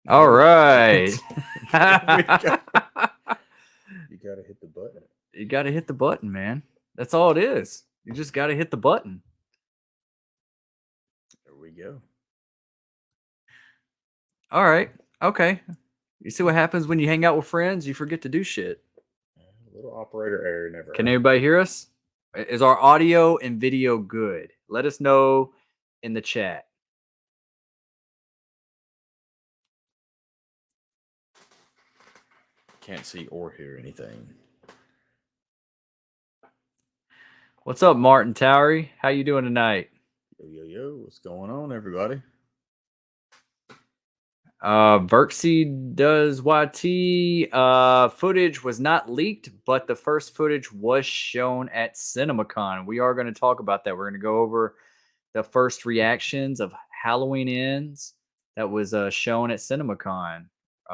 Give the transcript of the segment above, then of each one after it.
All right. You gotta hit the button. You got to hit the button, man. That's all it is. You just got to hit the button. There we go. All right. Okay. You see what happens when you hang out with friends? You forget to do shit. A little operator error never. Can everybody hear us? Is our audio and video good? Let us know in the chat. Can't see or hear anything. What's up, Martin Towery? How you doing tonight? Yo, what's going on, everybody? Verksy does YT. Footage was not leaked, but the first footage was shown at CinemaCon. We are going to talk about that. We're going to go over the first reactions of Halloween Ends that was shown at CinemaCon.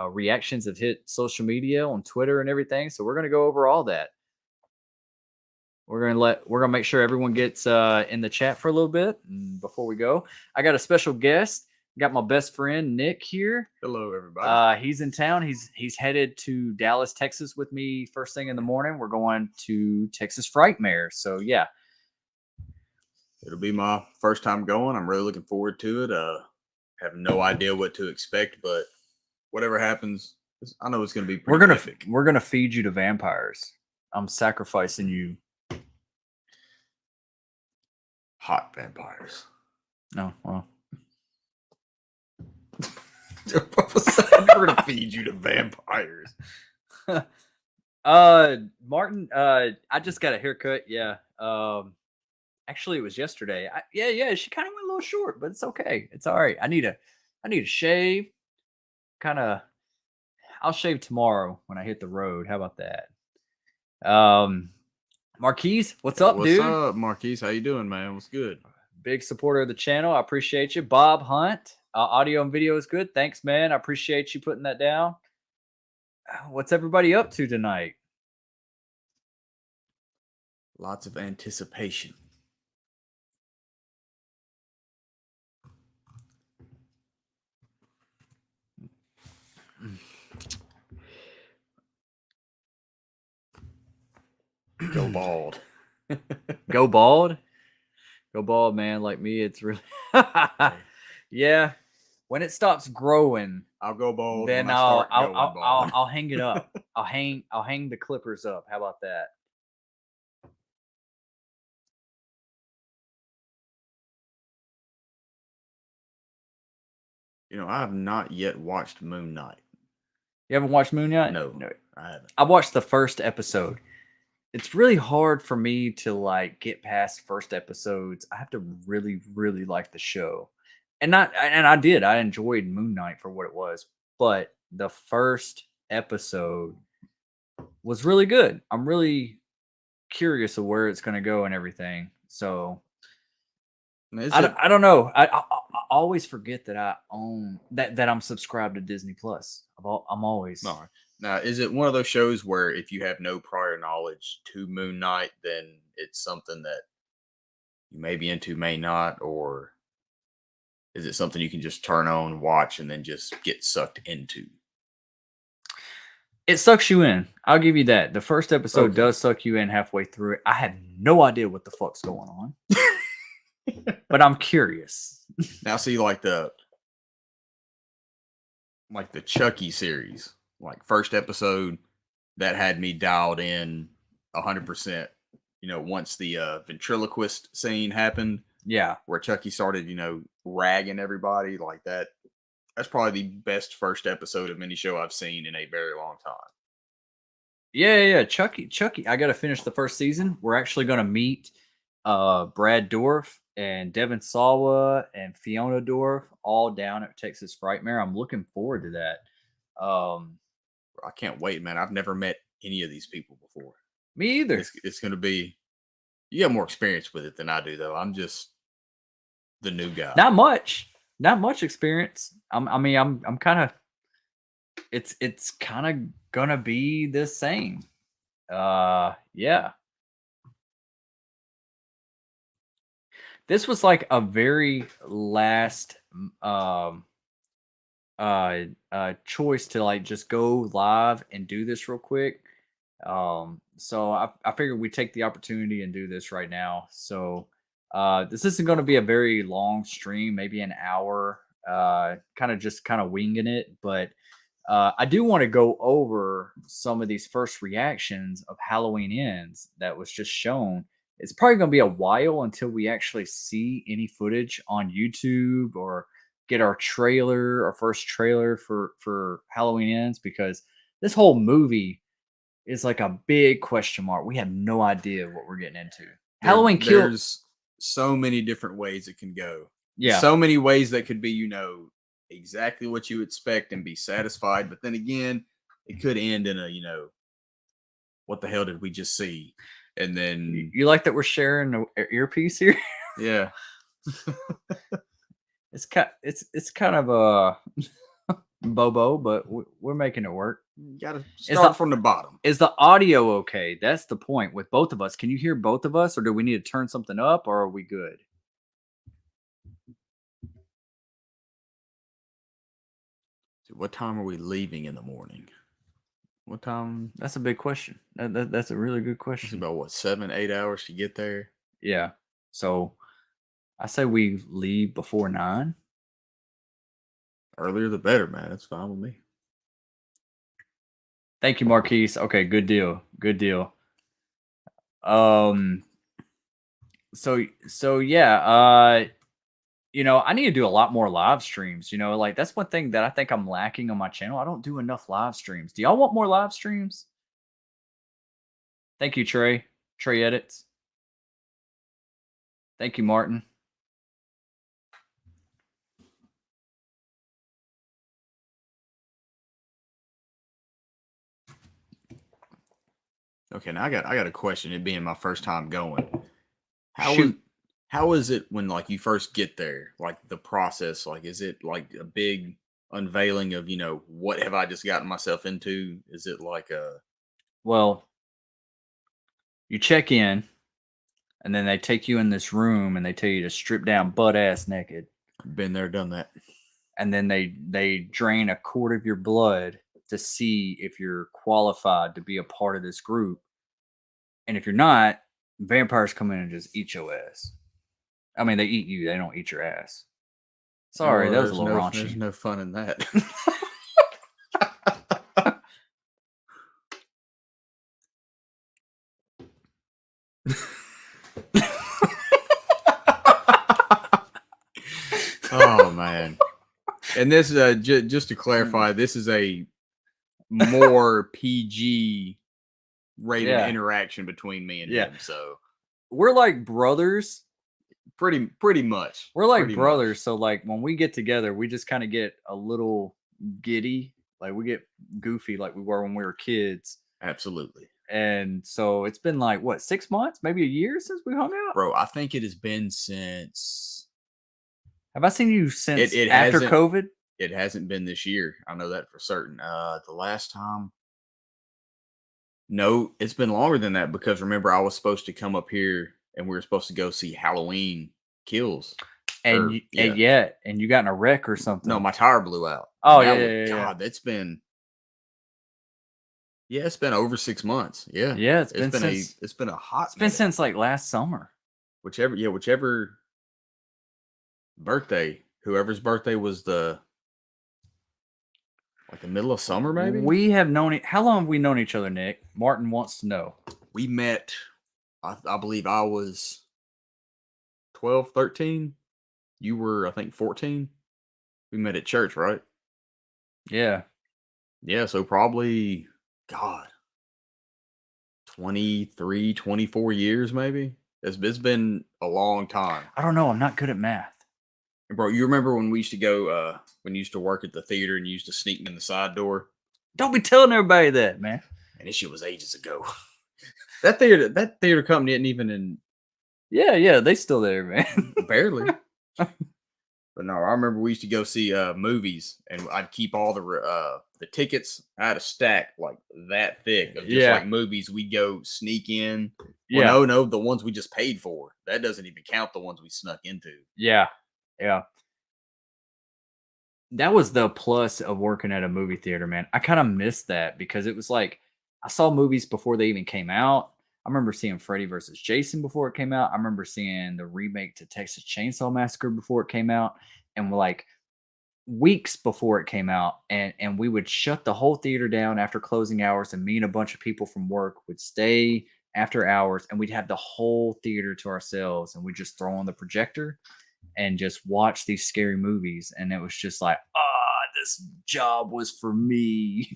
Reactions have hit social media on Twitter and everything, so we're going to go over all that. We're gonna make sure everyone gets in the chat for a little bit. And before we go, I got a special guest. Got my best friend Nick here. Hello, everybody. He's in town. He's headed to Dallas, Texas with me first thing in the morning. We're going to Texas Frightmare. So yeah, it'll be my first time going. I'm really looking forward to it. Have no idea what to expect, but whatever happens, I know it's gonna be pretty epic. We're gonna feed you to vampires. I'm sacrificing you. Hot vampires. No, well. We're gonna feed you to vampires. Martin, I just got a haircut. Yeah. Actually, it was yesterday. Yeah. She kind of went a little short, but it's okay. It's all right. I need a shave. I'll shave tomorrow when I hit the road. How about that? Marquise, what's up, dude? What's up, Marquise? How you doing, man? What's good? Big supporter of the channel. I appreciate you. Bob Hunt, audio and video is good. Thanks, man. I appreciate you putting that down. What's everybody up to tonight? Lots of anticipation. Go bald. Go bald? Go bald, man. Like me, it's really... Yeah. When it stops growing, I'll go bald. Then I'll hang it up. I'll hang the clippers up. How about that? You know, I have not yet watched Moon Knight. You haven't watched Moon Knight? No, I haven't. I watched the first episode. It's really hard for me to like get past first episodes. I have to really, really like the show. And I did. I enjoyed Moon Knight for what it was. But the first episode was really good. I'm really curious of where it's going to go and everything. So I don't know. I always forget that I own that I'm subscribed to Disney Plus. I'm always. No. Now, is it one of those shows where if you have no prior knowledge to Moon Knight, then it's something that you may be into, may not, or is it something you can just turn on, watch, and then just get sucked into? It sucks you in. I'll give you that. The first episode does suck you in halfway through it. I have no idea what the fuck's going on, but I'm curious. Now, see, like the Chucky series, like first episode, that had me dialed in 100%. You know, once the ventriloquist scene happened, yeah, where Chucky started, ragging everybody like that. That's probably the best first episode of any show I've seen in a very long time. Yeah. Chucky. I got to finish the first season. We're actually going to meet Brad Dourif and Devin Sawa and Fiona Dourif all down at Texas Frightmare. I'm looking forward to that. I can't wait, man. I've never met any of these people before. Me either. It's going to be... You have more experience with it than I do, though. I'm just the new guy. Not much experience. I'm kind of. It's kind of gonna be the same. Yeah. This was like a very last choice to like just go live and do this real quick. So I figured we take the opportunity and do this right now. So this isn't going to be a very long stream, maybe an hour. Kind of winging it, but I do want to go over some of these first reactions of Halloween Ends that was just shown. It's probably going to be a while until we actually see any footage on YouTube or get our first trailer for Halloween Ends, because this whole movie is like a big question mark. We have no idea what we're getting into. Halloween Kill, There's so many different ways it can go. yeah. So many ways that could be, exactly what you expect and be satisfied. But then again, it could end in a, what the hell did we just see? And then, You like that we're sharing an earpiece here? yeah, It's kind of a bobo, but we're making it work. you got to start from the bottom. Is the audio okay? That's the point with both of us. Can you hear both of us, or do we need to turn something up, or are we good? What time are we leaving in the morning? What time? That's a big question. That's a really good It's question. about what, 7-8 hours to get there? Yeah. So I say we leave before 9. Earlier the better, man. That's fine with me. Thank you, Marquise. Okay, good deal. Good deal. So yeah, I need to do a lot more live streams. Like that's one thing that I think I'm lacking on my channel. I don't do enough live streams. Do y'all want more live streams? Thank you, Trey. Trey Edits. Thank you, Martin. Okay, now I got a question. It being my first time going, Shoot. how is it when like you first get there? Like the process, like is it like a big unveiling of what have I just gotten myself into? Is it like a Well, you check in, and then they take you in this room, and they tell you to strip down butt ass naked, been there, done that? and then they drain a quart of your blood to see if you're qualified to be a part of this group. And if you're not, vampires come in and just eat your ass. I mean, they eat you. They don't eat your ass. Sorry, Well, that was a little raunchy. There's no fun in that. Oh man! And this just to clarify, this is a more PG rated interaction between me and him. So we're like brothers. Pretty much. We're like Pretty brothers. much. So like when we get together, we just kind of get a little giddy. Like we get goofy like we were when we were kids. Absolutely. And so it's been like what, 6 months, maybe a year since we hung out? Bro, I think it has been since. Have I seen you since it after hasn't- COVID? It hasn't been this year. I know that for certain. The last time. No, it's been longer than that because remember I was supposed to come up here and we were supposed to go see Halloween Kills. And you got in a wreck or something. No, my tire blew out. Oh yeah. God, that's been. Yeah, it's been over 6 months. Yeah, yeah. It's been a hot. It's been since like last summer. Whichever birthday, whoever's birthday was the middle of summer, maybe. We have known it. How long have we known each other, Nick? Martin wants to know. We met. I believe I was 12, 13. You were, I think, 14. We met at church, right? Yeah. Yeah, so probably, God, 23, 24 years, maybe. It's been a long time. I don't know. I'm not good at math. And bro, you remember when we used to go, when you used to work at the theater and you used to sneak in the side door? Don't be telling everybody that, man. And this shit was ages ago. that theater company isn't even in. Yeah, they still there, man. Barely. But no, I remember we used to go see movies, and I'd keep all the tickets. I had a stack like that thick of just like movies we'd go sneak in. Well, no, the ones we just paid for. That doesn't even count the ones we snuck into. Yeah. That was the plus of working at a movie theater, man. I kind of missed that because it was like I saw movies before they even came out. I remember seeing Freddy versus Jason before it came out. I remember seeing the remake to Texas Chainsaw Massacre before it came out, and like weeks before it came out, and we would shut the whole theater down after closing hours, and me and a bunch of people from work would stay after hours, and we'd have the whole theater to ourselves, and we'd just throw on the projector and just watch these scary movies. And it was just like, this job was for me.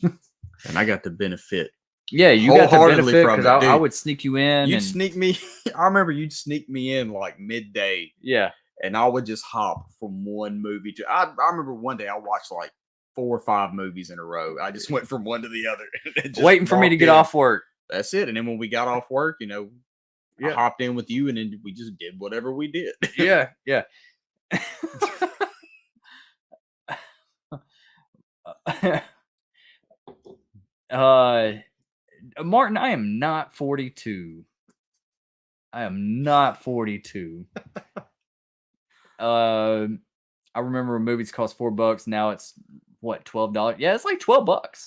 And I got the benefit Yeah, you got the wholeheartedly benefit from because it, I dude. would sneak you in You'd and sneak me. I remember you'd sneak me in like midday, yeah, and I would just hop from one movie to. I remember one day I watched like 4 or 5 movies in a row. I just went from one to the other and just waiting for me to walked get in. off work. That's it. And then when we got off work, I Yeah, hopped in with you, and then we just did whatever we did. yeah, yeah. uh, Martin, I am not 42. I am not 42. Uh, I remember when movies cost $4. Now it's what, $12? Yeah, it's like $12.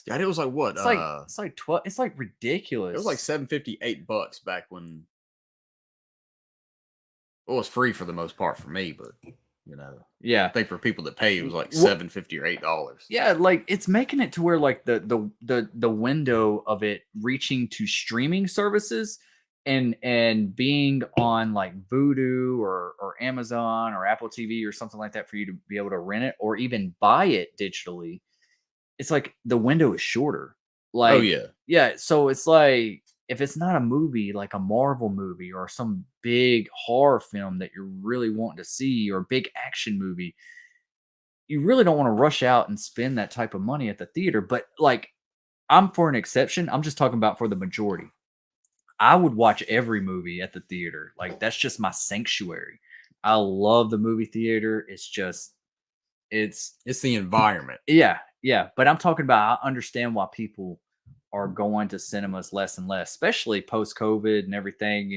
God, it was like what? It's like 12. It's like It was like ridiculous. 7.58 back when it was free for the most part for me, but I Yeah. think for people that pay, it was like What? $7.50 or $8. Yeah, like it's making it to where like the window of it reaching to streaming services and being on like Vudu or Amazon or Apple TV or something like that for you to be able to rent it or even buy it digitally. It's like the window is shorter. Oh Like, yeah, yeah, so it's like if it's not a movie like a Marvel movie or some big horror film that you're really wanting to see or a big action movie, you really don't want to rush out and spend that type of money at the theater. But like, I'm for an exception. I'm just talking about for the majority. I would watch every movie at the theater. Like, that's just my sanctuary. I love the movie theater. It's, it's the environment. yeah, yeah. But I'm talking about, I understand why people are going to cinemas less and less, especially post COVID and everything.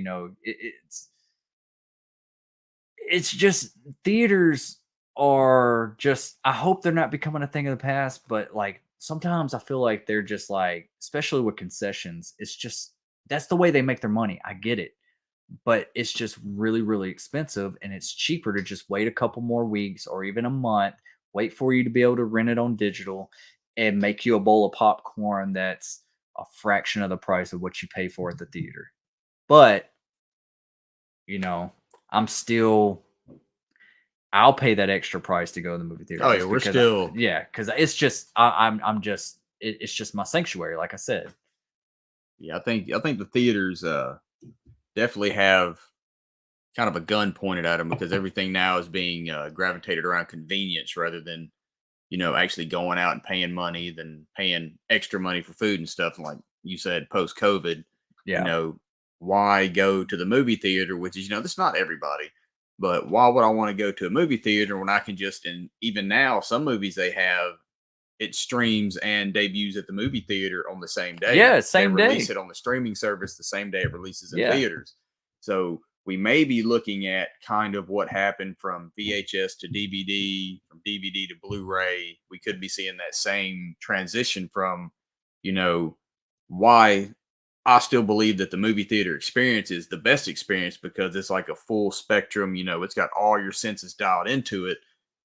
It's just theaters are just I hope they're not becoming a thing of the past, but like sometimes I feel like they're just like, especially with concessions, it's just that's the way they make their money. I get it. But it's just really, really expensive and it's cheaper to just wait a couple more weeks or even a month, wait for you to be able to rent it on digital and make you a bowl of popcorn that's a fraction of the price of what you pay for at the theater. But, you know, I'm still I'll pay that extra price to go to the movie theater Oh yeah, just we're because still. yeah, because it's just I'm just it's just my sanctuary, like I said. Yeah, I think the theaters definitely have kind of a gun pointed at them because everything now is being gravitated around convenience rather than actually going out and paying money, than paying extra money for food and stuff. And like you said, post COVID, you Yeah. know, why go to the movie theater, which is, that's not everybody, but why would I want to go to a movie theater when I can just, and even now, some movies they have it streams and debuts at the movie theater on the same day. Yeah, They same release day. it on the streaming service the same day it releases in Yeah. theaters. So we may be looking at kind of what happened from VHS to DVD, from DVD to Blu-ray. We could be seeing that same transition from, you know, why I still believe that the movie theater experience is the best experience because it's like a full spectrum, it's got all your senses dialed into it,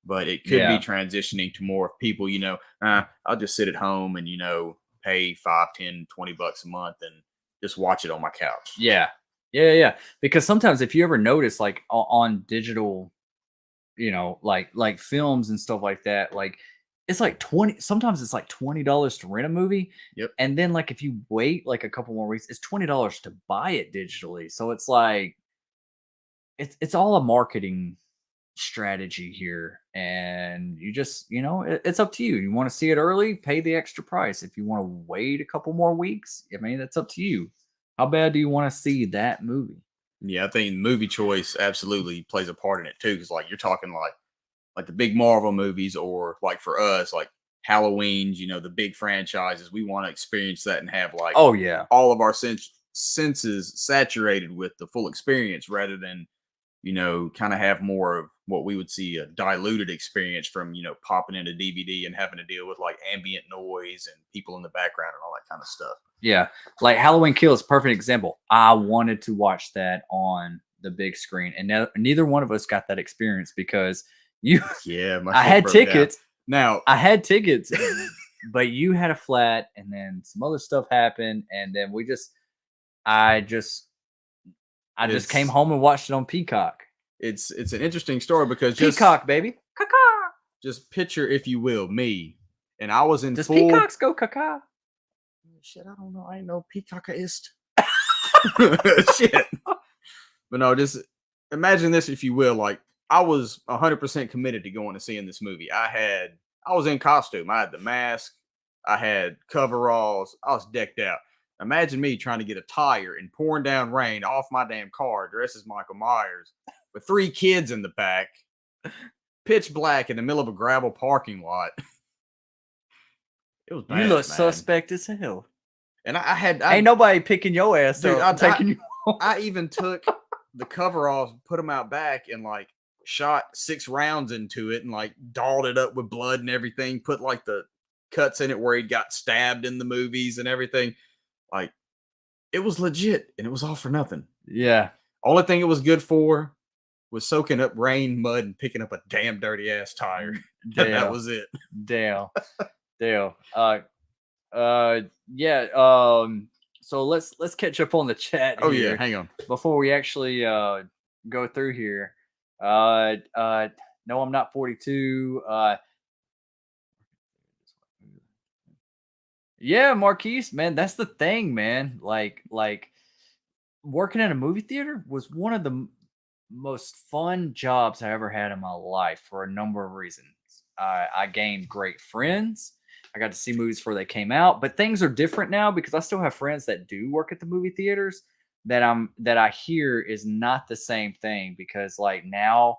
but it could be Yeah. transitioning to more people, I'll just sit at home and, pay 5, 10, $20 a month and just watch it on my couch. Yeah. Yeah, yeah. Because sometimes if you ever notice like on digital, like films and stuff like that, like it's like 20 sometimes it's like $20 to rent a movie. Yep. And then like if you wait like a couple more weeks, it's $20 to buy it digitally. So it's like it's all a marketing strategy here and you just it's up to you. You want to see it early, pay the extra price. If you want to wait a couple more weeks, I mean, that's up to you. How bad do you want to see that movie? Yeah, I think movie choice absolutely plays a part in it too. Because like you're talking like the big Marvel movies, or like for us, like Halloween's, the big franchises. We want to experience that and have like Oh yeah. all of our senses saturated with the full experience rather than, kind of have more of what we would see a diluted experience from, popping in a DVD and having to deal with like ambient noise and people in the background and all that kind of stuff. Yeah, like Halloween Kills, perfect example. I wanted to watch that on the big screen, and neither one of us got that experience because you. Yeah, my I shit had broke down. tickets. Now I had tickets, but you had a flat, and then some other stuff happened, and then I just came home and watched it on Peacock. It's an interesting story because Peacock, baby, caca. just picture, if you will, me, and I was in Does full. peacocks go caca? Shit, I don't know. I ain't no peacockist. Shit. But no, just imagine this, if you will. Like, I was 100% committed to going to seeing this movie. I was in costume. I had the mask. I had coveralls. I was decked out. Imagine me trying to get a tire in pouring down rain off my damn car, dressed as Michael Myers, with 3 kids in the back, pitch black in the middle of a gravel parking lot. It was bad, You look man. suspect as hell. And I ain't nobody picking your ass dude, up. Taking you. I even took the coveralls, put them out back, and like shot 6 rounds into it, and like dolled it up with blood and everything. Put like the cuts in it where he got stabbed in the movies and everything. Like, it was legit, and it was all for nothing. Yeah. Only thing it was good for was soaking up rain, mud, and picking up a damn dirty ass tire. That was it. Damn. Yeah. So let's catch up on the chat. Oh here yeah, hang on. before we actually go through here. No, I'm not 42. Yeah, Marquise, man, that's the thing, man. Like working in a movie theater was one of the most fun jobs I ever had in my life for a number of reasons. I gained great friends. I got to see movies before they came out, but things are different now because I still have friends that do work at the movie theaters that I hear is not the same thing because like now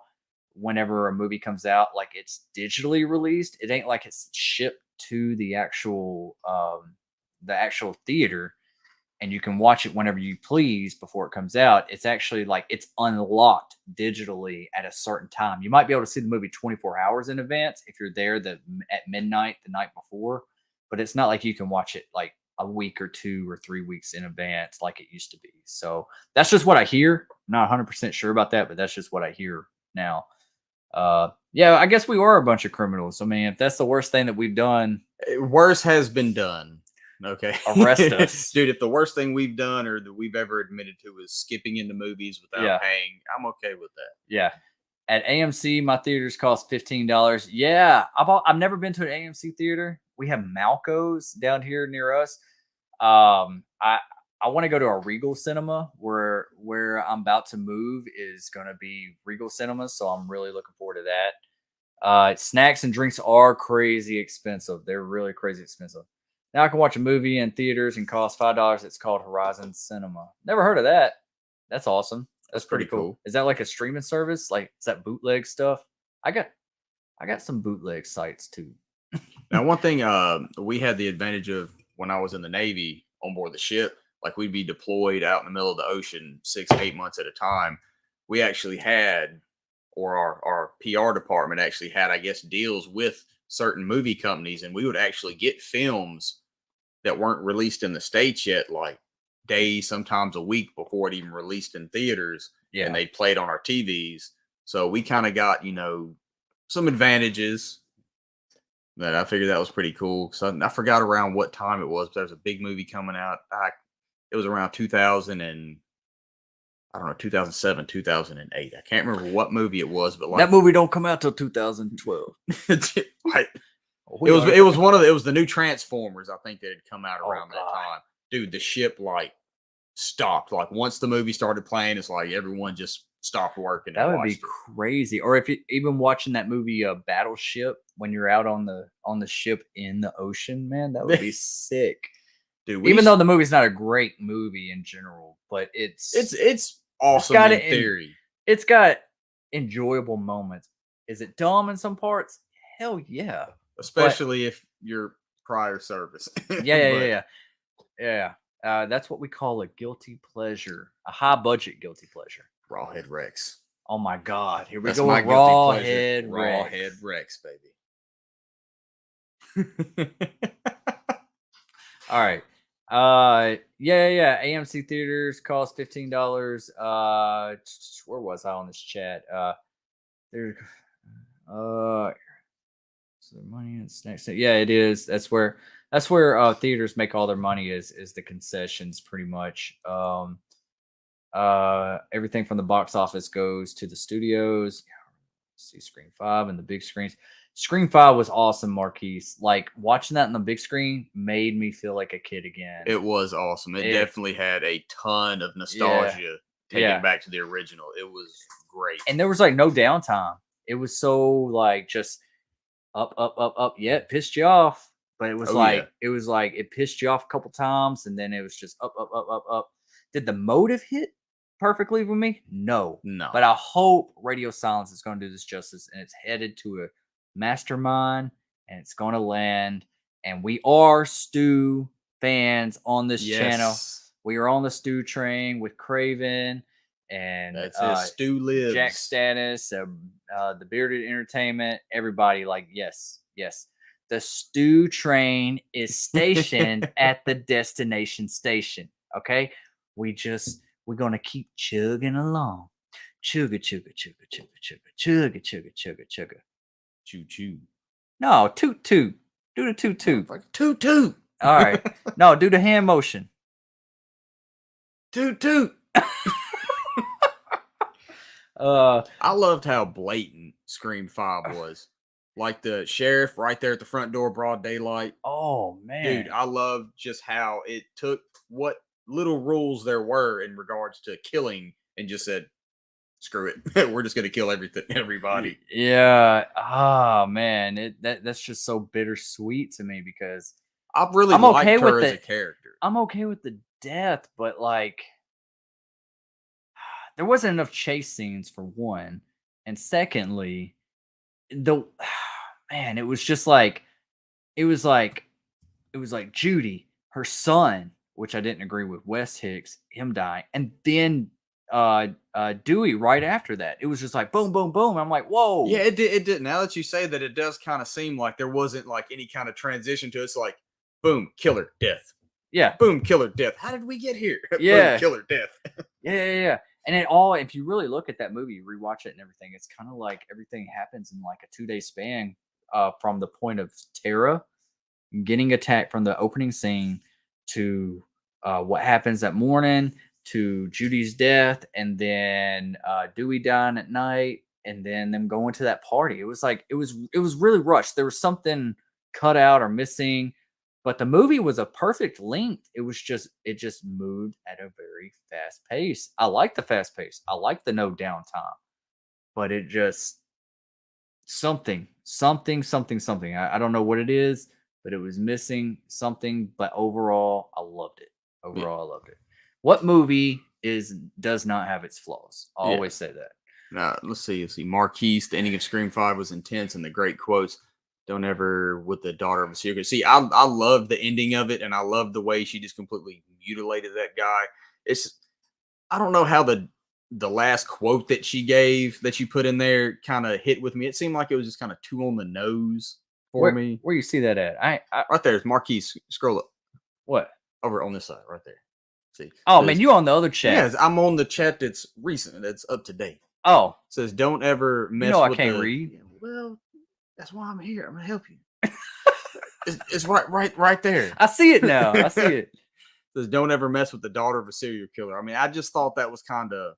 whenever a movie comes out, like it's digitally released, it ain't like it's shipped to the actual theater and you can watch it whenever you please before it comes out. It's actually like it's unlocked digitally at a certain time. You might be able to see the movie 24 hours in advance if you're there at midnight the night before, but it's not like you can watch it like a week or 2 or 3 weeks in advance like it used to be. So that's just what I hear. I'm not 100% sure about that, but that's just what I hear now. Yeah, I guess we are a bunch of criminals. I mean, if that's the worst thing that we've done, worse has been done. Okay. Arrest us. Dude, if the worst thing we've done or that we've ever admitted to is skipping into movies without paying, I'm okay with that. Yeah. At AMC, my theaters cost $15. Yeah, I've never been to an AMC theater. We have Malco's down here near us. I want to go to a Regal Cinema where I'm about to move is going to be Regal Cinema, so I'm really looking forward to that. Snacks and drinks are crazy expensive. They're really crazy expensive. Now I can watch a movie in theaters and cost $5. It's called Horizon Cinema. Never heard of that. That's awesome. That's pretty cool. Is that like a streaming service? Like, is that bootleg stuff? I got some bootleg sites too. Now, one thing we had the advantage of when I was in the Navy on board the ship, like we'd be deployed out in the middle of the ocean 6-8 months at a time. We actually had, or our PR department actually had, I guess, deals with certain movie companies, and we would actually get films that weren't released in the States yet, like days, sometimes a week before it even released in theaters, and they played on our TVs. So we kind of got, some advantages that I figured that was pretty cool. So I forgot around what time it was, but there was a big movie coming out. It was around 2000 and I don't know, 2007, 2008. I can't remember what movie it was, but like that movie don't come out till 2012. Like, it was the new Transformers, I think, that had come out around that time. Dude, the ship like stopped. Like once the movie started playing, it's like everyone just stopped working. That would be crazy. Or if you even watching that movie Battleship when you're out on the ship in the ocean, man, that would be sick. Dude, even though the movie's not a great movie in general, but it's awesome in theory. It's got enjoyable moments. Is it dumb in some parts? Hell yeah. Especially if you're prior service. Yeah. That's what we call a guilty pleasure, a high budget guilty pleasure. Rawhead Rex. Oh my God! Here we That's go my with guilty Raw pleasure. Head Raw Rex. Head Rex, baby. All right. Yeah. AMC theaters cost $15. Where was I on this chat? There. So the money and snacks. Yeah, it is. That's where theaters make all their money is the concessions pretty much. Everything from the box office goes to the studios. See Screen 5 and the big screens. Screen 5 was awesome, Marquise. Like watching that on the big screen made me feel like a kid again. It was awesome. It definitely had a ton of Yeah, nostalgia taking yeah. it back to the original. It was great. And there was like no downtime. It was so like just up, up, up, up. Yeah, it pissed you off. But Oh yeah. it was like it pissed you off a couple times, and then it was just up, up, up, up, up. Did the motive hit perfectly with me? No. No. But I hope Radio Silence is going to do this justice, and it's headed to a mastermind, and it's going to land. And we are Stu fans on this channel. Yes. We are on the Stu train with Craven and That's it. Stu lives. Jack Status, the Bearded Entertainment, everybody. Like, yes. The Stew train is stationed at the destination station. Okay, we're gonna keep chugging along. Chugga chugga chugga chugga chugga chugga chugga chugga chugga. Choo choo. No, toot toot. Do the toot toot. Like toot toot. All right. No, do the hand motion. Toot toot. I loved how blatant Scream 5 was. Like the sheriff right there at the front door, broad daylight. Oh man, Dude, I loved just how it took what little rules there were in regards to killing and just said, "Screw it, we're just gonna kill everybody." Yeah. Oh man, that's just so bittersweet to me because I really I'm liked okay with her as a it. character. I'm okay with the death, but like there wasn't enough chase scenes for one, and secondly, the man, it was just like it was like Judy, her son, which I didn't agree with Wes Hicks, him dying, and then Dewey right after that. It was just like boom, boom, boom. I'm like, whoa. Yeah, it did. It did. Now that you say that, it does kind of seem like there wasn't like any kind of transition to it. It's like, boom, killer, death. Yeah. Boom, killer, death. How did we get here? Yeah. Boom, killer, death. Yeah. And it all, if you really look at that movie, rewatch it and everything, it's kind of like everything happens in like a 2-day span from the point of Tara getting attacked from the opening scene to what happens that morning to Judy's death and then Dewey dying at night and then them going to that party. It was like it was really rushed. There was something cut out or missing, but the movie was a perfect length. It just moved at a very fast pace. I like the fast pace. I like the no downtime, but it just something. I don't know what it is, but it was missing something. But overall, I loved it. I loved it. What movie does not have its flaws? I always say that. Now, let's see. Marquise, the ending of Scream 5 was intense, and the great quotes. Don't ever with the daughter of a serial killer. See, I love the ending of it, and I love the way she just completely mutilated that guy. I don't know how the last quote that she gave that you put in there kind of hit with me. It seemed like it was just kind of too on the nose for me. Where you see that at? I right there, it's Marquise. Scroll up. What? Over on this side, right there. See. Oh man, you on the other chat? Yes, I'm on the chat that's recent. That's up to date. Oh, it says don't ever mess. I can't read. Yeah, well, that's why I'm here. I'm gonna help you. it's right there. I see it now. I see it. Says don't ever mess with the daughter of a serial killer. I mean, I just thought that was kind of,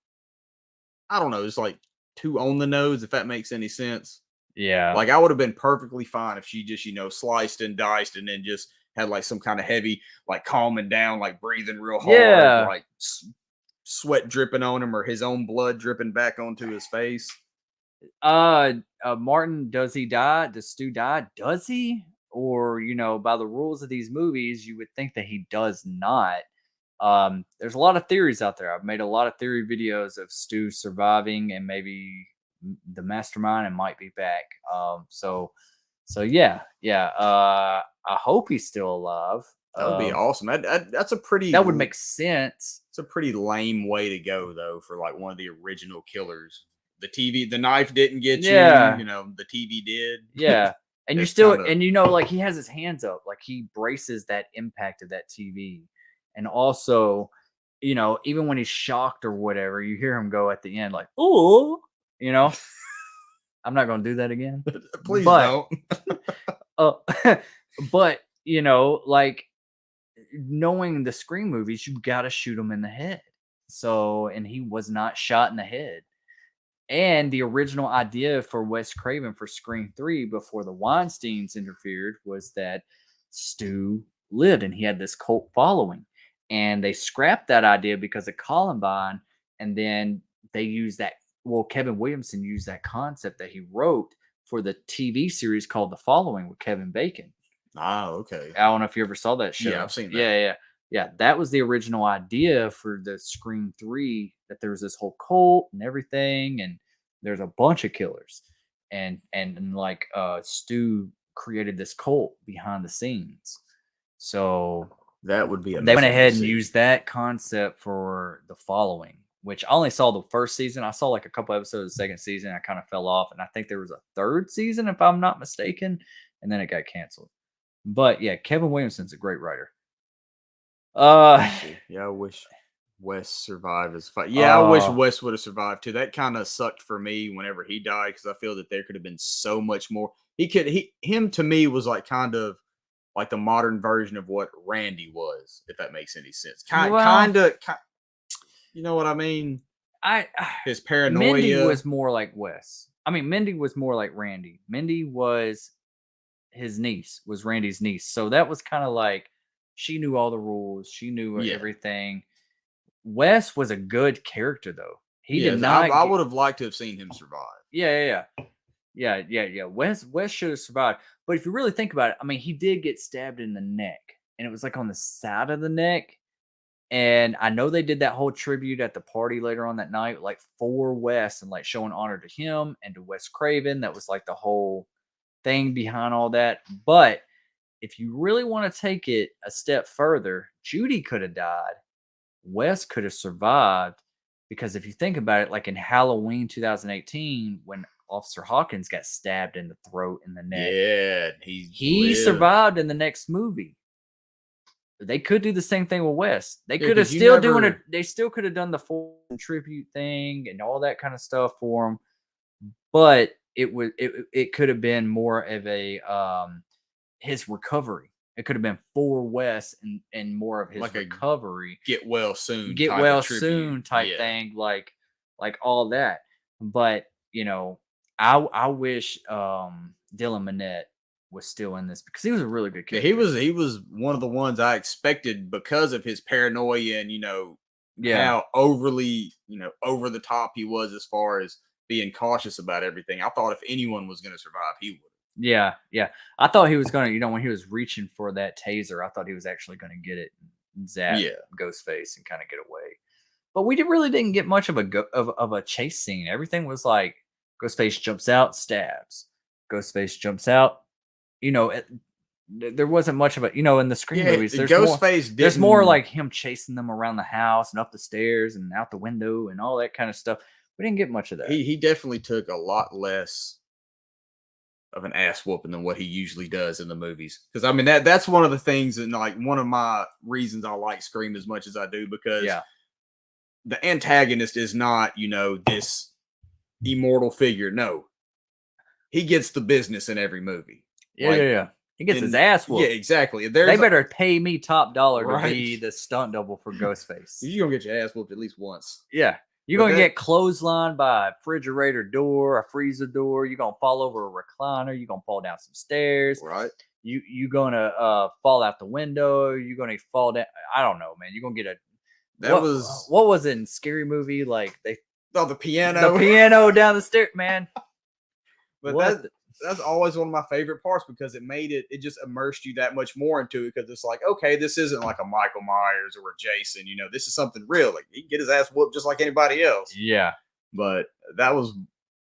I don't know, it's like too on the nose, if that makes any sense. Yeah. Like I would have been perfectly fine if she just, sliced and diced and then just had like some kind of heavy, like calming down, like breathing real hard, like sweat dripping on him or his own blood dripping back onto his face. Martin, does he die? Does Stu die? Does he? Or, by the rules of these movies, you would think that he does not. There's a lot of theories out there. I've made a lot of theory videos of Stu surviving and maybe the mastermind and might be back. So yeah. I hope he's still alive. That would be awesome. That's a pretty. That would make sense. It's a pretty lame way to go, though, for like one of the original killers. the TV, the knife didn't get Yeah. you. You know, the TV did. Yeah. And you It's still, kinda and you know, like he has his hands up, like he braces that impact of that TV. And also, you know, even when he's shocked or whatever, you hear him go at the end, like, oh, you know, I'm not going to do that again. please But, don't. uh, but, you know, like knowing the Scream movies, you got to shoot him in the head. So, and he was not shot in the head. And the original idea for Wes Craven for Scream 3 before the Weinsteins interfered was that Stu lived and he had this cult following. And they scrapped that idea because of Columbine. And then they used that. Well, Kevin Williamson used that concept that he wrote for the TV series called The Following with Kevin Bacon. Ah, okay. I don't know if you ever saw that show. Yeah, I've seen that. Yeah. That was the original idea for the Scream 3, that there was this whole cult and everything, and there's a bunch of killers. And like Stu created this cult behind the scenes. So That would be they went amazing to ahead and see. used that concept for The Following, which I only saw the first season. I saw like a couple episodes of the second season. I kind of fell off, and I think there was a third season, if I'm not mistaken, and then it got canceled. But yeah, Kevin Williamson's a great writer. Yeah, I wish Wes survived as fight. Yeah, I wish Wes would have survived too. That kind of sucked for me whenever he died, because I feel that there could have been so much more. Him to me was like kind of like the modern version of what Randy was, if that makes any sense. Kind of, you know what I mean? His paranoia. Mindy was more like Wes. I mean, Mindy was more like Randy. Mindy was his niece, was Randy's niece. So that was kind of like she knew all the rules, she knew everything. Wes was a good character though. He did not. I would have liked to have seen him survive. Yeah. Wes should have survived. But if you really think about it, I mean, he did get stabbed in the neck, and it was like on the side of the neck. And I know they did that whole tribute at the party later on that night, like for Wes, and like showing honor to him and to Wes Craven. That was like the whole thing behind all that. But if you really want to take it a step further, Judy could have died. Wes could have survived, because if you think about it, like in Halloween 2018, when Officer Hawkins got stabbed in the throat and the neck, yeah, he survived in the next movie. They could do the same thing with Wes. They could have still they still could have done the full tribute thing and all that kind of stuff for him, but it could have been more of a his recovery. It could have been for Wes and more of his like recovery. Get well soon type thing, like all that. But you know, I wish Dylan Minnette was still in this, because he was a really good character. Yeah, he was one of the ones I expected, because of his paranoia and how overly over the top he was as far as being cautious about everything. I thought if anyone was going to survive, he would. Yeah. I thought he was going to, when he was reaching for that taser, I thought he was actually going to get it and zap Ghostface and kind of get away. But we really didn't get much of a chase scene. Everything was like Ghostface jumps out, stabs. Ghostface jumps out. There wasn't much of it. In the Scream movies, there's more like him chasing them around the house and up the stairs and out the window and all that kind of stuff. We didn't get much of that. He definitely took a lot less of an ass whooping than what he usually does in the movies. Because I mean that's one of the things, and like one of my reasons I like Scream as much as I do, because the antagonist is not this immortal figure. No, he gets the business in every movie. Yeah. He gets his ass whooped. Yeah, exactly. They better pay me top dollar to be the stunt double for Ghostface. You're gonna get your ass whooped at least once. Yeah. You're going to get clotheslined by a refrigerator door, a freezer door. You're going to fall over a recliner. You're going to fall down some stairs. Right. You're going to fall out the window. You're going to fall down. I don't know, man. You're going to get what was it in Scary Movie? Like the piano. The piano down the stairs, man. But that's always one of my favorite parts, because it just immersed you that much more into it, because it's like, okay, this isn't like a Michael Myers or a Jason, this is something real. Like, he can get his ass whooped just like anybody else. Yeah. But that was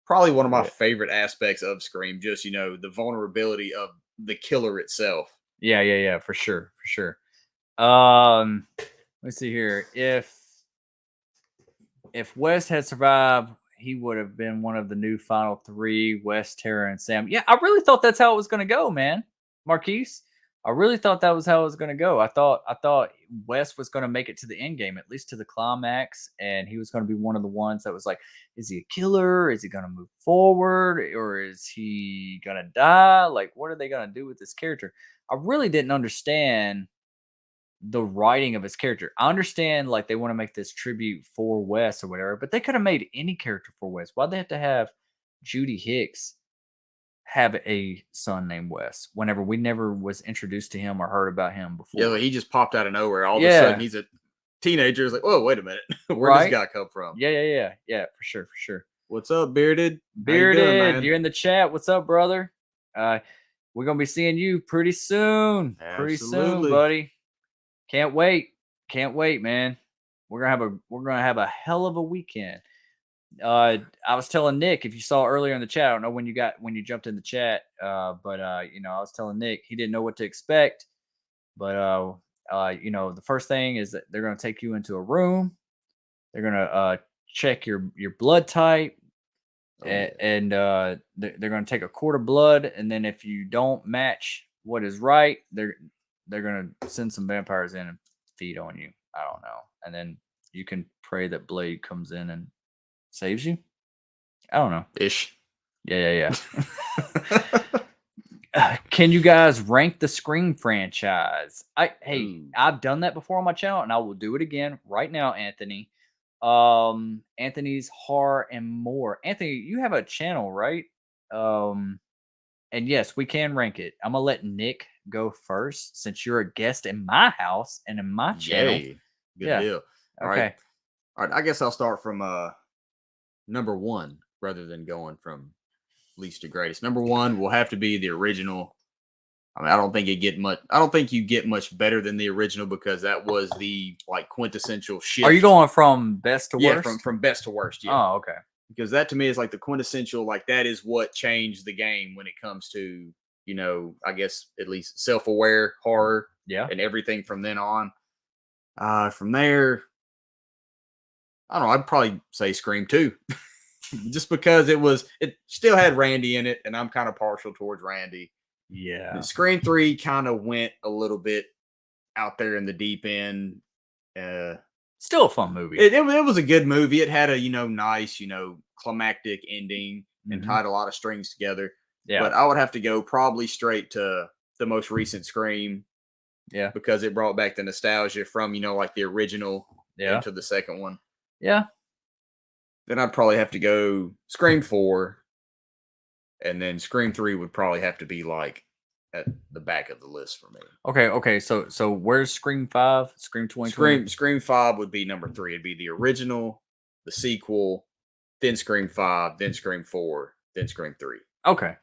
probably one of my favorite aspects of Scream, just, the vulnerability of the killer itself. Yeah, for sure. Let's see here. If Wes had survived, he would have been one of the new final three, Wes, Tara, and Sam. Yeah, I really thought that's how it was going to go, man. Marquise, I really thought that was how it was going to go. I thought Wes was going to make it to the end game, at least to the climax, and he was going to be one of the ones that was like, is he a killer? Is he going to move forward, or is he going to die? Like, what are they going to do with this character? I really didn't understand the writing of his character. I understand like they want to make this tribute for Wes or whatever, but they could have made any character for Wes. Why'd they have to have Judy Hicks have a son named Wes whenever we never was introduced to him or heard about him Yeah, before? like he just popped out of nowhere. All of a Yeah, sudden, he's a teenager. It's like, oh, wait a minute, where does this right? guy come from? Yeah, for sure, for sure. What's up, bearded? How you doing, Bearded, man? you're in the chat. What's up, brother? We're gonna be seeing you pretty soon. Pretty soon, Absolutely. buddy. Can't wait. Can't wait, man. We're gonna have a hell of a weekend. I was telling Nick, if you saw earlier in the chat, I don't know when you jumped in the chat, but I was telling Nick he didn't know what to expect. But the first thing is that they're gonna take you into a room. They're gonna check your blood type, Oh, yeah. and they're gonna take a quart of blood, and then if you don't match what is right, they're gonna send some vampires in and feed on you. I don't know, and then you can pray that Blade comes in and saves you. I don't know. Ish. Yeah. Can you guys rank the Scream franchise? Ooh. I've done that before on my channel, and I will do it again right now, Anthony. Anthony's Horror and More. Anthony, you have a channel, right? And yes, we can rank it. I'm gonna let Nick go first since you're a guest in my house and in my channel. Yay. Good Yeah. deal. All right. Okay. All right. I guess I'll start from number one rather than going from least to greatest. Number one will have to be the original. I mean, I don't think you get much better than the original because that was the like quintessential shift. Are you going from best to Yeah, worst? from best to worst. Yeah. Oh, okay. Because that to me is like the quintessential, like that is what changed the game when it comes to, I guess at least self-aware horror Yeah. and everything from then on. From there, I don't know, I'd probably say Scream 2. Just because it still had Randy in it, and I'm kind of partial towards Randy. Yeah. And Scream 3 kind of went a little bit out there in the deep end. Still a fun movie. It was a good movie. It had a nice climactic ending and tied a lot of strings together. Yeah. But I would have to go probably straight to the most recent Scream. Yeah. Because it brought back the nostalgia from like the original into the second one. Yeah. Then I'd probably have to go Scream 4, and then Scream 3 would probably have to be like at the back of the list for me. Okay. So where's Scream 5? Scream 2020? Scream 5 would be number 3. It'd be the original, the sequel, then Scream 5, then Scream 4, then Scream 3. Okay.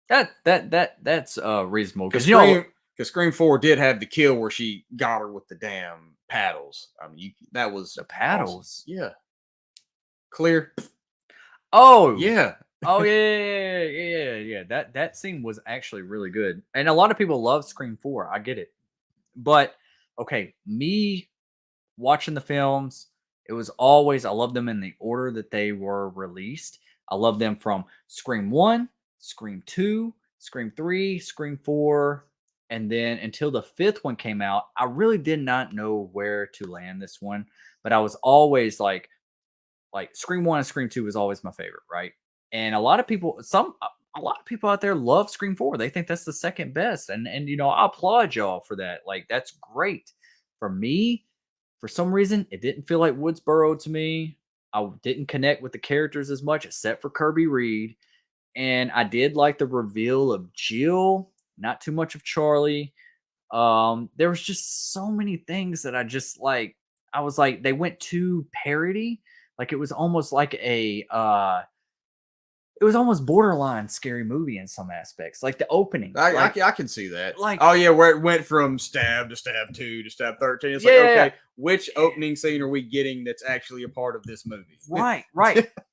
That's reasonable Because because Scream 4 did have the kill where she got her with the damn paddles. I mean, that was the paddles. Awesome. Yeah. Clear. Oh yeah. Oh yeah. That scene was actually really good, and a lot of people love Scream 4. I get it, but okay, me watching the films, it was always I love them in the order that they were released. I love them from Scream 1, Scream 2, Scream 3, Scream 4, and then until the fifth one came out, I really did not know where to land this one, but I was always like Scream 1 and Scream 2 was always my favorite, right? And a lot of people out there love Scream 4. They think that's the second best. And I applaud y'all for that. Like, that's great. For me, for some reason, it didn't feel like Woodsboro to me. I didn't connect with the characters as much, except for Kirby Reed. And I did like the reveal of Jill, not too much of Charlie. There was just so many things that I just like. I was like, they went too parody. Like it was almost like it was almost borderline scary movie in some aspects. Like the opening. I can see that. Like, oh yeah, where it went from stab to stab 2 to stab 13. It's like, okay, which opening scene are we getting that's actually a part of this movie? Right.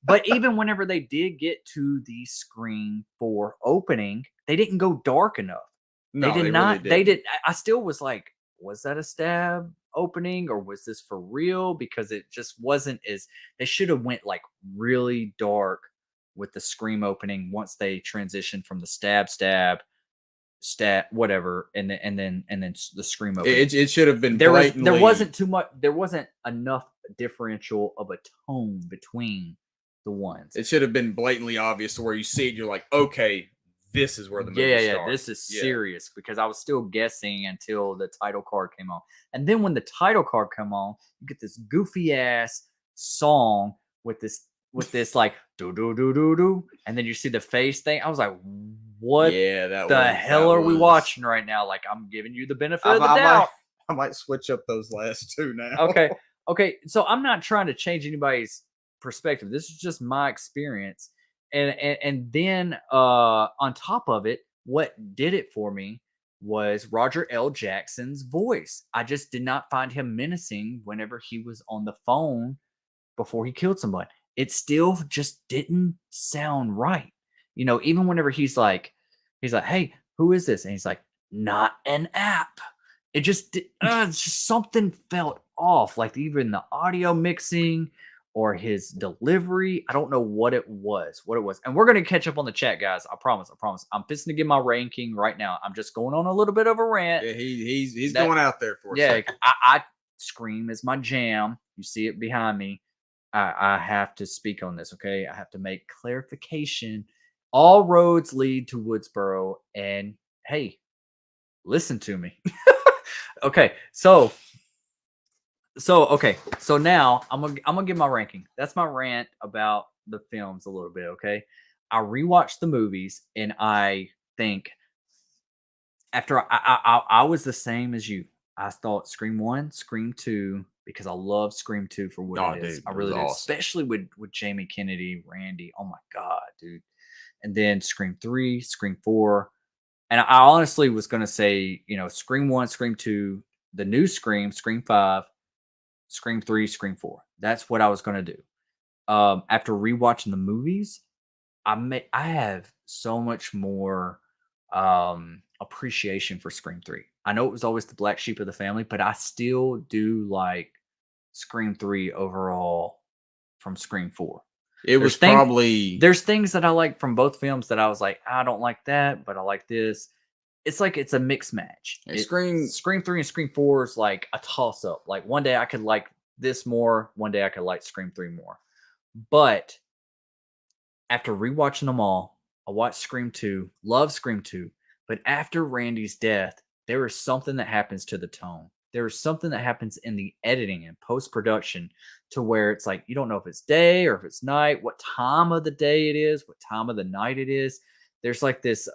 But even whenever they did get to the Scream 4 opening, they didn't go dark enough. No, they did not. Really did. I still was like, was that a stab? opening, or was this for real? Because it just wasn't as they should have went like really dark with the Scream opening once they transitioned from the stab whatever, and then the Scream opening. It should have been There blatantly. wasn't too much. There wasn't enough differential of a tone between the ones. It should have been blatantly obvious to where you see it, you're like, okay, this is where the movie starts. This is serious, because I was still guessing until the title card came on. And then when the title card come on, you get this goofy ass song with this like do do do do do, and then you see the face thing. I was like, what the hell are we watching right now? Like, I'm giving you the benefit of the doubt. I might switch up those last two now. Okay. So I'm not trying to change anybody's perspective. This is just my experience. And then on top of it, what did it for me was Roger L. Jackson's voice. I just did not find him menacing whenever he was on the phone before he killed somebody. It still just didn't sound right. Even whenever he's like, hey, who is this? And he's like, not an app. It just, it's just something felt off. Like even the audio mixing or his delivery. I don't know what it was. And we're going to catch up on the chat, guys. I promise. I'm fixing to give my ranking right now. I'm just going on a little bit of a rant. Yeah, he's going out there for a second. I Scream is my jam. You see it behind me. I have to speak on this, okay? I have to make clarification. All roads lead to Woodsboro, and hey, listen to me. Okay, so now I'm gonna give my ranking. That's my rant about the films a little bit, okay? I rewatched the movies, and I think after I was the same as you. I thought Scream 1, Scream 2, because I love Scream 2 for what it is. Dude, I really do, awesome. especially with Jamie Kennedy, Randy. Oh my god, dude. And then Scream 3, Scream 4. And I honestly was going to say, Scream 1, Scream 2, the new Scream, Scream 5, Scream 3, Scream 4. That's what I was going to do. After rewatching the movies, I have so much more appreciation for Scream 3. I know it was always the black sheep of the family, but I still do like Scream 3 overall from Scream 4. There's things that I like from both films that I was like, I don't like that, but I like this. It's like it's a mixed match. Scream 3 and Scream 4 is like a toss up. Like one day I could like this more, one day I could like Scream 3 more. But after rewatching them all, I watched Scream 2, love Scream 2, but after Randy's death, there is something that happens to the tone. There is something that happens in the editing and post-production to where it's like, you don't know if it's day or if it's night, what time of the day it is, what time of the night it is. There's like this,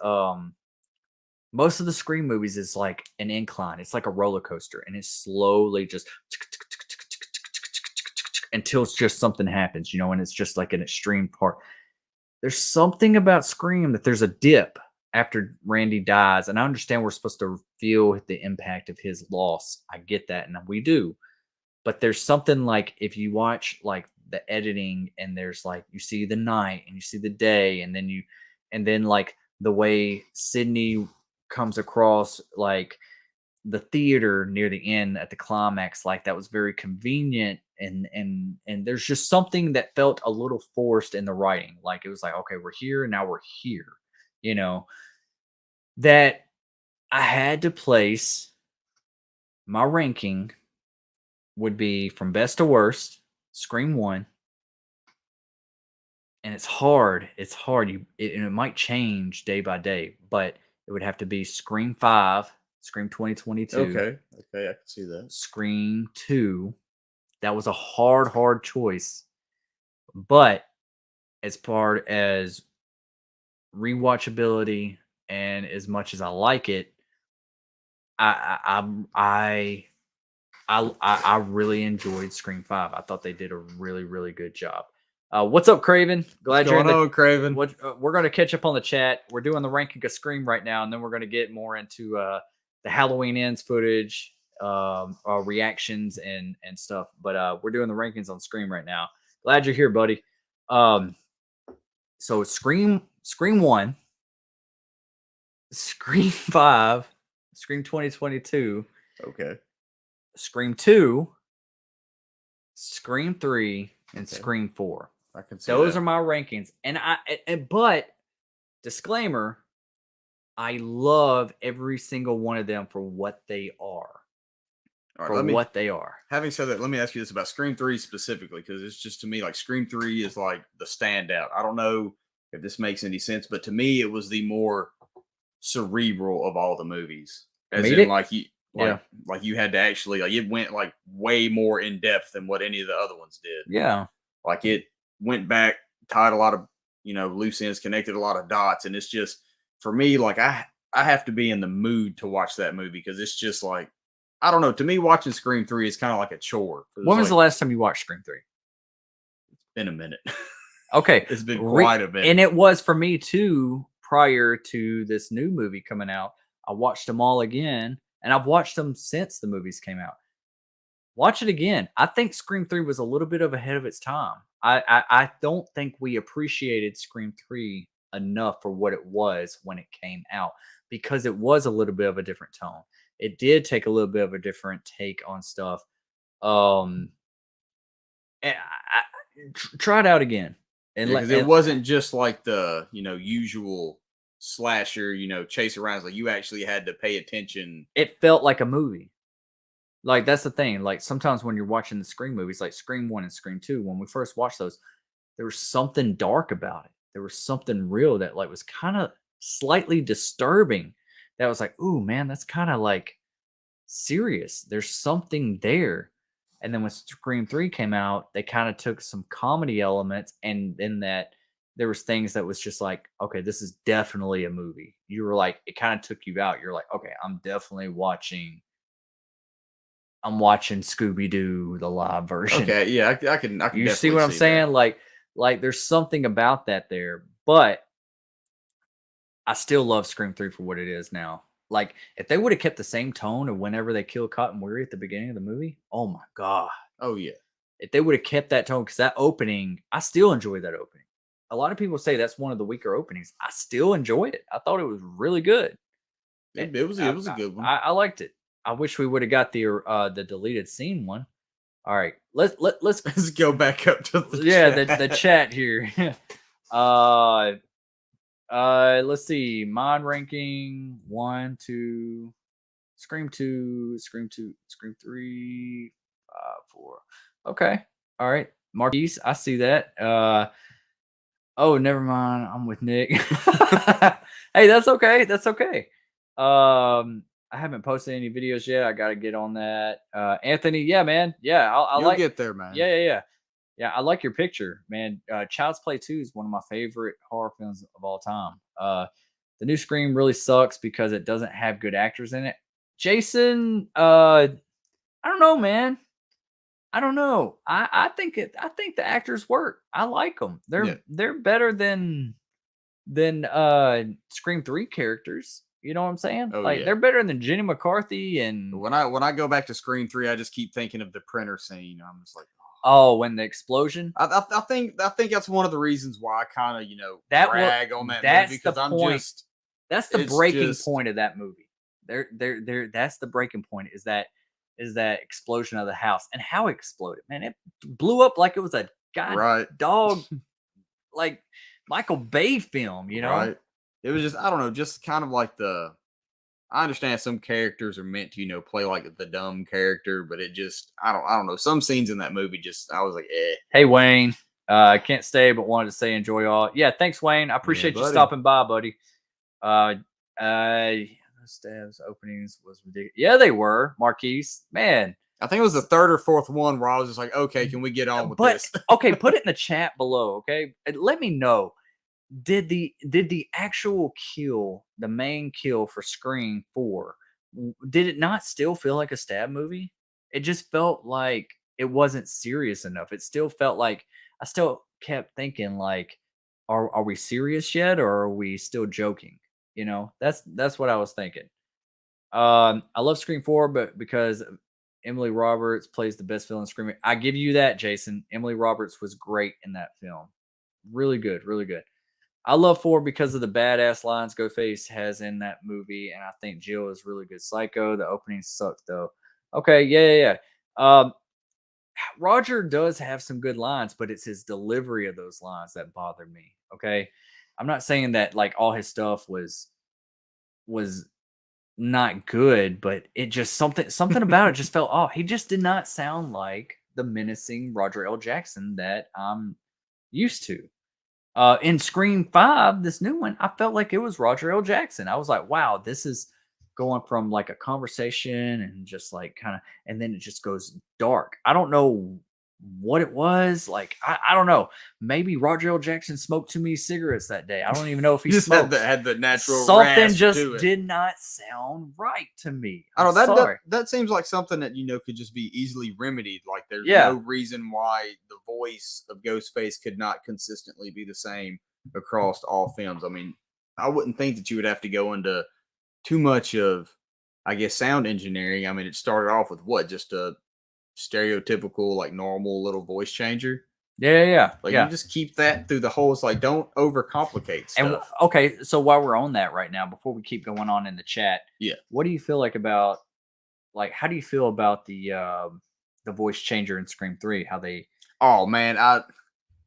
most of the Scream movies is like an incline. It's like a roller coaster, and it's slowly just until it's just something happens, and it's just like an extreme part. There's something about Scream that there's a dip after Randy dies, and I understand we're supposed to feel the impact of his loss. I get that, and we do. But there's something like if you watch like the editing, and there's like you see the night and you see the day, and then like the way Sydney comes across like the theater near the end at the climax, like that was very convenient, and there's just something that felt a little forced in the writing. Like it was like, okay, we're here, now we're here, that I had to place my ranking would be from best to worst, Scream 1. And it's hard. It's hard. And it might change day by day, but it would have to be Scream 5, Scream 2022. Okay, I can see that. Scream 2. That was a hard choice. But as far as rewatchability and as much as I like it, I really enjoyed Scream 5. I thought they did a really, really good job. What's up, Craven? Glad you're in Craven. We're going to catch up on the chat. We're doing the ranking of Scream right now, and then we're going to get more into the Halloween Ends footage, reactions and stuff. But we're doing the rankings on Scream right now. Glad you're here, buddy. So Scream 1, Scream 5, Scream 2022. Okay. Scream 2, Scream 3, and Okay. Scream 4. I can see Those that. are my rankings. But disclaimer, I love every single one of them for what they are. All right, For what they are. having said that, let me ask you this about Scream 3 specifically, because it's just to me like Scream 3 is like the standout. I don't know if this makes any sense, but to me, it was the more cerebral of all the movies. As in, Comedic? like you Yeah. like you had to actually like it went like way more in depth than what any of the other ones did. Yeah. Like it went back, tied a lot of loose ends, connected a lot of dots, and it's just for me like I have to be in the mood to watch that movie because it's just like I don't know. To me, watching Scream 3 is kind of like a chore. It's When was like the last time you watched Scream 3? been a minute. Okay. It's been quite a minute. And it was for me too prior to this new movie coming out. I watched them all again, and I've watched them since the movies came out. Watch it again. I think Scream 3 was a little bit of ahead of its time. I don't think we appreciated Scream 3 enough for what it was when it came out because it was a little bit of a different tone. It did take a little bit of a different take on stuff. Um, try it out again, and Because it wasn't just like the usual slasher, chase around. Like you actually had to pay attention. it felt like a movie. Like that's the thing. Like sometimes when you're watching the Scream movies, like Scream 1 and Scream 2, when we first watched those, there was something dark about it. There was something real that like was kind of slightly disturbing. That was like, ooh, man, that's kind of like serious. There's something there. And then when Scream 3 came out, they kind of took some comedy elements and in that there was things that was just like, okay, this is definitely a movie. You were like, it kind of took you out. You're like, okay, I'm watching Scooby Doo the live version. Okay, yeah, I can. You see what I'm saying? Like there's something about that there, but I still love Scream 3 for what it is now. Like if they would have kept the same tone of whenever they kill Cotton Weary at the beginning of the movie, oh my god. Oh yeah. If they would have kept that tone, because that opening, I still enjoy that opening. A lot of people say that's one of the weaker openings. I still enjoyed it. I thought it was really good. It was a good one. I liked it. I wish we would have got the deleted scene one. All right, let's Let's go back up to the chat. the chat here. Let's see. Mod ranking 1, 2, Scream 2, Scream 2, Scream 3, 4. Okay. All right. Marquise, I see that. Oh, never mind. I'm with Nick. Hey, that's okay. That's okay. I haven't posted any videos yet. I got to get on that. Anthony, yeah, man. Yeah, You'll get there, man. Yeah. Yeah, I like your picture, man. Child's Play 2 is one of my favorite horror films of all time. The new Scream really sucks because it doesn't have good actors in it. Jason, I don't know, man. I don't know. I think the actors work. I like them. They're better than Scream 3 characters. You know what I'm saying? Oh, like yeah. they're better than Jenny McCarthy and When I go back to Scream 3, I just keep thinking of the printer scene. I'm just like, oh, when the explosion. I think that's one of the reasons why I kind of That drag on that that's movie because the I'm point. just That's the it's breaking just- point of that movie. That's the breaking point is that explosion of the house and how it exploded. Man, it blew up like it was a dog like Michael Bay film, you know? Right. It was just I don't know, just kind of like I understand some characters are meant to, play like the dumb character, but it just I don't know. Some scenes in that movie just I was like, eh. Hey Wayne, I can't stay, but wanted to say enjoy all. Yeah, thanks Wayne. I appreciate you buddy. stopping by, buddy. Stabs openings was ridiculous. Yeah, they were. Marquise, man. I think it was the third or fourth one where I was just like, okay, can we get on with this? Okay, put it in the chat below, okay? And let me know. Did the actual kill, the main kill for Scream 4, did it not still feel like a stab movie? It just felt like it wasn't serious enough. It still felt like I still kept thinking like, are we serious yet, or are we still joking? You know, that's what I was thinking. I love Scream 4, but because Emily Roberts plays the best villain in Scream, I give you that, Jason. Emily Roberts was great in that film. Really good, really good. I love 4 because of the badass lines Ghostface has in that movie, and I think Jill is really good psycho. The opening sucked though. Okay, yeah. Um, Roger does have some good lines, but it's his delivery of those lines that bother me. Okay, I'm not saying that like all his stuff was not good, but it just something about it just felt off. He just did not sound like the menacing Roger L. Jackson that I'm used to. In Scream 5, this new one, I felt like it was Roger L. Jackson. I was like, wow, this is going from like a conversation and just like kind of, and then it just goes dark. I don't know what it was. Like, I don't know. Maybe Roger L. Jackson smoked too many cigarettes that day. I don't even know if he Just had smokes. the natural Something rasp just to it. did not sound right to me. I I'm don't know sorry. that seems like something that could just be easily remedied. Like there's no Yeah. reason why the voice of Ghostface could not consistently be the same across all films. I mean, I wouldn't think that you would have to go into too much of, I guess, sound engineering. I mean, it started off with what, just a stereotypical, like normal little voice changer. Like you Yeah. just keep that through the whole. It's like don't overcomplicate And stuff. okay, so while we're on that right now, before we keep going on in the chat, Yeah. what do you feel like about like how do you feel about the voice changer in Scream 3? How they Oh man,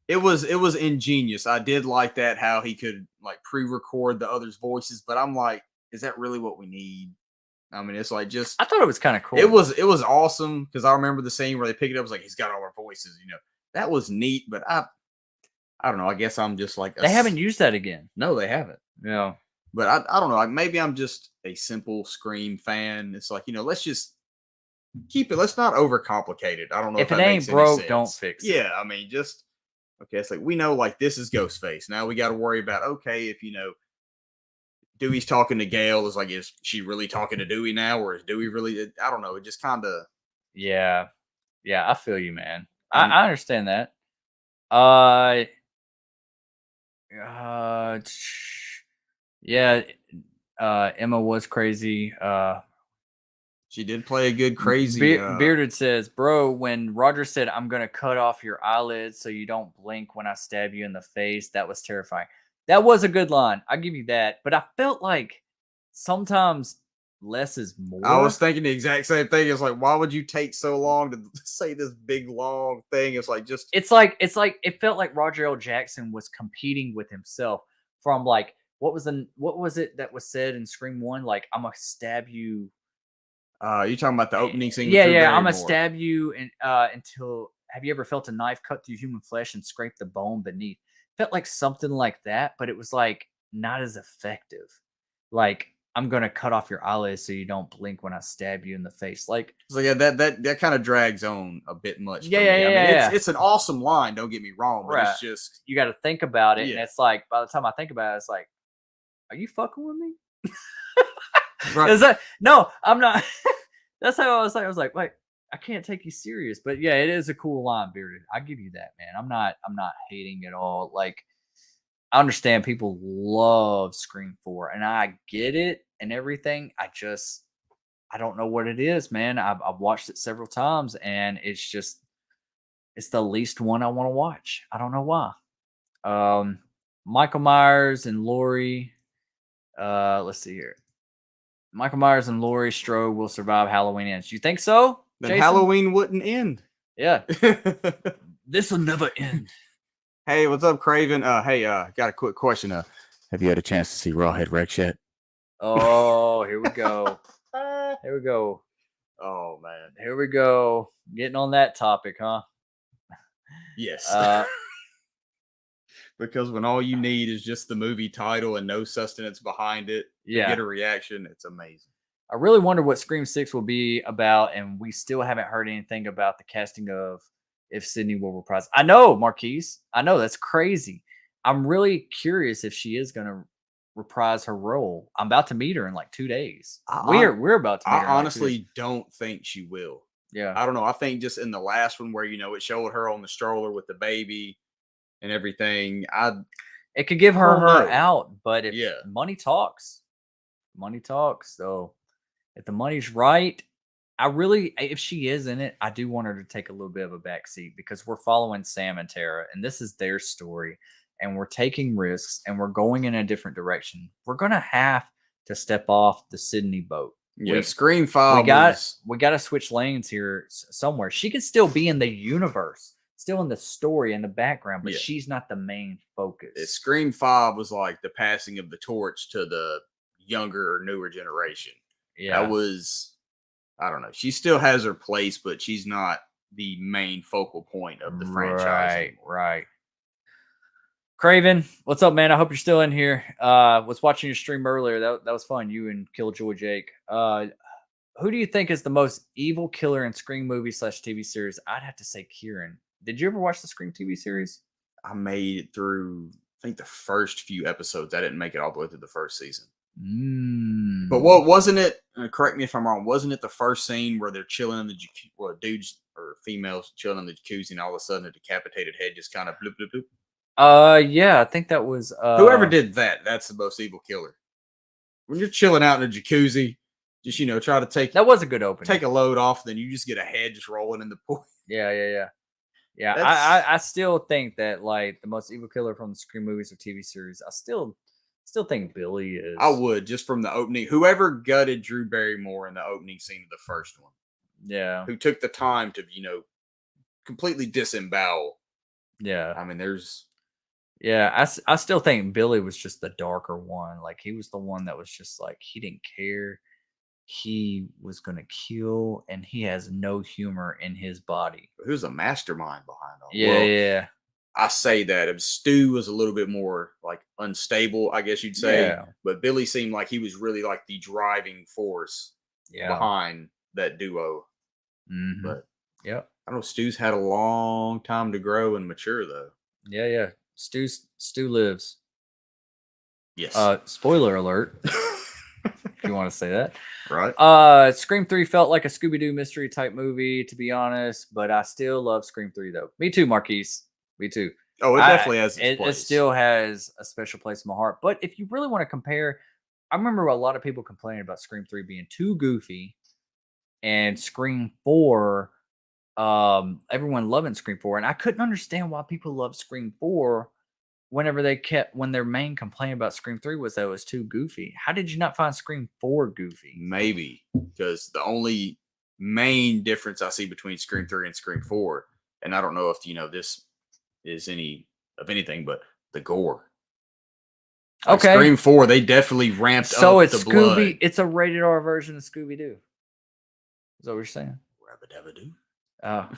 it was ingenious. I did like that how he could like pre-record the others' voices, but I'm like, is that really what we need? I mean, it's like just I thought it was kind of it cool. was awesome because I remember the scene where they pick it up. It was like he's got all our voices, That was neat, but I don't know. I guess I'm just like They haven't used that again. no, they haven't. Yeah. But I don't know. Like maybe I'm just a simple Scream fan. It's like let's just keep it. Let's not overcomplicate it. I don't know if If it that ain't makes any broke, don't sense. fix it. Yeah, I mean, just okay. It's like we know, like this is Ghostface. Now we got to worry about okay, if Dewey's talking to Gail, is like is she really talking to Dewey now, or is Dewey really? I don't know. It just kind of. Yeah. Yeah, I feel you, man. I, And I understand that. Uh uh yeah, Emma was crazy. she did play a good crazy. Bearded says, "Bro, when Roger said I'm gonna cut off your eyelids so you don't blink when I stab you in the face, that was terrifying." That was a good line. I give you that. But I felt like sometimes less is I was more. thinking the exact same thing. It's like, why would you take so long to say this big long thing? It's like just It's like it felt like Roger L. Jackson was competing with himself from like what was it that was said in Scream One? Like I'm gonna stab you. you're talking about the opening scene with Yeah, Drew yeah. I'm gonna Barrymore. stab you and until. Have you ever felt a knife cut through human flesh and scrape the bone beneath? Felt like something like that, but it was like not as effective. Like I'm gonna cut off your eyelids so you don't blink when I stab you in the face. Like So yeah, that kind of drags on a bit much yeah, for yeah, me. I yeah, mean, yeah. it's Yeah. it's an awesome line. Don't get me wrong, but Right. it's just You got to think about it, and yeah, it's like by the time I think about it, it's like, are you fucking with me? right. Is that no? I'm not. That's how I was like. I was like, wait, I can't take you serious. But yeah, it is a cool line, bearded. I give you that, man. I'm not hating at all. Like I understand people love Scream 4, and I get it and everything. I don't know what it is, man. I've watched it several times, and it's the least one I want to watch. I don't know why. Um, Michael Myers and Laurie. Let's see here. Michael Myers and Laurie Strode will survive Halloween ends. You think so, Then Jason? Halloween wouldn't end. Yeah. This will never end. Hey, what's up, Craven? Hey, got a quick question. Have you had a chance to see Rawhead Rex yet? Oh, here we go. Here we go. Oh man. Here we go. Getting on that topic, huh? Yes. Uh, Because when all you need is just the movie title and no sustenance behind it to yeah. get a reaction, it's amazing. I really wonder what Scream 6 will be about, and we still haven't heard anything about the casting of if Sydney will reprise. I know, Marquise. I know that's crazy. I'm really curious if she is going to reprise her role. I'm about to meet her in like 2 days. We're about to meet I her in like 2 days. honestly don't think she will. Yeah. I don't know. I think just in the last one where it showed her on the stroller with the baby and everything. It could give her don't know. out, but if Yeah. money talks, money talks. So if the money's right, if she is in it, I do want her to take a little bit of a back seat because we're following Sam and Tara, and this is their story, and we're taking risks, and we're going in a different direction. We're gonna have to step off the Sydney boat. Yeah, Scream 5 we got to switch lanes here somewhere. She could still be in the universe, still in the story in the background, but she's not the main focus. Scream 5 was like the passing of the torch to the younger or newer generation. Yeah. That was, I don't know. She still has her place, but she's not the main focal point of the franchise anymore. Right. Craven, what's up, man? I hope you're still in here. Was watching your stream earlier. That was fun. You and Killjoy Jake. Who do you think is the most evil killer in Scream movie / TV series? I'd have to say Kieran. Did you ever watch the Scream TV series? I made it through, I think, the first few episodes. I didn't make it all the way through the first season. But what wasn't it? Correct me if I'm wrong. Wasn't it the first scene where they're chilling in the dudes or females chilling in the jacuzzi, and all of a sudden a decapitated head just kind of bloop bloop bloop? Yeah, I think that was whoever did that. That's the most evil killer. When you're chilling out in a jacuzzi, just try to take that was a good opening. Take a load off, then you just get a head just rolling in the pool. Yeah. I still think that like the most evil killer from the Scream movies or TV series. I still think Billy is. I would, just from the opening. Whoever gutted Drew Barrymore in the opening scene of the first one. Yeah. Who took the time to completely disembowel. Yeah. I mean, there's. Yeah, I still think Billy was just the darker one. Like he was the one that was just like he didn't care. He was gonna kill, and he has no humor in his body. Who's a mastermind behind all? Yeah. I say that if Stu was a little bit more like unstable, I guess you'd say. Yeah. But Billy seemed like he was really like the driving force behind that duo. Mm-hmm. But I don't know. Stu's had a long time to grow and mature, though. Yeah. Stu lives. Yes. Spoiler alert. If you want to say that. Right. Scream 3 felt like a Scooby-Doo mystery type movie, to be honest, but I still love Scream 3 though. Me too, Marquise. Me too. Oh, it definitely has its place. It still has a special place in my heart. But if you really want to compare, I remember a lot of people complaining about Scream 3 being too goofy, and Scream 4, everyone loving Scream 4, and I couldn't understand why people love Scream 4 when their main complaint about Scream 3 was that it was too goofy. How did you not find Scream 4 goofy? Maybe because the only main difference I see between Scream 3 and Scream 4, and I don't know if this is anything, but the gore. Like Okay. Scream 4, they definitely ramped up the blood. It's a rated R version of Scooby-Doo. Is that what you're saying? Rabba-dabba-doo. Oh.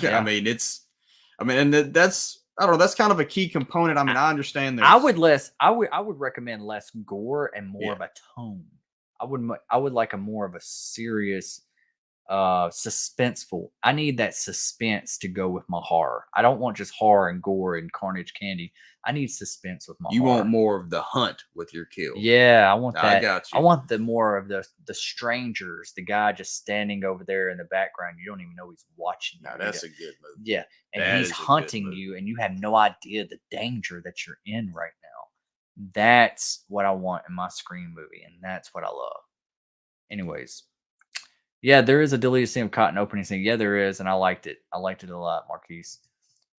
Yeah. I mean, and that's, I don't know, that's kind of a key component. I mean, I understand I would recommend less gore and more of a tone. I would like a more of a serious, suspenseful. I need that suspense to go with my horror. I don't want just horror and gore and carnage candy. I need suspense with my horror. You want more of the hunt with your kill. Yeah, I want that. I got you. I want the more of the strangers, the guy just standing over there in the background. You don't even know he's watching you. No, that's a good movie. Yeah, and he's hunting you, and you have no idea the danger that you're in right now. That's what I want in my Scream movie, and that's what I love. Anyways, yeah, there is a deleted scene of Cotton opening scene. Yeah, there is, and I liked it. I liked it a lot, Marquise.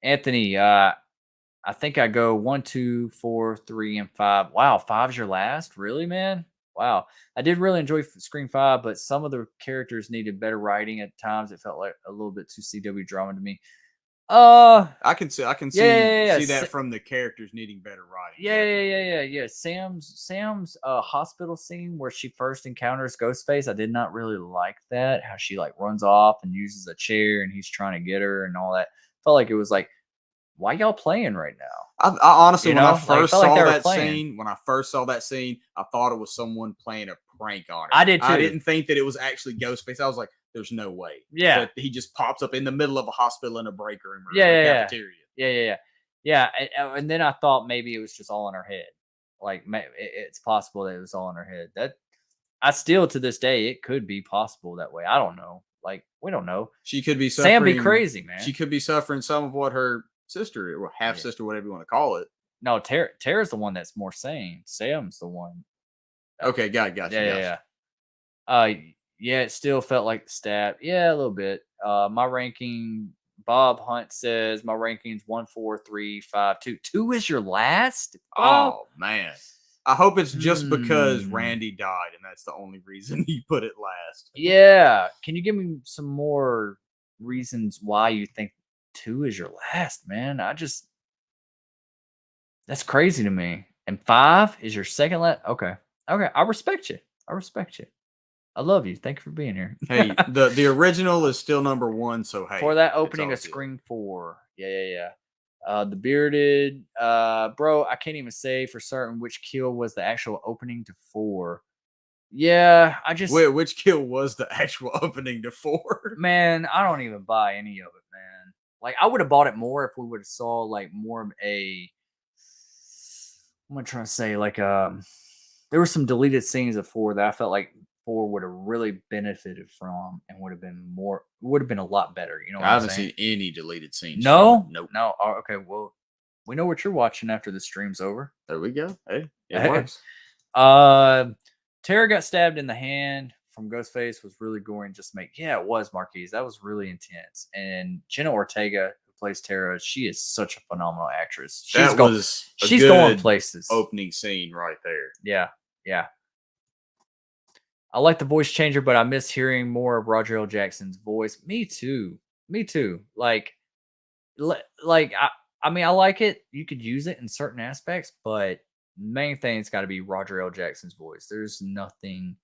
Anthony, I think I go 1, 2, 4, 3, and 5. Wow, 5's your last? Really, man? Wow. I did really enjoy Scream 5, but some of the characters needed better writing at times. It felt like a little bit too CW drama to me. I can see that from the characters needing better writing. Yeah. Sam's hospital scene where she first encounters Ghostface, I did not really like that. How she like runs off and uses a chair and he's trying to get her and all that. Felt like it was like, why y'all playing right now? I honestly, when I first saw that scene, I thought it was someone playing a prank on her. I did too. I didn't think that it was actually Ghostface. I was like, there's no way. Yeah. That he just pops up in the middle of a hospital in a break room or a cafeteria. Yeah. And then I thought maybe it was just all in her head. Like it's possible that it was all in her head. That I still to this day, it could be possible that way. I don't know. Like we don't know. She could be suffering. Sam be crazy, man. She could be suffering some of what her sister or half sister, whatever you want to call it. No, Tara's the one that's more sane. Sam's the one. Okay, got you. Yeah, it still felt like the stab. Yeah, a little bit. My ranking, Bob Hunt says my ranking's 1, 4, 3, 5, 2. 2 is your last? Oh man. I hope it's just because Hmm. Randy died, and that's the only reason he put it last. Yeah. Can you give me some more reasons why you think 2 is your last, man? That's crazy to me. And 5 is your second last? Okay. Okay. I respect you. I respect you. I love you. Thank you for being here. Hey, the original is still number one, so For hey, that it's opening all of good. Scream 4. Yeah, yeah, yeah. The bearded, bro, I can't even say for certain which kill was the actual opening to 4. Yeah, Wait, which kill was the actual opening to 4? man, I don't even buy any of it, man. Like, I would have bought it more if we would have saw like more of a. What am I trying to say? Like, there were some deleted scenes of 4 that I felt like 4 would have really benefited from and would have been a lot better. You know what I I'm haven't saying? seen any deleted scenes from it. No, Nope. no. Oh, okay, well, we know what you're watching after the stream's over. There we go. Hey, it works. uh, Tara got stabbed in the hand from Ghostface was really gory and just make yeah, it was Marquise. That was really intense. And Jenna Ortega, who plays Tara, she is such a phenomenal actress. That was a She's going good places. opening scene right there. Yeah, yeah. I like the voice changer, but I miss hearing more of Roger L. Jackson's voice. Me too. Me too. Like I mean, I like it. You could use it in certain aspects, but main thing's got to be Roger L. Jackson's voice. There's nothing.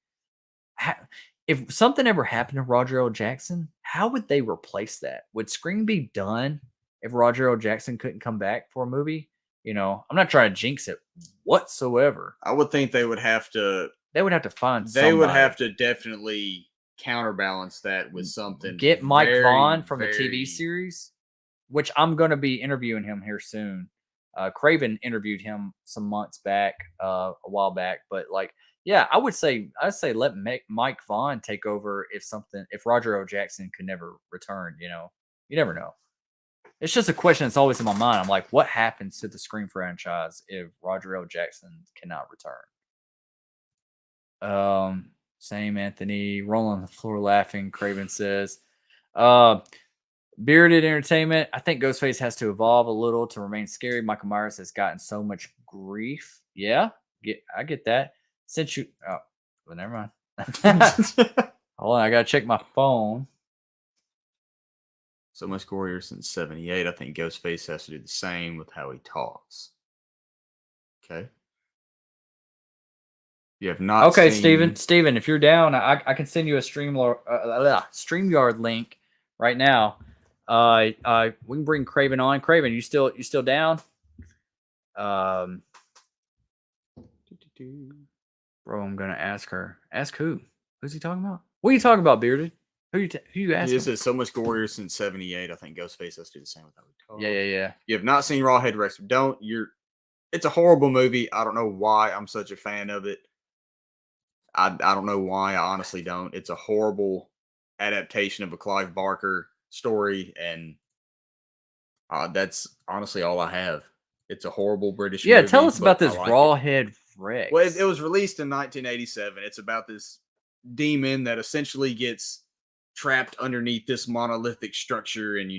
If something ever happened to Roger L. Jackson, how would they replace that? Would Scream be done if Roger L. Jackson couldn't come back for a movie? You know, I'm not trying to jinx it whatsoever. I would think they would have to. They would have to find They would somebody. have to definitely counterbalance that with something. Get Mike very, Vaughn from the TV very. series, which I'm going to be interviewing him here soon. Craven interviewed him some months back, a while back, but like, yeah, I'd say let Mike Vaughn take over if Roger O. Jackson could never return. You know, you never know. It's just a question that's always in my mind. I'm like, what happens to the Scream franchise if Roger O. Jackson cannot return? Same Anthony rolling on the floor laughing. Craven says, uh, bearded entertainment. I think Ghostface has to evolve a little to remain scary. Michael Myers has gotten so much grief. Yeah, I get that. Since you, oh, well, never mind. Hold on, I gotta check my phone. So much gorier since '78. I think Ghostface has to do the same with how he talks. Okay. You have not Okay, seen. Steven, if you're down, I can send you a StreamYard link right now. We can bring Craven on. Craven, you still down? Bro, I'm gonna ask her. Ask who? Who's he talking about? What are you talking about, bearded? Who you asking? This is so much gorier since '78. I think Ghostface has to do the same with how he talks. Yeah. You have not seen Rawhead Rex. Don't. It's a horrible movie. I don't know why I'm such a fan of it. I don't know why. I honestly don't. It's a horrible adaptation of a Clive Barker story, and that's honestly all I have. It's a horrible British Yeah, movie. tell us about but I this like it. Rawhead Rex. Well, it was released in 1987. It's about this demon that essentially gets trapped underneath this monolithic structure, and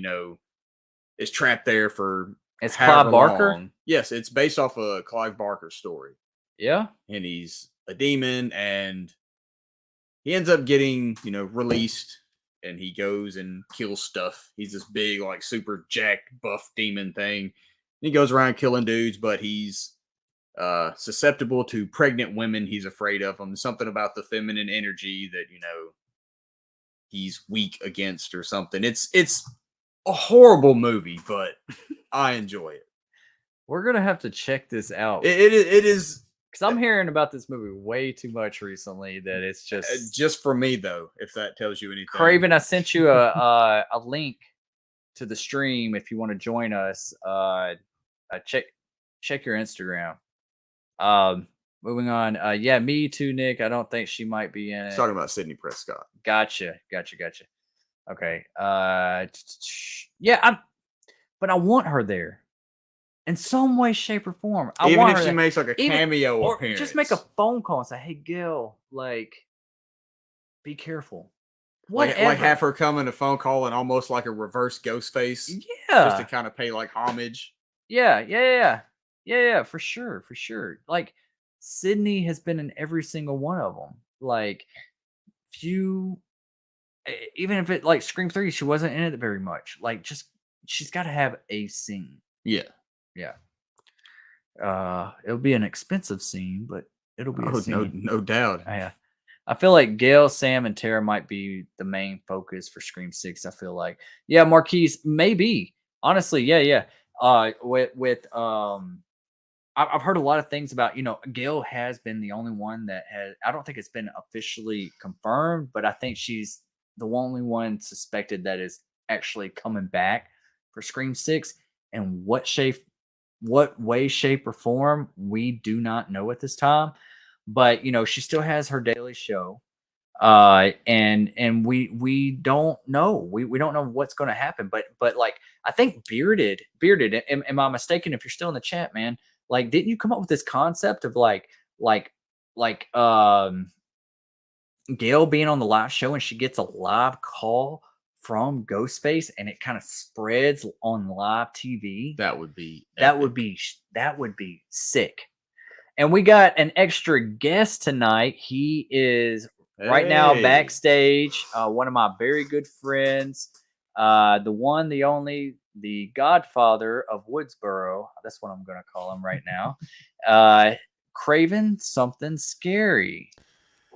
is trapped there for It's however Clive Barker. long. Yes, it's based off a Clive Barker story, Yeah. and he's a demon, and he ends up getting released, and he goes and kills stuff. He's this big, like, super jacked buff demon thing, and he goes around killing dudes, but he's susceptible to pregnant women. He's afraid of them. Something about the feminine energy that he's weak against, or something. It's a horrible movie, but I enjoy it. We're gonna have to check this out It is because I'm hearing about this movie way too much recently. That it's just for me, though. If that tells you anything, Craven, I sent you a link to the stream if you want to join us. Check your Instagram. Moving on. Yeah, me too, Nick. I don't think she might be in it. Talking about Sidney Prescott. Gotcha. Okay. Yeah, but I want her there in some way, shape, or form. Even if she makes like a cameo or appearance, just make a phone call and say, "Hey, Gil, like, be careful." Like have her come in a phone call and almost like a reverse Ghostface, just to kind of pay like homage. Yeah, for sure. Like, Sydney has been in every single one of them. Like, few, even if it like Scream 3, she wasn't in it very much. Like, just she's got to have a scene. Yeah. Yeah. It'll be an expensive scene, but it'll be a Oh, no, scene. no doubt. Yeah. I feel like Gail, Sam, and Tara might be the main focus for Scream 6. I feel like, yeah, Marquise maybe. Honestly, yeah, yeah. With I've heard a lot of things about, Gail has been the only one that has. I don't think it's been officially confirmed, but I think she's the only one suspected that is actually coming back for Scream 6. And what way, shape, or form, we do not know at this time. But she still has her daily show, and we don't know. We don't know what's going to happen. But like, I think bearded. Am I mistaken? If you're still in the chat, man, like, didn't you come up with this concept of like like Gail being on the live show and she gets a live call from Ghostface and it kind of spreads on live TV? That would be That would epic. be that would be sick. And we got an extra guest tonight. He is right now Hey. backstage. One of my very good friends, the one, the only, the Godfather of Woodsboro. That's what I'm going to call him right now. Craven something scary.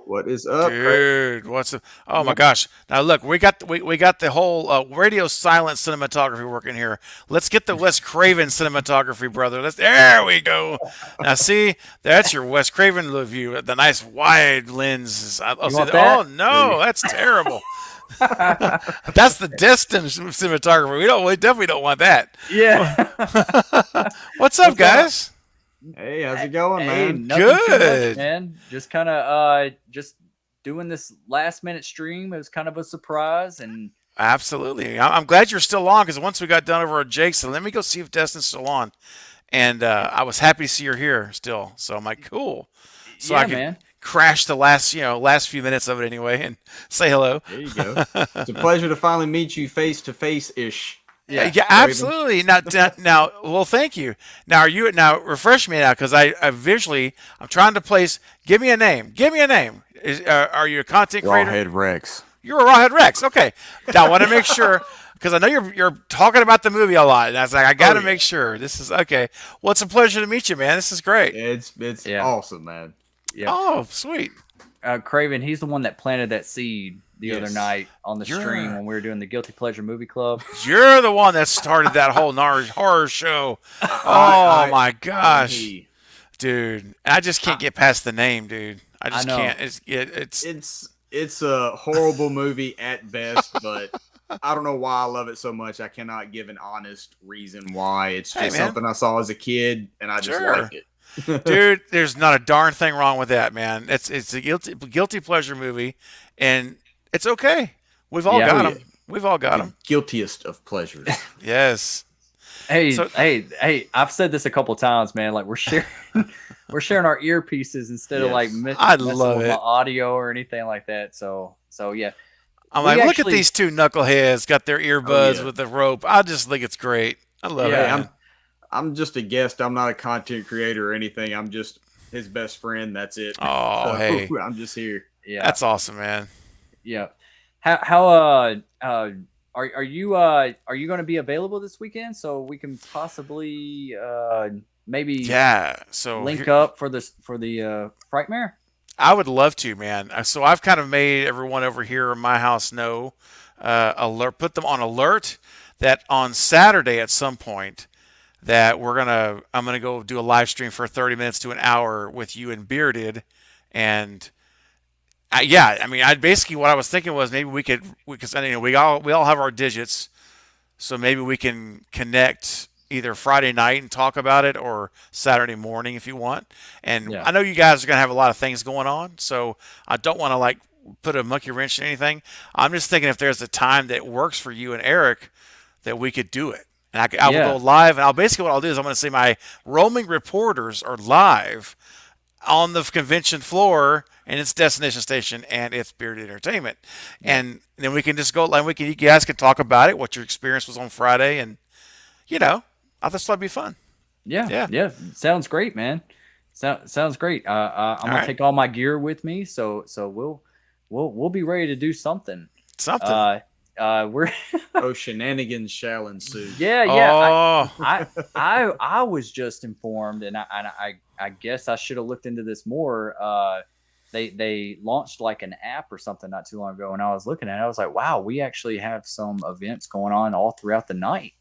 What is up, Craig? Dude, what's up? Oh my gosh! Now look, we got the whole radio silent cinematography working here. Let's get the Wes Craven cinematography, brother. There we go. Now see, that's your Wes Craven view. The nice wide lens. You want that? Oh no, that's terrible. That's the distant cinematography. We definitely don't want that. Yeah. What's up, guys? Hey, how's it going, Hey, man? nothing too much, Good. man. Just kind of just doing this last minute stream. It was kind of a surprise, and Absolutely. I'm glad you're still on because once we got done over at Jake's, so let me go see if Destin's still on. And I was happy to see you're here still. So I'm like, cool. So yeah, I could man. crash the last few minutes of it anyway and say hello. There you go. It's a pleasure to finally meet you face to face ish. Yeah, Yeah. absolutely. Now, well, thank you. Now, refresh me now because I visually I'm trying to place. Give me a name. Give me a name. Are you a content creator? Rawhead Rex. You're a Rawhead Rex. Okay. Now I want to make sure because I know you're talking about the movie a lot. And I was like, I got to make sure this is okay. Well, it's a pleasure to meet you, man. This is great. It's Yeah. awesome, man. Yeah. Oh, sweet. Craven, he's the one that planted that seed the other Yes. night on the stream when we were doing the Guilty Pleasure Movie Club. You're the one that started that whole horror show. Oh my gosh, dude! I just can't get past the name, dude. I just know. can't. It's a horrible movie at best, but I don't know why I love it so much. I cannot give an honest reason why. It's just man. something I saw as a kid, and I just Sure. liked it. Dude, there's not a darn thing wrong with that, man. It's a guilty pleasure movie, and it's okay. We've all Yeah. got Oh, them. We've all got The them. guiltiest of pleasures. Yes. Hey, So- hey! I've said this a couple times, man. Like, we're sharing our earpieces instead of like I messing love with it. my audio or anything like that. So yeah. I'm We like, look at actually- these two knuckleheads got their earbuds yeah. with the rope. I just think it's great. I love it. Yeah, Man. I'm just a guest. I'm not a content creator or anything. I'm just his best friend. That's it. Oh, So, hey. I'm just here. Yeah. That's awesome, man. Yeah. How are you going to be available this weekend so we can possibly maybe Yeah. So link up for the Frightmare? I would love to, man. So I've kind of made everyone over here in my house know, put them on alert that on Saturday at some point that I'm gonna go do a live stream for 30 minutes to an hour with you and Bearded, and I basically what I was thinking was maybe we could we all have our digits, so maybe we can connect either Friday night and talk about it or Saturday morning if you want. And Yeah. I know you guys are gonna have a lot of things going on, so I don't want to like put a monkey wrench in anything. I'm just thinking if there's a time that works for you and Eric that we could do it. And I will go live, and basically what I'll do is I'm going to say my roaming reporters are live on the convention floor, and it's Destination Station, and it's Bearded Entertainment, and then we can just go, and you guys can talk about it, what your experience was on Friday, and I thought that'd be fun. Yeah. Sounds great, man. Sounds great. I'm gonna right. take all my gear with me, so we'll be ready to do something. Something. Uh, we're Oh, shenanigans shall ensue. yeah. Oh, I was just informed, and I guess I should have looked into this more. They launched like an app or something not too long ago, and I was looking at it. I was like, wow, we actually have some events going on all throughout the night,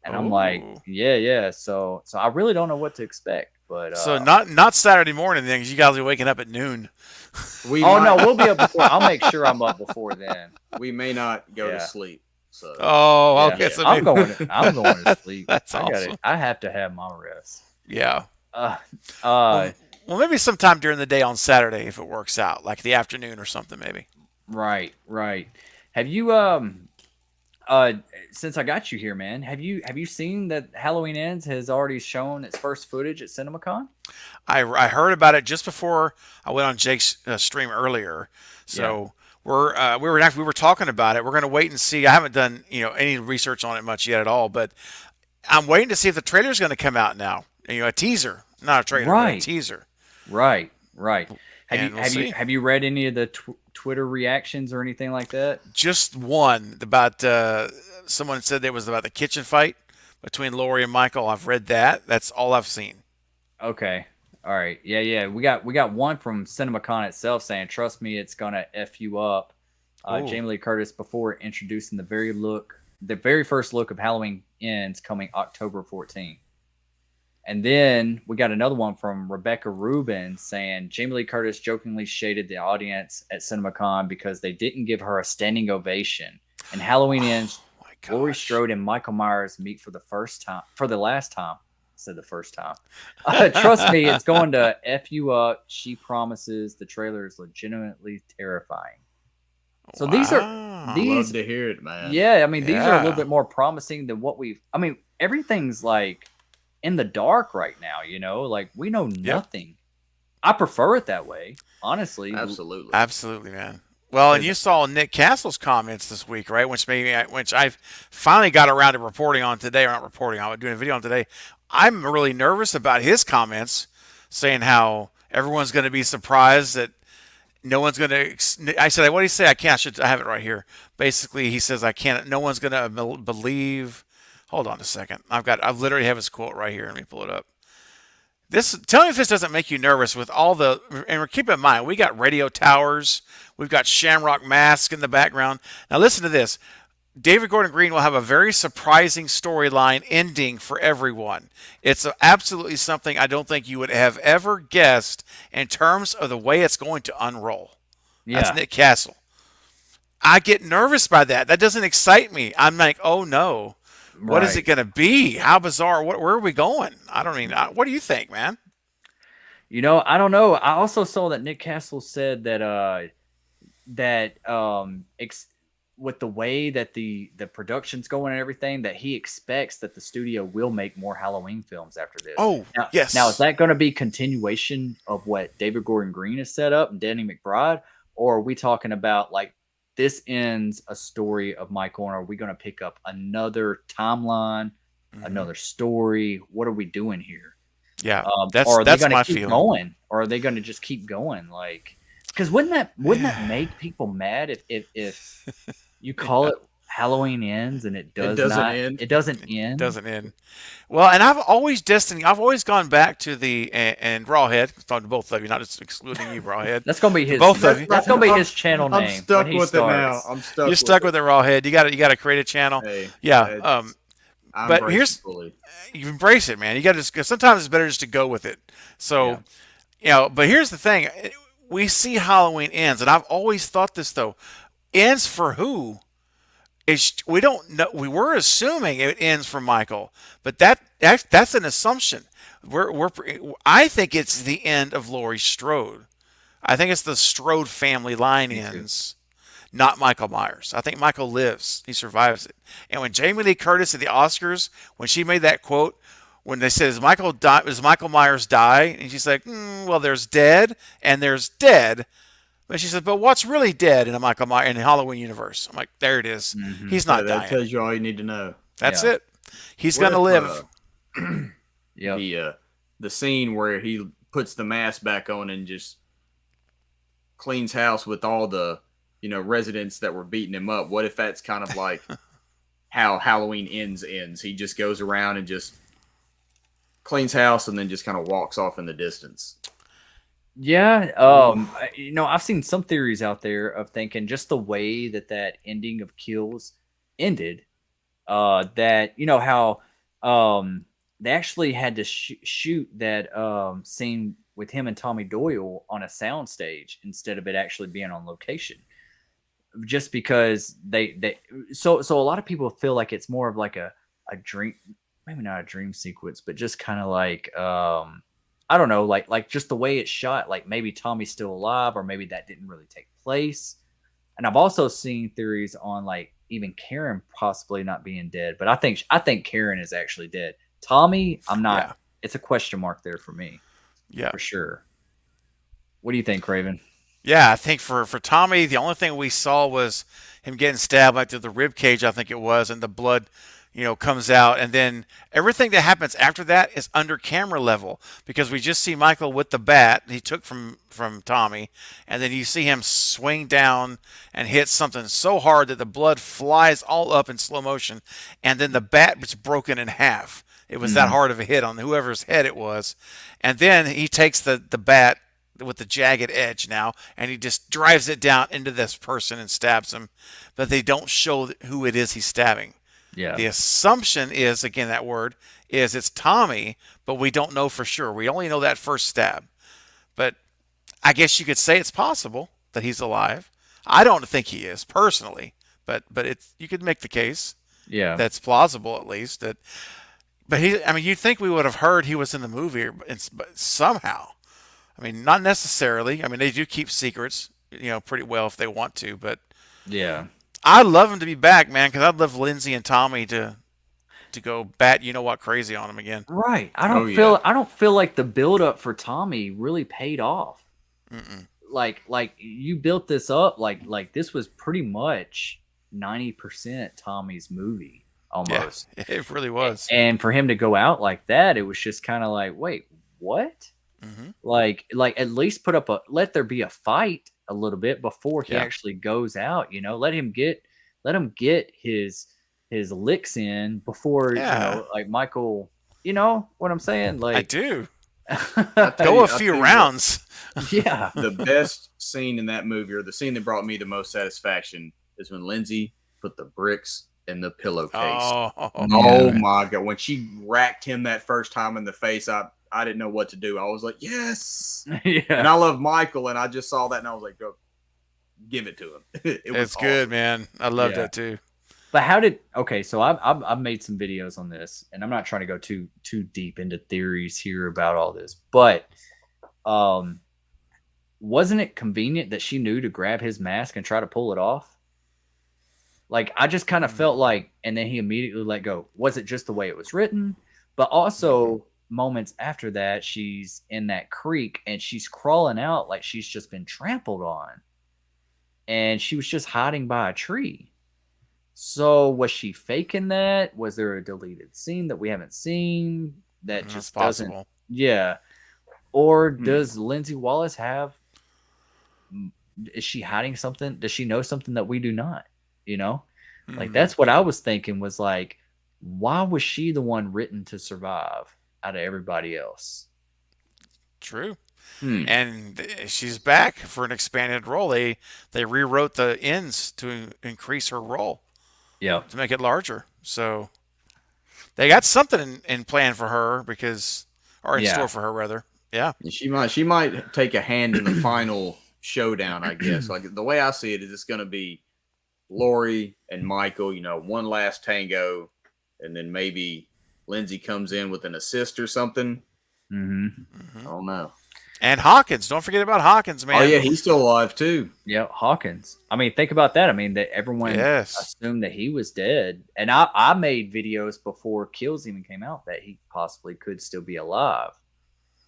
and I'm like, oh. yeah. So I really don't know what to expect, but So not Saturday morning then, 'cause you guys are waking up at noon. We oh might, no, we'll be up before. I'll make sure I'm up before then. we may not go to Yeah. sleep. So Oh, Yeah, okay. So I'm maybe, I'm going to sleep. That's I got awesome. it. I have to have my rest. Yeah. Uh, Well, well, maybe sometime during the day on Saturday if it works out, like the afternoon or something, maybe. right. Have you since I got you here, man, have you seen that Halloween Ends has already shown its first footage at CinemaCon? I heard about it just before I went on Jake's stream earlier. So we were talking about it. We're going to wait and see. I haven't done any research on it much yet at all, but I'm waiting to see if the trailer's going to come out now. A teaser, not a trailer, but a Right. teaser. Right. And we'll see. Have you read any of the Twitter reactions or anything like that? Just one about someone said it was about the kitchen fight between Lori and Michael. I've read that. That's all I've seen. Okay. All right. Yeah. We got one from CinemaCon itself saying, "Trust me, it's gonna f you up." Ooh. Jamie Lee Curtis before introducing the very first look of Halloween Ends coming October 14th. And then we got another one from Rebecca Rubin saying Jamie Lee Curtis jokingly shaded the audience at CinemaCon because they didn't give her a standing ovation. And Halloween Ends, My Laurie gosh. Strode and Michael Myers meet for the last time. I said the first time. Trust me, it's going to F you up. She promises. The trailer is legitimately terrifying. So these are Wow. love to hear it, man. yeah, I mean, these are a little Yeah. bit more promising than what everything's like in the dark right now, like we know nothing. I prefer it that way, honestly. Absolutely. Absolutely, man. Well, and you saw Nick Castle's comments this week, right? Which I've finally got around to reporting on today, or not reporting on, but doing a video on today. I'm really nervous about his comments, saying how everyone's going to be surprised that no one's going to. I said, what did he say? I have it right here. Basically, he says, I can't. No one's going to believe. Hold on a second. I literally have his quote right here. Let me pull it up. Tell me if this doesn't make you nervous with all the, and keep in mind, we got radio towers, we've got Shamrock Mask in the background. Now listen to this. David Gordon Green will have a very surprising storyline ending for everyone. It's absolutely something I don't think you would have ever guessed in terms of the way it's going to unroll. Yeah. That's Nick Castle. I get nervous by that. That doesn't excite me. I'm like, oh no. What is it going to be? How bizarre? Where are we going? I don't even. What do you think, man? I don't know. I also saw that Nick Castle said that with the way that the production's going and everything, that he expects that the studio will make more Halloween films after this. Oh, yes. Now, is that going to be continuation of what David Gordon Green has set up and Danny McBride, or are we talking about like this ends a story of Michael, and are we going to pick up another timeline, another story? What are we doing here? Yeah, or are that's they going my to keep feeling. going, or are they going to just keep going? Like, because wouldn't that make people mad if you call it Halloween Ends and it doesn't end? It doesn't end. Doesn't end. Well, and I've always gone back to the and Rawhead. Talking to both of you, not just excluding you, Rawhead. That's gonna be his. Both of you. That's gonna be his channel name. I'm stuck when he with starts. it now. I'm stuck. You're stuck with it, Rawhead. You got to create a channel. Hey, Yeah. But fully. You embrace it, man. You got to. Sometimes it's better just to go with it. So, But here's the thing: we see Halloween Ends, and I've always thought this though. Ends for who? We don't know. We were assuming it ends for Michael, but that's an assumption. I think it's the end of Laurie Strode. I think it's the Strode family line ends, not Michael Myers. I think Michael lives. He survives it. And when Jamie Lee Curtis at the Oscars, when she made that quote, when they said, "Does Michael Myers die?" and she's like, "Well, there's dead and there's dead." But she said, "But what's really dead in a in the Halloween universe?" I'm like, "There it is. He's not dying. That tells you all you need to know. That's it. He's gonna live." Yep. The scene where he puts the mask back on and just cleans house with all the residents that were beating him up. What if that's kind of like how Halloween ends? He just goes around and just cleans house and then just kind of walks off in the distance. Yeah, I've seen some theories out there of thinking just the way that ending of Kills ended, that how they actually had to shoot that scene with him and Tommy Doyle on a soundstage instead of it actually being on location, just because so a lot of people feel like it's more of like a dream, maybe not a dream sequence, but just kind of like I don't know, like just the way it's shot, like maybe Tommy's still alive, or maybe that didn't really take place. And I've also seen theories on like even Karen possibly not being dead, but I think Karen is actually dead. Tommy, I'm not. Yeah. It's a question mark there for me. Yeah. For sure. What do you think, Craven? Yeah, I think for Tommy, the only thing we saw was him getting stabbed like through the rib cage, I think it was, and the blood, comes out, and then everything that happens after that is under camera level because we just see Michael with the bat he took from Tommy, and then you see him swing down and hit something so hard that the blood flies all up in slow motion, and then the bat is broken in half. It was that hard of a hit on whoever's head it was, and then he takes the bat with the jagged edge now, and he just drives it down into this person and stabs him, but they don't show who it is he's stabbing. Yeah. The assumption is, again, that word is it's Tommy, but we don't know for sure. We only know that first stab. But I guess you could say it's possible that he's alive. I don't think he is personally, but you could make the case. Yeah. That's plausible at least. But you'd think we would have heard he was in the movie, but somehow. Not necessarily. They do keep secrets, pretty well if they want to. But yeah, I'd love him to be back, man, because I'd love Lindsay and Tommy to go bat, crazy on him again. Right. I don't feel like the build up for Tommy really paid off. Mm-mm. Like you built this up like this was pretty much 90% Tommy's movie almost. Yeah, it really was. And for him to go out like that, it was just kind of like, wait, what? Mm-hmm. Like at least let there be a fight a little bit before he actually goes out. Let him get his licks in before like Michael. You know what I'm saying? Like I do. Go a few rounds. Yeah. The best scene in that movie, or the scene that brought me the most satisfaction, is when Lindsay put the bricks in the pillowcase. Oh my God! When she racked him that first time in the face, I didn't know what to do. I was like, yes. Yeah. And I love Michael, and I just saw that, and I was like, go give it to him. It's awesome. Good, man. I love that too. But so I've made some videos on this, and I'm not trying to go too deep into theories here about all this, but wasn't it convenient that she knew to grab his mask and try to pull it off? Like, I just kind of felt like, and then he immediately let go. Was it just the way it was written? But also moments after that, she's in that creek and she's crawling out like she's just been trampled on. And she was just hiding by a tree. So was she faking that? Was there a deleted scene that we haven't seen that just doesn't? Yeah. Or does Lindsay Wallace is she hiding something? Does she know something that we do not? Like, that's what I was thinking, was like, why was she the one written to survive out of everybody else? True. And she's back for an expanded role. They rewrote the ends to increase her role. Yeah. To make it larger. So they got something in plan for her in store for her rather. Yeah. She might take a hand in the final showdown, I guess. Like, the way I see it is it's going to be Lori and Michael, one last tango, and then maybe Lindsay comes in with an assist or something. I don't know. And Hawkins. Don't forget about Hawkins, man. Oh, yeah, he's still alive, too. Yeah, Hawkins. Think about that. That everyone assumed that he was dead. And I made videos before Kills even came out that he possibly could still be alive.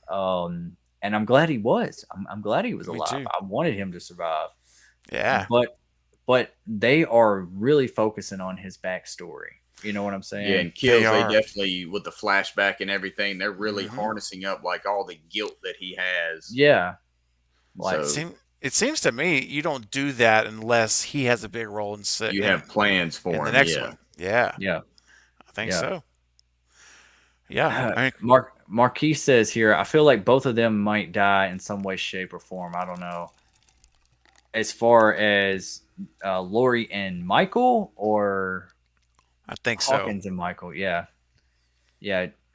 And I'm glad he was. I'm glad he was alive. Too. I wanted him to survive. Yeah. But they are really focusing on his backstory. You know what I'm saying? Yeah, and Kills, they are. definitely, with the flashback and everything, they're really Mhm. harnessing up like all the guilt that he has. Yeah. Like, So It seems to me you don't do that unless he has a big role you have plans in for the him. next Yeah. one. Yeah, yeah. I think Yeah. so. Yeah, I mean, Marquis says here, I feel like both of them might die in some way, shape, or form. I don't know. As far as Lori and Michael, or I think so. Hawkins and Michael, yeah.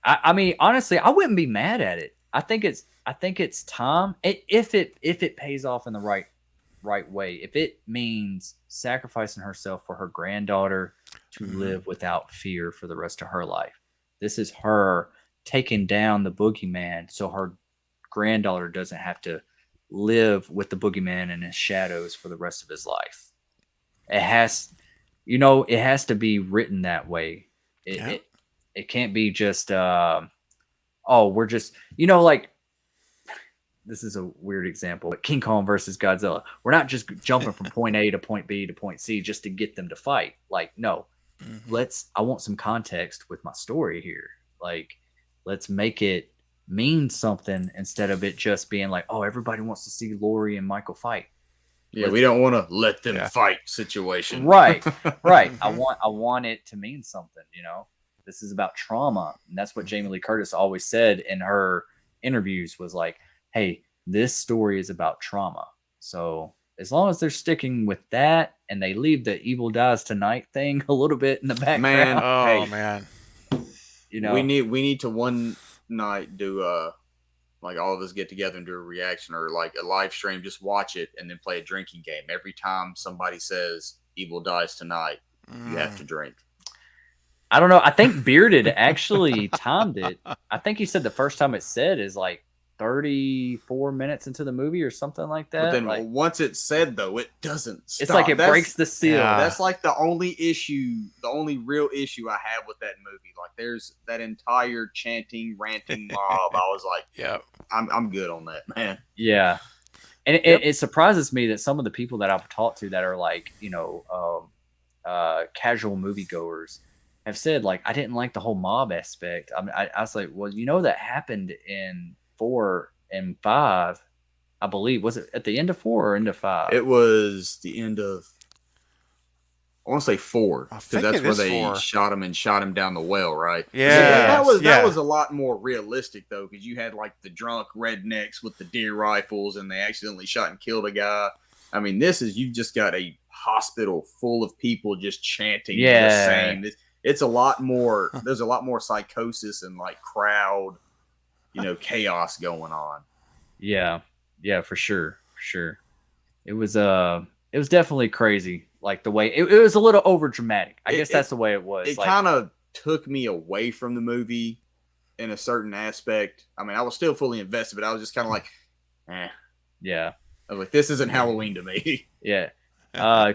I mean, honestly, I wouldn't be mad at it. I think it's time. If it pays off in the right way. If it means sacrificing herself for her granddaughter to live without fear for the rest of her life. This is her taking down the boogeyman so her granddaughter doesn't have to live with the boogeyman in his shadows for the rest of his life. It has, it has to be written that way. It can't be just, we're just, like, this is a weird example, but King Kong versus Godzilla. We're not just jumping from point A to point B to point C just to get them to fight. Like, no, I want some context with my story here. Like, let's make it mean something instead of it just being like, oh, everybody wants to see Lori and Michael fight. Yeah, we don't want to let them fight situation. Right. I want it to mean something, This is about trauma. And that's what Jamie Lee Curtis always said in her interviews was like, hey, this story is about trauma. So as long as they're sticking with that and they leave the evil dies tonight thing a little bit in the background. Man. We need to one night do like all of us get together and do a reaction or like a live stream, just watch it and then play a drinking game. Every time somebody says evil dies tonight, you have to drink. I don't know. I think Bearded actually timed it. I think he said the first time it said is like 34 minutes into the movie or something like that. But then like, once it's said, though, it doesn't stop. It's like it breaks the seal. Yeah. That's like the only real issue I have with that movie. Like there's that entire chanting, ranting mob. I was like, yeah, I'm good on that, man. Yeah. And it surprises me that some of the people that I've talked to that are like, casual moviegoers have said like, I didn't like the whole mob aspect. I mean, I was like, well, that happened in 4 and 5, I believe. Was it at the end of 4 or end of 5? It was the end of, I want to say 4, because that's where they shot him down the well, right? Yeah, that was a lot more realistic though, because you had like the drunk rednecks with the deer rifles, and they accidentally shot and killed a guy. I mean, you've just got a hospital full of people just chanting the same. It's a lot more. There's a lot more psychosis and like crowd, chaos going on. Yeah, for sure. It was definitely crazy. Like the way it was a little over dramatic. I guess that's the way it was. It kind of took me away from the movie in a certain aspect. I mean, I was still fully invested, but I was just kind of like, Yeah. I was like, this isn't Halloween to me. Yeah.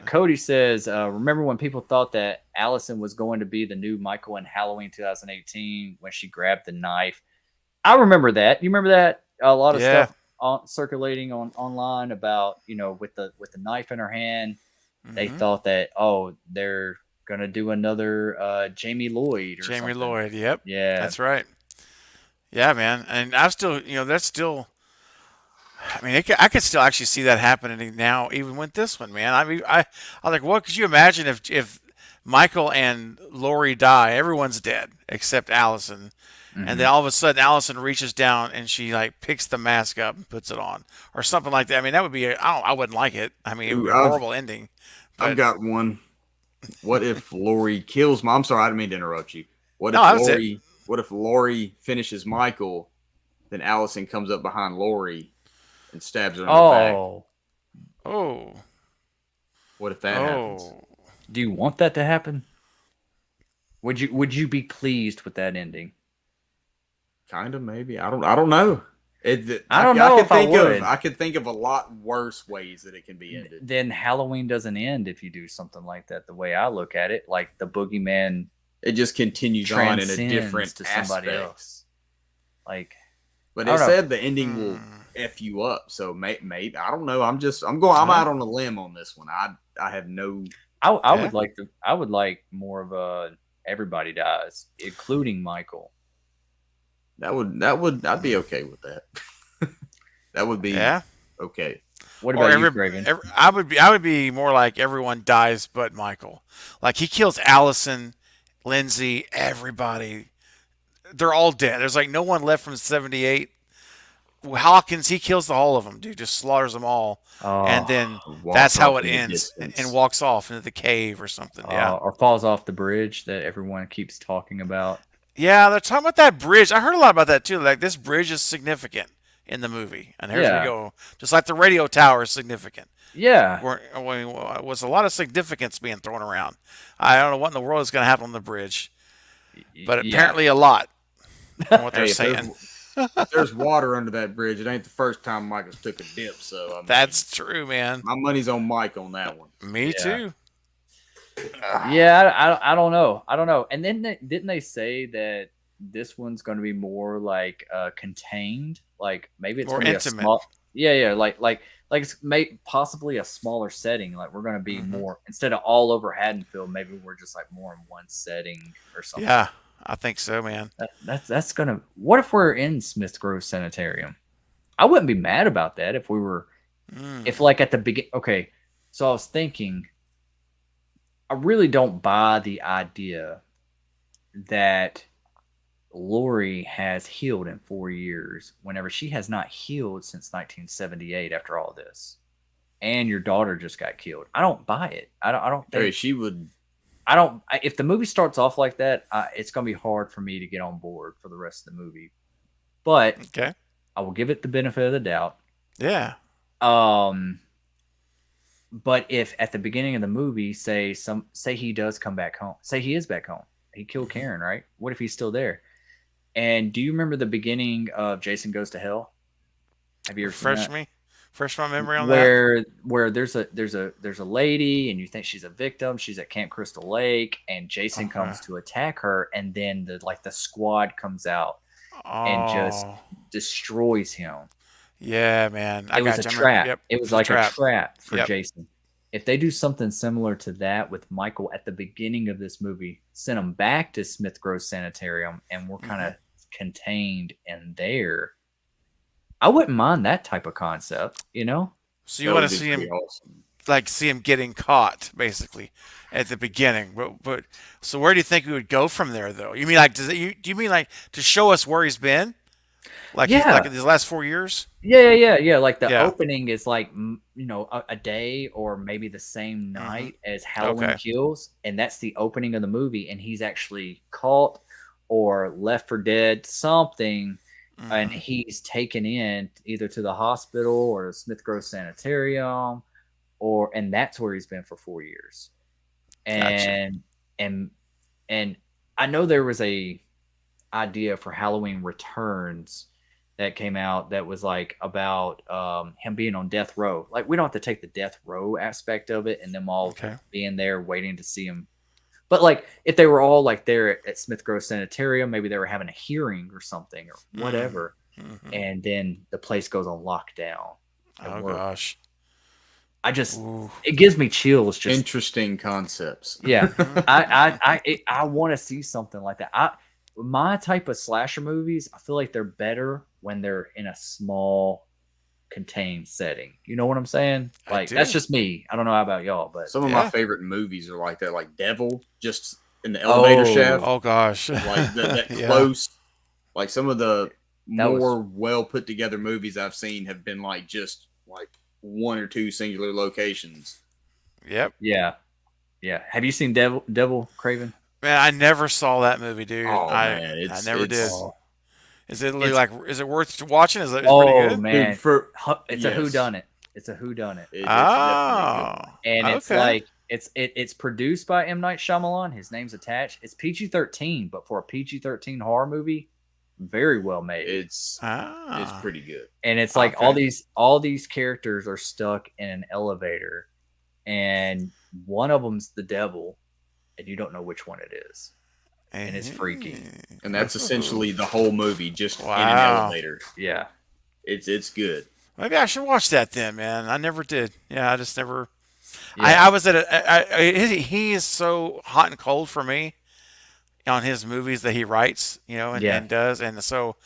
Cody says, remember when people thought that Allison was going to be the new Michael in Halloween 2018 when she grabbed the knife? I remember that. You remember that? A lot of stuff circulating online about, with the knife in her hand. They thought that, they're gonna do another Jamie Lloyd or something. Lloyd, yep. Yeah. That's right. Yeah, man. And I've still, that's still, I mean, I could still actually see that happening now, even with this one, man. I mean, I was like, what could you imagine if Michael and Lori die? Everyone's dead except Allison. And then all of a sudden, Allison reaches down and she like picks the mask up and puts it on, or something like that. I mean, that would be I wouldn't like it. I mean, it would be a horrible ending. But I've got one. What if Lori kills? I'm sorry, I didn't mean to interrupt you. What if Lori finishes Michael, then Allison comes up behind Lori and stabs her in the back? Oh. What if that happens? Do you want that to happen? Would you be pleased with that ending? Kind of, maybe. I don't know. I don't know if I would. I could think of a lot worse ways that it can be ended. Then Halloween doesn't end if you do something like that. The way I look at it, like the boogeyman, it just continues on in a different to somebody else. Like, but it said the ending will f you up. So maybe I don't know. I'm out on a limb on this one. I have no. I would like more of a everybody dies, including Michael. I'd be okay with that. That would be Yeah. okay. What Or about you, Craven? I would be more like everyone dies but Michael. Like he kills Allison, Lindsay, everybody. They're all dead. There's like no one left from 78. Hawkins, he kills the whole of them, dude. Just slaughters them all, and Oh, then that's Walks how off it in the ends, and distance. walks off into the cave or something. Yeah, or falls off the bridge that everyone keeps talking about. yeah. They're talking about that bridge. I heard a lot about that too. Like this bridge is significant in the movie, and here's we Yeah. go. Just like the radio tower is significant. Yeah. Was a lot of significance being thrown around. I don't know what in the world is going to happen on the bridge, but Yeah. apparently a lot. From what they're Hey, if saying. there's water under that bridge, it ain't the first time Michael's took a dip. So I mean, That's true, man. my money's on Mike on that one. Me Yeah. too. Yeah, I don't know. I don't know. And then didn't they say that this one's going to be more like contained? Like maybe it's More going to be intimate. a small. Yeah, like it's possibly a smaller setting. Like we're going to be Mhm. more instead of all over Haddonfield. Maybe we're just like more in one setting or something. Yeah, I think so, man. That's gonna. What if we're in Smith Grove Sanitarium? I wouldn't be mad about that if we were. Mm. If like at the beginning. Okay, so I was thinking. I really don't buy the idea that Lori has healed in 4 years whenever she has not healed since 1978 after all this. And your daughter just got killed. I don't buy it. I don't think Hey, she would. I don't if the movie starts off like that, it's going to be hard for me to get on board for the rest of the movie. But Okay. I will give it the benefit of the doubt. Yeah. But if at the beginning of the movie, say he does come back home, say he is back home, he killed Karen, right? What if he's still there? And do you remember the beginning of Jason Goes to Hell? Have you ever seen that? Refresh my memory on that. Where there's a lady and you think she's a victim, she's at Camp Crystal Lake, and Jason comes to attack her, and then the squad comes out and just destroys him. Yeah, man. It was a trap. Yep. It was like a trap for Yep. Jason. If they do something similar to that with Michael at the beginning of this movie, send him back to Smith Grove Sanitarium, and we're kind of contained in there. I wouldn't mind that type of concept, you know? So you want to see him, Awesome. like, see him getting caught, basically, at the beginning. But so where do you think we would go from there, though? You mean like, do you mean like to show us where he's been? Like, Yeah. like in these last 4 years? Yeah. Like the Yeah. opening is like, a day or maybe the same night as Halloween Okay. Kills. And that's the opening of the movie. And he's actually caught or left for dead, something. And he's taken in either to the hospital or the Smith Grove Sanitarium, and that's where he's been for 4 years. And and I know there was a idea for Halloween Returns that came out that was like about him being on death row. Like we don't have to take the death row aspect of it and them all being there waiting to see him. But like if they were all like there at Smith Grove Sanitarium, maybe they were having a hearing or something or whatever, and then the place goes on lockdown. Oh gosh. It gives me chills. Just Interesting concepts. yeah, I want to see something like that. My type of slasher movies, I feel like they're better when they're in a small, contained setting. You know what I'm saying? Like that's just me. I don't know how about y'all, but Some of my favorite movies are like that, like Devil, just in the elevator shaft. Oh gosh. Like that Yeah. close. Like some of the That was- more well put together movies I've seen have been like just like one or two singular locations. Yep. yeah. Have you seen Devil Craven? Man, I never saw that movie, dude. Oh, I man, I never did. Oh, Is it is it worth watching? Is it pretty oh good? man, Dude, for it's yes. a whodunit. It's a whodunit. It's Oh. And it's Okay. like it's produced by M. Night Shyamalan. His name's attached. It's PG-13, but for a PG-13 horror movie, very well made. it's pretty good. And it's like Okay. all these characters are stuck in an elevator, and one of them's the devil, and you don't know which one it is. And it's freaky. And that's essentially the whole movie, just in an Wow. elevator. Yeah. It's good. Maybe I should watch that then, man. I never did. Yeah, I just never. Yeah. I was at he is so hot and cold for me. on his movies that he writes, and, Yeah. and does. And so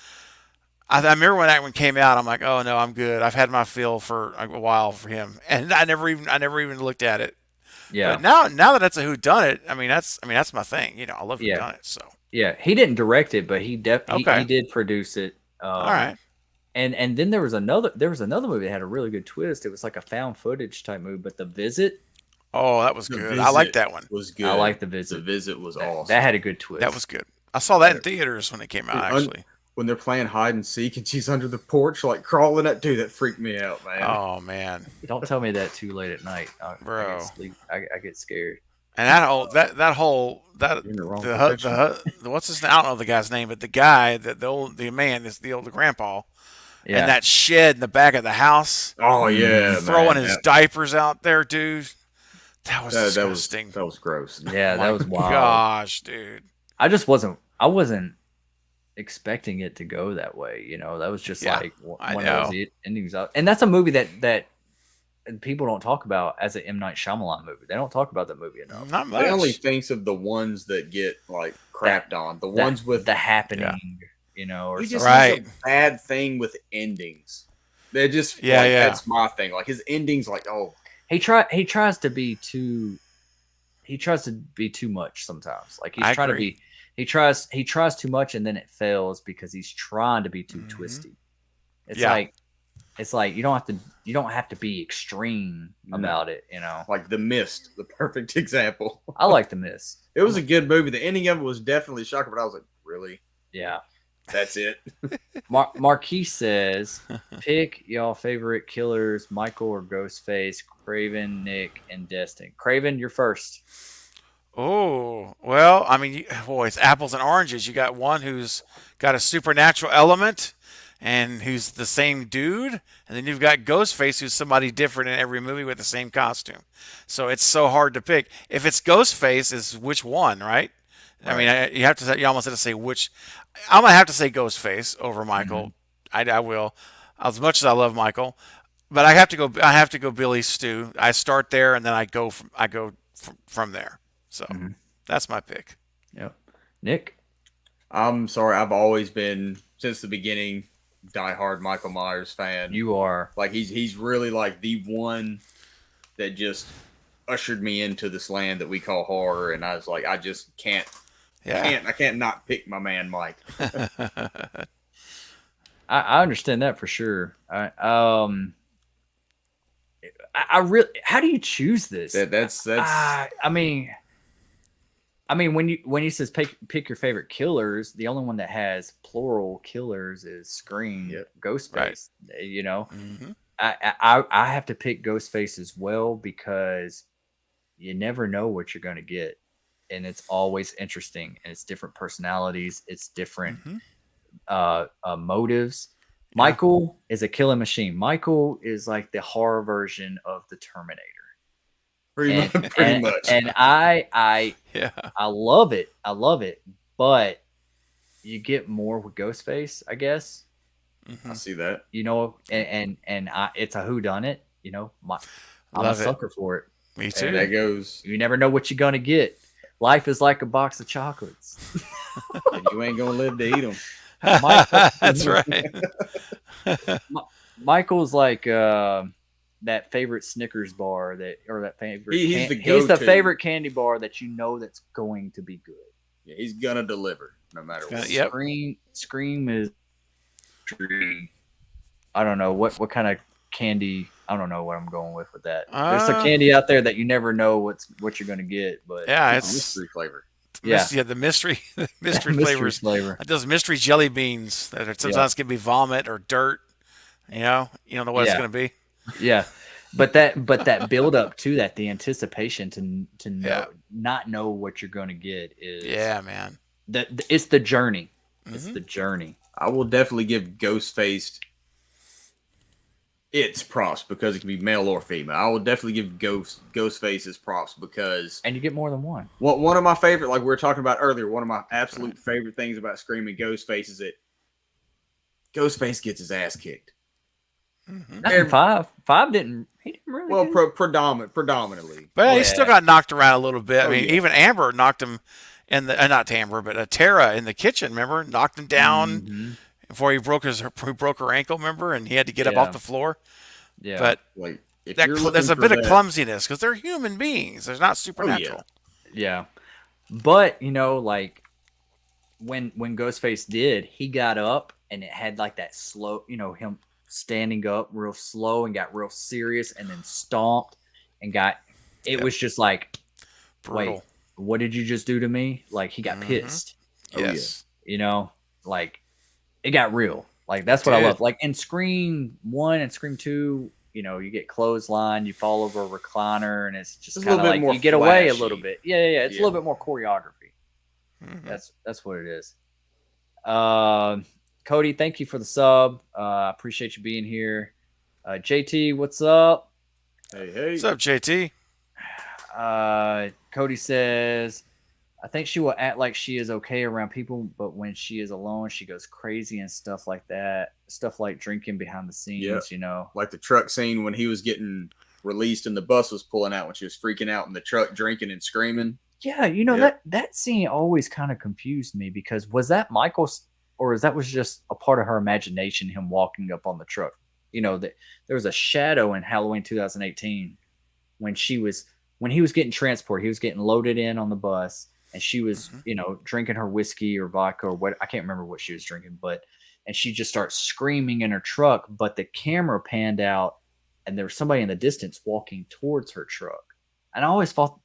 I remember when that one came out, I'm like, oh no, I'm good. I've had my fill for a while for him, and I never even looked at it. But Yeah. now that it's a whodunit, that's my thing. I love Yeah. whodunit. So Yeah. He didn't direct it, but he okay, did produce it. all right. And then there was another movie that had a really good twist. It was like a found footage type movie, but The Visit. Oh, that was The good. I like Visit that one. Was good. I like The Visit. The Visit was awesome. That had a good twist. That was good. I saw that in theaters when it came out. Actually, when they're playing hide and seek and she's under the porch like crawling up, dude, that freaked me out, man. oh man, Don't tell me that too late at night, Bro. I get sleep. I get scared. and that You're in the wrong the profession. what's his name? I don't know the guy's name, but the guy that the man is the old grandpa. Yeah. And that shed in the back of the house, Oh yeah, throwing man. his diapers out there, dude. That was disgusting. That was gross. Yeah, that was wild. Gosh, dude. I wasn't expecting it to go that way. That was just Yeah, like I one know. of those endings. And that's a movie that people don't talk about as an M. Night Shyamalan movie. They don't talk about that movie enough. Not much. I only thinks of the ones that get like crapped on. The ones with The Happening, or he just something. has a bad thing with endings. They just Yeah, like, yeah. that's my thing. Like his endings, like He tries to be too much sometimes. Like I he's trying agree. to be he tries too much and then it fails because he's trying to be too twisty. It's Yeah. like you don't have to be extreme about it, like The Mist, the perfect example. I like The Mist. It was a good movie. The ending of it was definitely shocking, but I was like, really? Yeah. That's it? Marquis says, pick y'all favorite killers, Michael or Ghostface, Craven, Nick, and Destin. Craven, you're first. Oh, well, it's apples and oranges. You got one who's got a supernatural element and who's the same dude, and then you've got Ghostface, who's somebody different in every movie with the same costume. So it's so hard to pick. If it's Ghostface, is which one, right? You almost have to say which. I'm gonna have to say Ghostface over Michael. I will, as much as I love Michael, but I have to go Billy Stu. I start there and then I go from there. So that's my pick. Yep. Nick? I'm sorry. I've always been, since the beginning, diehard Michael Myers fan. You are. Like he's really like the one that just ushered me into this land that we call horror, and I was like, I just can't. Yeah. I can't not pick my man Mike. I understand that for sure. I really. How do you choose this? That's. I mean, when he says pick your favorite killers, the only one that has plural killers is Scream, Ghostface. Right. I have to pick Ghostface as well because you never know what you're going to get, and it's always interesting, and it's different personalities, it's different motives. Yeah. Michael is a killing machine. Michael is like the horror version of the Terminator. Pretty much. And I love it. I love it. But you get more with Ghostface, I guess. I see that. And it's a whodunit. I'm a sucker for it. Me too. And that goes. You never know what you're gonna get. Life is like a box of chocolates. And you ain't gonna live to eat them. That's right. Michael's like that favorite Snickers bar that favorite. He's the favorite candy bar that that's going to be good. Yeah, he's gonna deliver no matter what. Yep. Scream is. I don't know what kind of candy. I don't know what I'm going with that. There's a candy out there that you never know what you're going to get, but it's mystery flavor. The mystery flavors. Flavor. Those mystery jelly beans that sometimes can be vomit or dirt. You don't know what it's going to be. Yeah, but that build up to that, the anticipation to know, not know what you're going to get is man. It's the journey. It's the journey. I will definitely give Ghostface its props because it can be male or female. I will definitely give Ghostface his props because... And you get more than one. One of my favorite, like we were talking about earlier, one of my absolute favorite things about Scream and Ghostface is that Ghostface gets his ass kicked. Not in 5. 5 didn't... He didn't really... Well, predominantly. But he still got knocked around a little bit. Even Amber knocked him and the not Tamara, but Tara in the kitchen. Remember, knocked him down Mm-hmm. before he broke her ankle. Remember, and he had to get up off Yeah. the floor. Yeah. But Like if that you're there's looking a for bit of that, clumsiness because they're human beings. They're not oh yeah, supernatural. Yeah. But, like when Ghostface did, he got up and it had like that slow, him standing up real slow and got real serious and then stomped and it was just like, Brutal. wait, what did you just do to me? Like he got Mhm. pissed. Yes. Like it got real. Like that's what I love. Like in Scream 1 and Scream 2, you get clothesline, you fall over a recliner, and it's just kind of like you get away a little bit. Yeah. It's a little bit more choreography. Mhm. That's what it is. Cody, thank you for the sub. I appreciate you being here. JT, what's up? hey, What's up, JT? Cody says, I think she will act like she is okay around people, but when she is alone, she goes crazy and stuff like that. Stuff like drinking behind the scenes, like the truck scene when he was getting released and the bus was pulling out when she was freaking out in the truck, drinking and screaming. Yeah, that scene always kind of confused me because was that Michael's or was just a part of her imagination, him walking up on the truck? That there was a shadow in Halloween 2018 when he was getting transported, he was getting loaded in on the bus, and she was, drinking her whiskey or vodka or what, I can't remember what she was drinking, and she just starts screaming in her truck, but the camera panned out and there was somebody in the distance walking towards her truck. And I always thought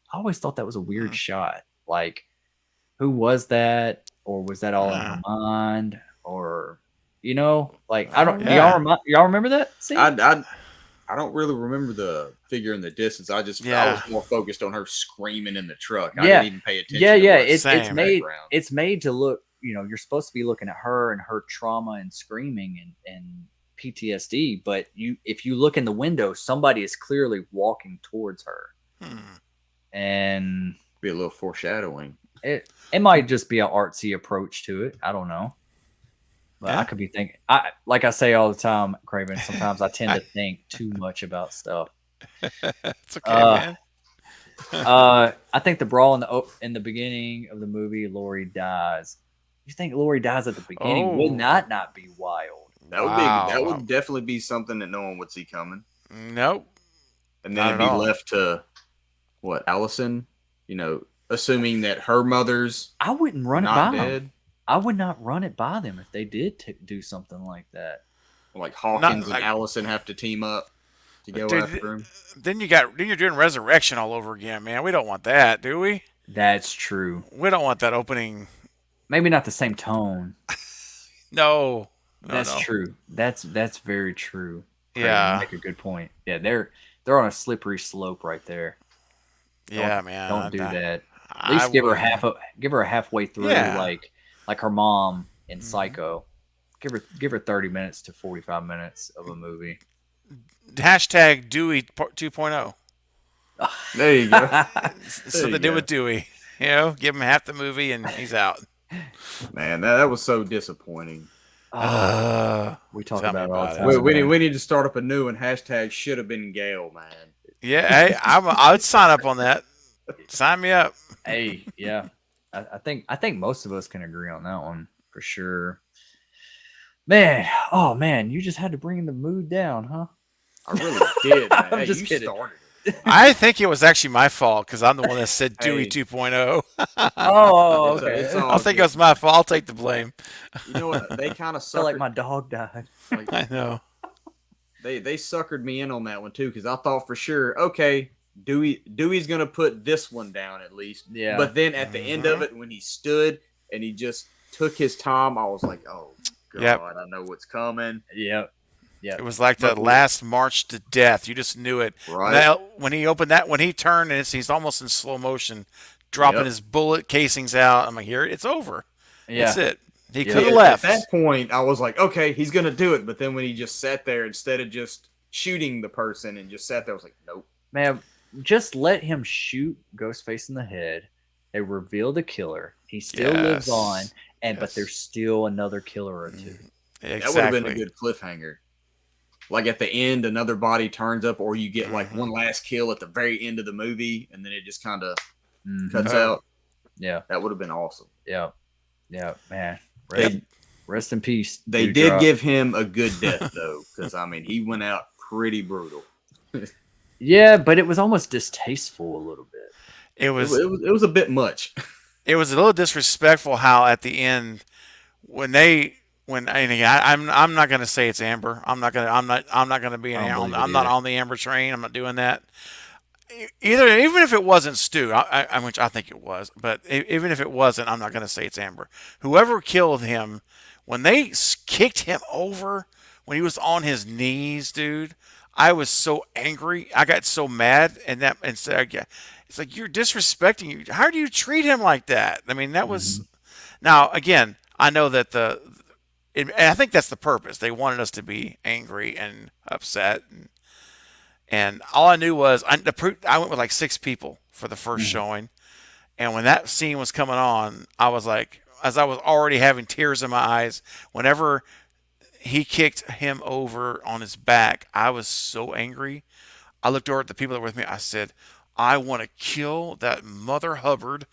that was a weird shot. Like, who was that? Or was that all in her mind? Or, like, I don't, y'all remember that scene? I don't really remember the figure in the distance. I was more focused on her screaming in the truck. I didn't even pay attention. Yeah. To It's made to look, you're supposed to be looking at her and her trauma and screaming and PTSD. But if you look in the window, somebody is clearly walking towards her. And be a little foreshadowing. It might just be an artsy approach to it. I don't know. But I could be thinking, like I say all the time, Craven, sometimes I tend to think too much about stuff. It's okay, man. I think the brawl in the beginning of the movie, Lori dies. You think Lori dies at the beginning? Would not be wild? That would definitely be something that no one would see coming. Nope. And then it'd be left to what, Allison? Assuming that her mother's I wouldn't run not it by dead. them. I would not run it by them if they did do something like that. Like Hawkins and Allison have to team up to go after him. Then you're doing Resurrection all over again, man. We don't want that, do we? That's true. We don't want that opening. Maybe not the same tone. No. That's true. That's very true. Craig, Yeah. you make a good point. Yeah, they're on a slippery slope right there. Man. Don't do that. At least give her a halfway through, like her mom in Psycho. Give her 30 minutes to 45 minutes of a movie. Hashtag Dewey 2.0. There you go. So they did with Dewey. Give him half the movie and he's out. Man, that was so disappointing. We talk about it all the time. We need to start up a new one. Hashtag should have been Gale, man. Yeah, hey, I would sign up on that. Sign me up. Hey, yeah. I think most of us can agree on that one for sure. Man, you just had to bring the mood down, huh? I really did, man. I'm just kidding. Started. I think it was actually my fault because I'm the one that said Dewey 2.0. Oh, okay. I think it was my fault. I'll take the blame. You know what? They kind of I feel like my dog died. I know. They suckered me in on that one too because I thought for sure, okay, Dewey's gonna put this one down at least. Yeah. But then at the end of it, when he stood and he just took his time, I was like, oh god, I know what's coming. Yep. Yeah, it was like the last march to death. You just knew it. Right. When he opened that, when he turned, and he's almost in slow motion, dropping his bullet casings out. I'm like, here, it's over. Yeah. That's it. He could have left. At that point, I was like, okay, he's gonna do it. But then when he just sat there instead of just shooting the person and just sat there, I was like, nope. Man, just let him shoot Ghostface in the head. They reveal the killer. He still lives on, but there's still another killer or two. Exactly. That would have been a good cliffhanger. Like at the end, another body turns up, or you get like one last kill at the very end of the movie, and then it just kind of cuts out. Yeah. That would have been awesome. Yeah. Yeah, man. They Rest in peace. they did Dewdrop. give him a good death though, because I mean he went out pretty brutal. Yeah, but it was almost distasteful a little bit. It It was was a bit much. it was a little disrespectful how at the end when they when and again, I'm not gonna say it's Amber. I'm not gonna be I don't believe it I'm not either. on the Amber train. I'm not doing that. Even if it wasn't Stu, which I think it was, but even if it wasn't, I'm not gonna say it's Amber. Whoever killed him, when they kicked him over when he was on his knees, dude, I was so angry. I got so mad, and said, yeah, it's like you're disrespecting you. How do you treat him like that? I mean, that was Mhm. now again. I know that and I think that's the purpose. They wanted us to be angry and upset, and all I knew was I went with like 6 people for the first Mhm. showing, and when that scene was coming on, I was like, as I was already having tears in my eyes, whenever he kicked him over on his back, I was so angry. I looked over at the people that were with me. I said, I want to kill that Mother Hubbard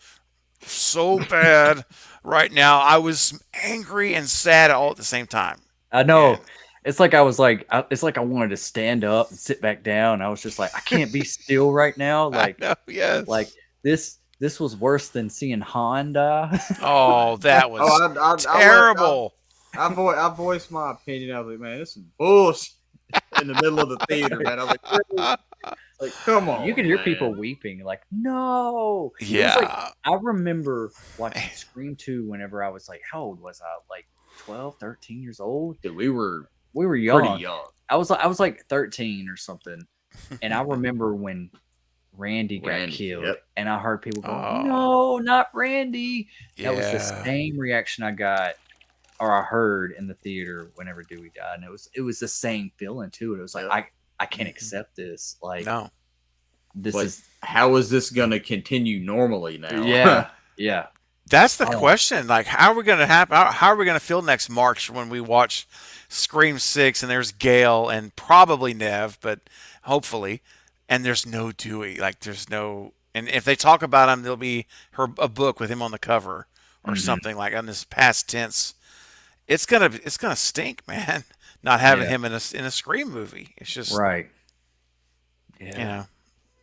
so bad right now. I was angry and sad all at the same time. I know. And It's like it's like I wanted to stand up and sit back down. I was just like, I can't be still right now. I know, yes. Like this was worse than seeing Han die. Oh, that was I terrible. I voiced my opinion. I was like, man, this is bullshit in the middle of the theater, man. I was like, really? Like, come on. You could hear man. people weeping, like, no. It was like, Yeah. I remember watching Scream 2 whenever I was like, how old was I? Like 12, 13 years old? Dude, we were young. pretty young. I was like 13 or something. And I remember when Randy got killed, yep. and I heard people go, Oh. no, not Randy. That was the Yeah. same reaction I got or I heard in the theater whenever Dewey died. And it was the same feeling too. It was like, Yep. I can't accept this. Like, No. this But is how is this going to continue normally now? yeah. Yeah. That's the Oh. question. Like, how are we going to how are we going to feel next March when we watch Scream 6 and there's Gail and probably Nev, but hopefully, and there's no Dewey. Like, there's no, and if they talk about him, there'll be a book with him on the cover or Mhm. something like on this past tense. It's gonna stink, man. Not having Yeah. him in a Scream movie. It's just Right. you know.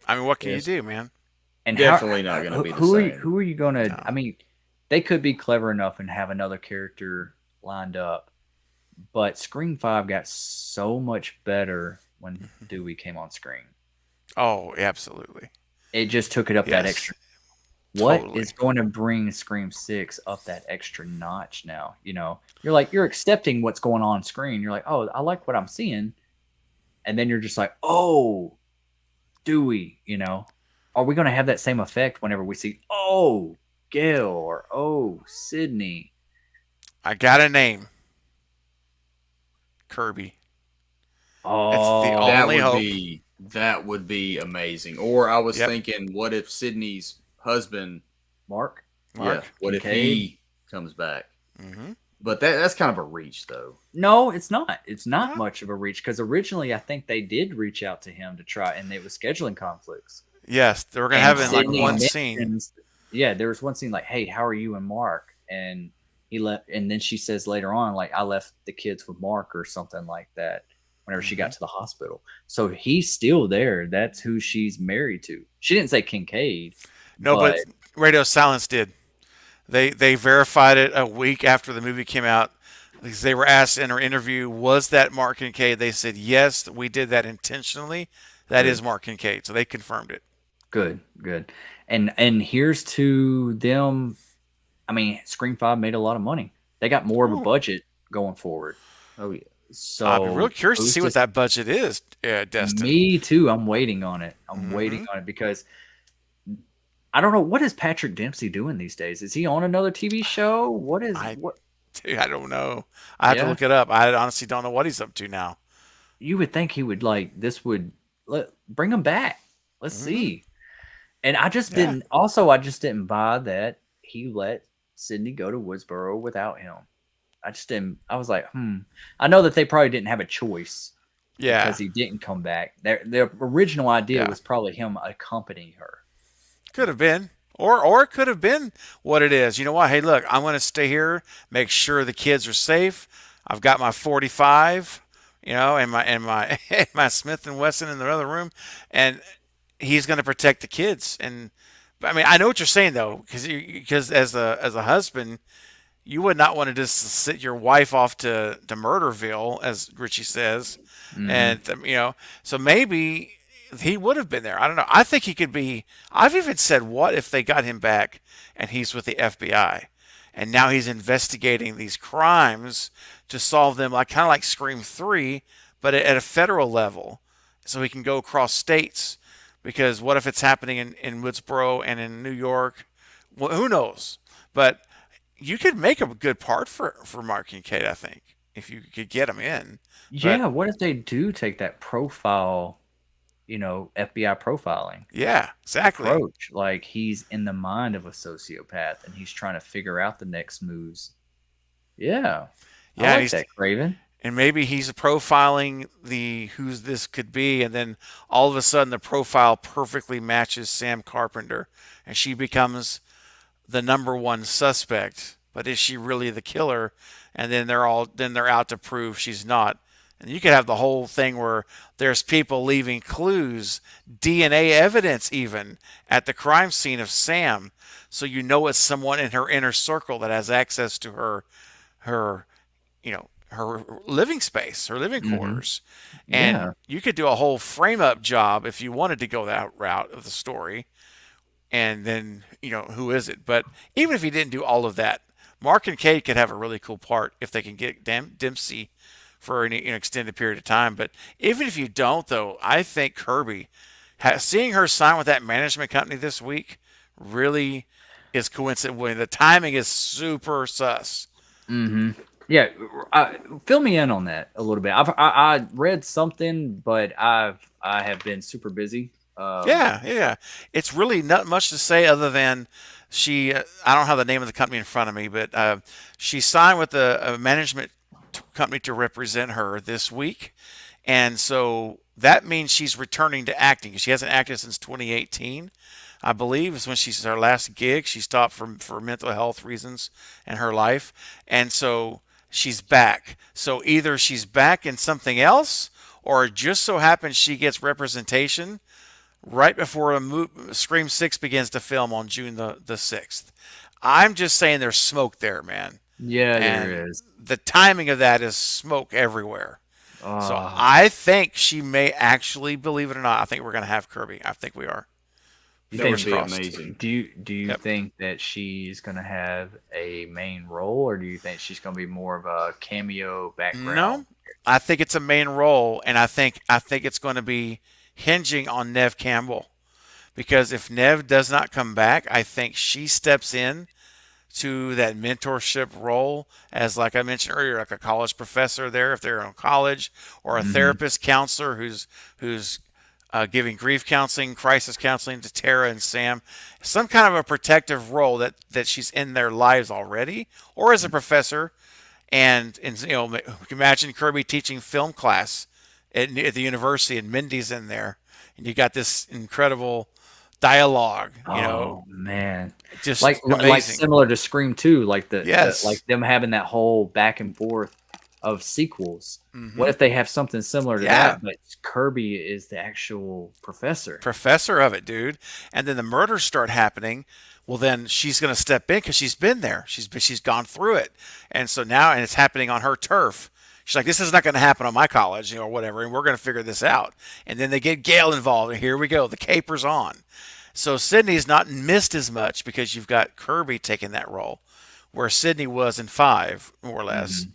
I mean, what can Yes. you do, man? And Definitely not gonna be the same. Who are you gonna? No. I mean, they could be clever enough and have another character lined up, but Scream 5 got so much better when Dewey came on screen. Oh, absolutely. It just took it up that Yes. extra. What Totally. is going to bring Scream 6 up that extra notch now? You know, you're accepting what's going on screen. You're like, oh, I like what I'm seeing, and then you're just like, oh, Dewey. You know, are we going to have that same effect whenever we see, oh, Gail or oh, Sydney? I got a name. Kirby. Oh, only hope. That would be amazing. Or I was Yep. thinking, what if Sydney's husband, Mark. Mark? yeah, what if Kincaid? he comes back? Mm-hmm. But that's kind of a reach, though. No, it's not. It's not Huh? much of a reach because originally I think they did reach out to him to try, and it was scheduling conflicts. Yes, they were gonna And have it in like Sydney one scene. mentions- Yeah, there was one scene like, "Hey, how are you and Mark?" And he left, and then she says later on, like, "I left the kids with Mark" or something like that. Whenever she got to the hospital, so he's still there. That's who she's married to. She didn't say Kincaid. No, but Radio Silence did. They verified it a week after the movie came out. Because they were asked in her interview, was that Mark Kincaid? They said, yes, we did that intentionally. That is Mark Kincaid. So they confirmed it. good. And here's to them. I mean, Scream 5 made a lot of money. They got more of a Oh. budget going forward. Oh, yeah. So I'd be real curious to who's see what that budget is, Destin. Me too. I'm waiting on it. I'm waiting on it because I don't know, what is Patrick Dempsey doing these days? Is he on another TV show? What is what? Dude, I don't know. I have to Yeah. look it up. I honestly don't know what he's up to now. You would think he would bring him back. Let's see. And I just didn't. Also, I just didn't buy that he let Sydney go to Woodsboro without him. I just didn't. I was like, I know that they probably didn't have a choice. Yeah. Because he didn't come back. Their original idea Yeah. was probably him accompanying her. Could have been. Or it could have been what it is. You know what? Hey, look, I'm going to stay here, make sure the kids are safe. I've got my 45, and my my Smith and Wesson in the other room, and he's going to protect the kids. And I mean, I know what you're saying though, because as a husband, you would not want to just sit your wife off to Murderville, as Richie says, Hmm. and so maybe he would have been there. I don't know. I think he could be. I've even said, what if they got him back and he's with the FBI, and now he's investigating these crimes to solve them, like kind of like Scream 3, but at a federal level, so he can go across states. Because what if it's happening in Woodsboro and in New York? Well, who knows? But you could make a good part for Mark Kincaid, I think, if you could get him in. But Yeah, what if they do take that profile, FBI profiling yeah, exactly. approach? Like he's in the mind of a sociopath and he's trying to figure out the next moves. Yeah, I Yeah, like that, Craven. and maybe he's profiling the who's this could be, and then all of a sudden the profile perfectly matches Sam Carpenter, and she becomes the number one suspect. But is she really the killer? And then they're out to prove she's not. And you could have the whole thing where there's people leaving clues, DNA evidence even at the crime scene of Sam, so you know it's someone in her inner circle that has access to her her living space, her living Hmm. quarters. And Yeah, you could do a whole frame up job if you wanted to go that route of the story. And then, who is it? But even if he didn't do all of that, Mark and Kate could have a really cool part if they can get Dempsey for an extended period of time. But even if you don't, though, I think Kirby, seeing her sign with that management company this week, really is coincidental. The timing is super sus. hmm yeah. Fill me in on that a little bit. I read something, but I have been super busy. Yeah, yeah. It's really not much to say other than I don't have the name of the company in front of me, but she signed with a management company to represent her this week. And so that means she's returning to acting. She hasn't acted since 2018. I believe is when she's her last gig. She stopped for mental health reasons in her life. And so she's back. So either she's back in something else, or it just so happens she gets representation right before Scream 6 begins to film on June the 6th. I'm just saying there's smoke there, man. Yeah, And there is. the timing of that is smoke everywhere. So Uh, I think she may actually, believe it or not, I think we're going to have Kirby. I think we are. you That think would Fingers be crossed. amazing. do you Yep. think that she's gonna have a main role, or do you think she's gonna be more of a cameo No, background? I think it's a main role, and I think it's going to be hinging on Nev Campbell, because if Nev does not come back, I think she steps in to that mentorship role as, like I mentioned earlier, like a college professor there if they're in college, or a Hmm. therapist counselor who's giving grief counseling, crisis counseling to Tara and Sam, some kind of a protective role that she's in their lives already, or as a professor. And imagine Kirby teaching film class at the university, and Mindy's in there, and you got this incredible dialogue. Oh man, like Just like amazing. similar to Scream 2, like the like Yes. them having that whole back and forth of sequels. What Hmm. if they have something similar to Yeah. that, but Kirby is the actual professor? Professor of it, dude. And then the murders start happening. Well, then she's going to step in because she's been there. She's gone through it, and so now, and it's happening on her turf. She's like, this is not going to happen on my college, or whatever, and we're going to figure this out. And then they get Gail involved, and here we go. The caper's on. So Sydney's not missed as much because you've got Kirby taking that role, where Sydney was in 5, more or less. Hmm.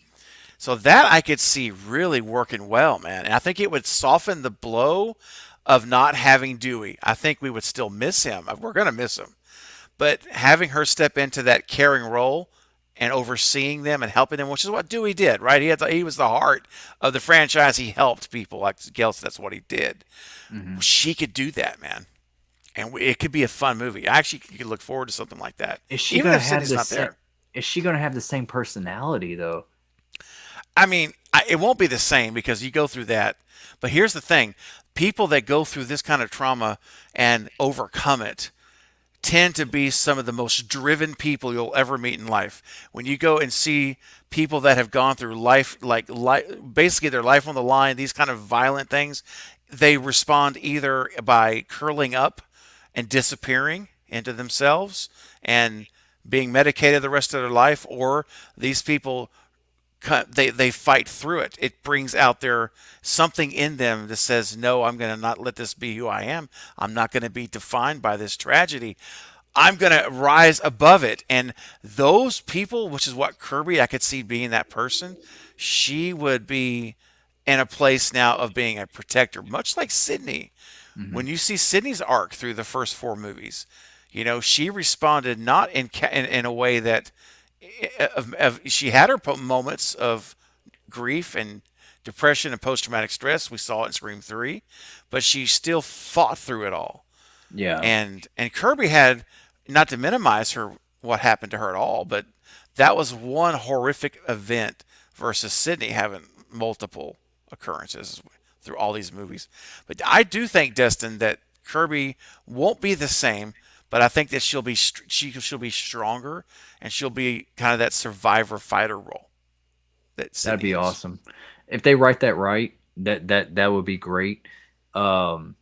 So that I could see really working well, man. And I think it would soften the blow of not having Dewey. I think we would still miss him. We're going to miss him. But having her step into that caring role and overseeing them and helping them, which is what Dewey did, right? He was the heart of the franchise. He helped people, like Gail said. That's what he did. Hmm. She could do that, man, and it could be a fun movie. I actually could look forward to something like that, Is she even gonna if have Sydney's the not same? there. Is she gonna have the same personality though? I mean, it won't be the same because you go through that. But here's the thing: people that go through this kind of trauma and overcome it tend to be some of the most driven people you'll ever meet in life. When you go and see people that have gone through life, basically their life on the line, these kind of violent things, they respond either by curling up and disappearing into themselves and being medicated the rest of their life, or these people they fight through it. It brings out their something in them that says, "No, I'm going to not let this be who I am. I'm not going to be defined by this tragedy. I'm going to rise above it." And those people, which is what Kirby, I could see being that person. She would be in a place now of being a protector, much like Sydney. Hmm. When you see Sydney's arc through the first four movies, she responded not in a way that she had her moments of grief and depression and post traumatic stress. We saw it in Scream 3, but she still fought through it all. Yeah. And Kirby had, not to minimize her what happened to her at all, but that was one horrific event versus Sydney having multiple occurrences through all these movies. But I do think, Destin, that Kirby won't be the same, but I think that she'll be stronger, and she'll be kind of that survivor fighter role that That'd Sydney be is. awesome. If they write that right, that would be great. Um,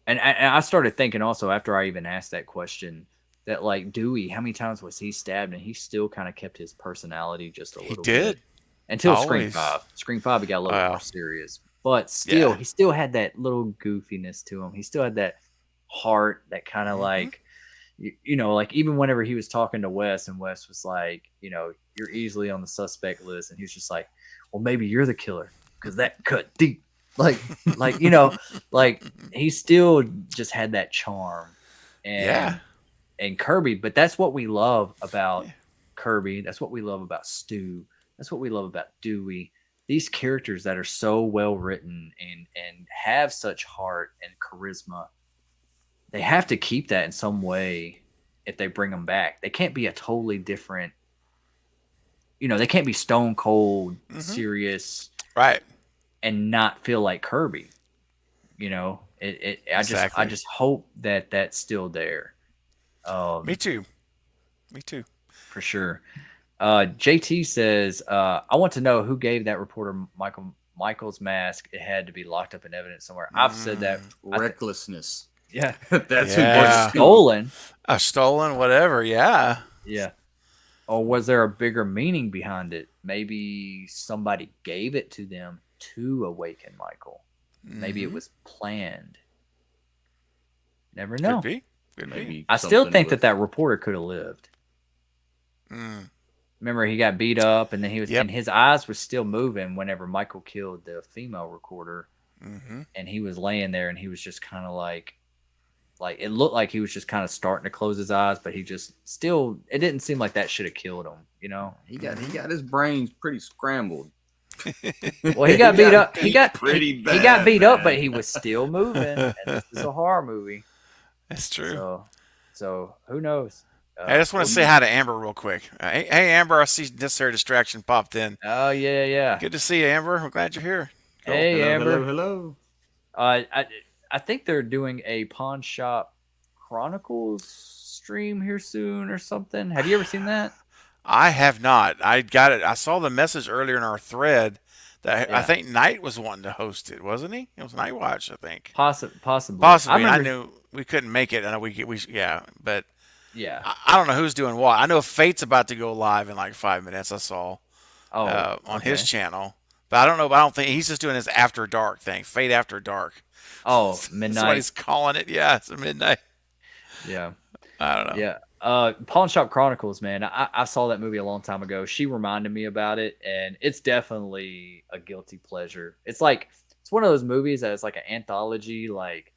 and I started thinking also after I even asked that question that like Dewey, how many times was he stabbed and he still kind of kept his personality just a He little bit did until Scream always. 5. Scream 5 he got a little Wow. more serious, but still Yeah. he still had that little goofiness to him. He still had that heart, that kind of Hmm. like like even whenever he was talking to Wes and Wes was like, you're easily on the suspect list, and he was just like, well, maybe you're the killer because that cut deep. Like, like he still just had that charm, Yeah. and Kirby. But that's what we love about Yeah. Kirby. That's what we love about Stu. That's what we love about Dewey. These characters that are so well written and have such heart and charisma, they have to keep that in some way if they bring them back. They can't be a totally different, they can't be stone cold, Hmm. serious, Right. and not feel like Kirby. I Exactly. just hope that that's still there. Me too. Me too. For sure. JT says, I want to know who gave that reporter Michael's mask. It had to be locked up in evidence somewhere. I've said that. Recklessness. Yeah. That's Yeah. who. Stolen. A stolen whatever. Yeah. Yeah. Or was there a bigger meaning behind it? Maybe somebody gave it to them to awaken Michael. Maybe it Mhm. was planned. Never know. Could be. Could be. Maybe I still something think with- that reporter could have lived. Mm. Remember, he got beat up, and then he was, Yep. and his eyes were still moving whenever Michael killed the female recorder, Hmm. and he was laying there, and he was just kind of like it looked like he was just kind of starting to close his eyes, but he just still. It didn't seem like that should have killed him, He got his brains pretty scrambled. Well, he got beat up. He got pretty bad. He got beat up, man. but he was still moving. And this is a horror movie, That's true. so who knows? I just want to say hi to Amber real quick. Hey, Amber, I see Necessary Distraction popped in. Oh yeah. Good to see you, Amber. I'm glad you're here. Hey, hello, Amber. hello. I think they're doing a Pawn Shop Chronicles stream here soon or something. Have you ever seen that? I have not. I got it. I saw the message earlier in our thread that I Yeah. think Knight was wanting to host it, wasn't he? It was Night Watch, I think. Possibly. Possibly. I remember- knew we couldn't make it. I know yeah, but Yeah. I don't know who's doing what. I know Fate's about to go live in like 5 minutes. I saw on his okay. channel, but I don't know. I don't think he's just doing his After Dark thing. Fate After Dark. Oh, That's what midnight. he's calling it. Yeah, it's a midnight. Yeah. I don't know. Yeah. Pawn Shop Chronicles, man. I saw that movie a long time ago. She reminded me about it, and it's definitely a guilty pleasure. It's one of those movies that is like an anthology. Like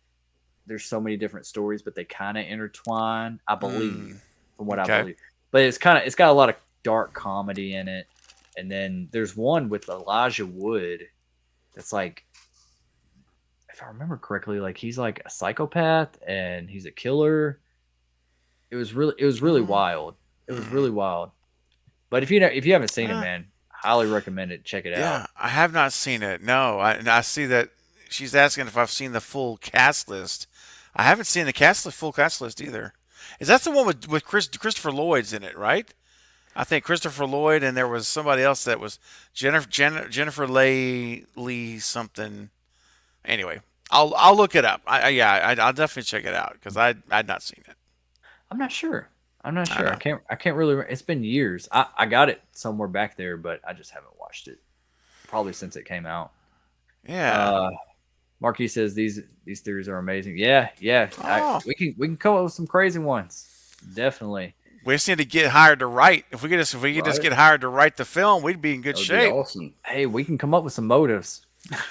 there's so many different stories, but they kind of intertwine. I believe, from what Okay. I believe. But it's got a lot of dark comedy in it, and then there's one with Elijah Wood. That's like, if I remember correctly, like he's like a psychopath and he's a killer. It was really wild. It was really wild. But if you haven't seen it, man, highly recommend it. Check it Yeah, out. I have not seen it. No, I see that she's asking if I've seen the full cast list. I haven't seen the full cast list either. Is that the one with Christopher Lloyd's in it, right? I think Christopher Lloyd, and there was somebody else that was Jennifer Lee something. Anyway, I'll look it up. I'll definitely check it out because I'd not seen it. I'm not sure. I'm not I sure. know. I can't really. It's been years. I got it somewhere back there, but I just haven't watched it. Probably since it came out. Yeah. Marquis says these theories are amazing. Yeah. Oh. We can come up with some crazy ones. Definitely. We just need to get hired to write. If we could just Right. get hired to write the film, we'd be in good That would shape. be awesome. Hey, we can come up with some motives.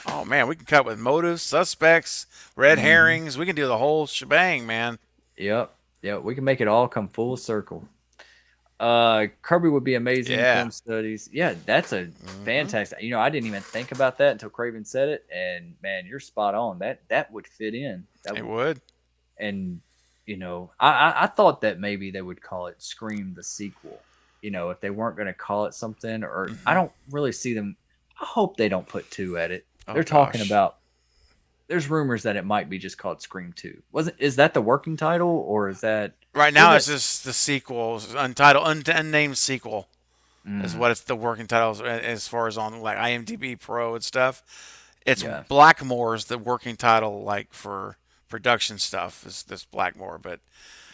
Oh man, we can cut with motives, suspects, red herrings. We can do the whole shebang, man. Yep. We can make it all come full circle. Kirby would be amazing in Yeah. film studies. Yeah, that's a fantastic. You know, I didn't even think about that until Craven said it, and man, you're spot on. That would fit in. It would. And you know, I thought that maybe they would call it Scream the sequel. You know, if they weren't going to call it something, or I don't really see them. I hope they don't put 2 at it. Oh, They're talking gosh. about. There's rumors that it might be just called Scream 2. Is that the working title, or is that Right now, Is it's just the sequel, unnamed sequel, is what it's the working title as far as on like IMDb Pro and stuff. It's Yeah. Blackmore's the working title, like for production stuff is this Blackmore, but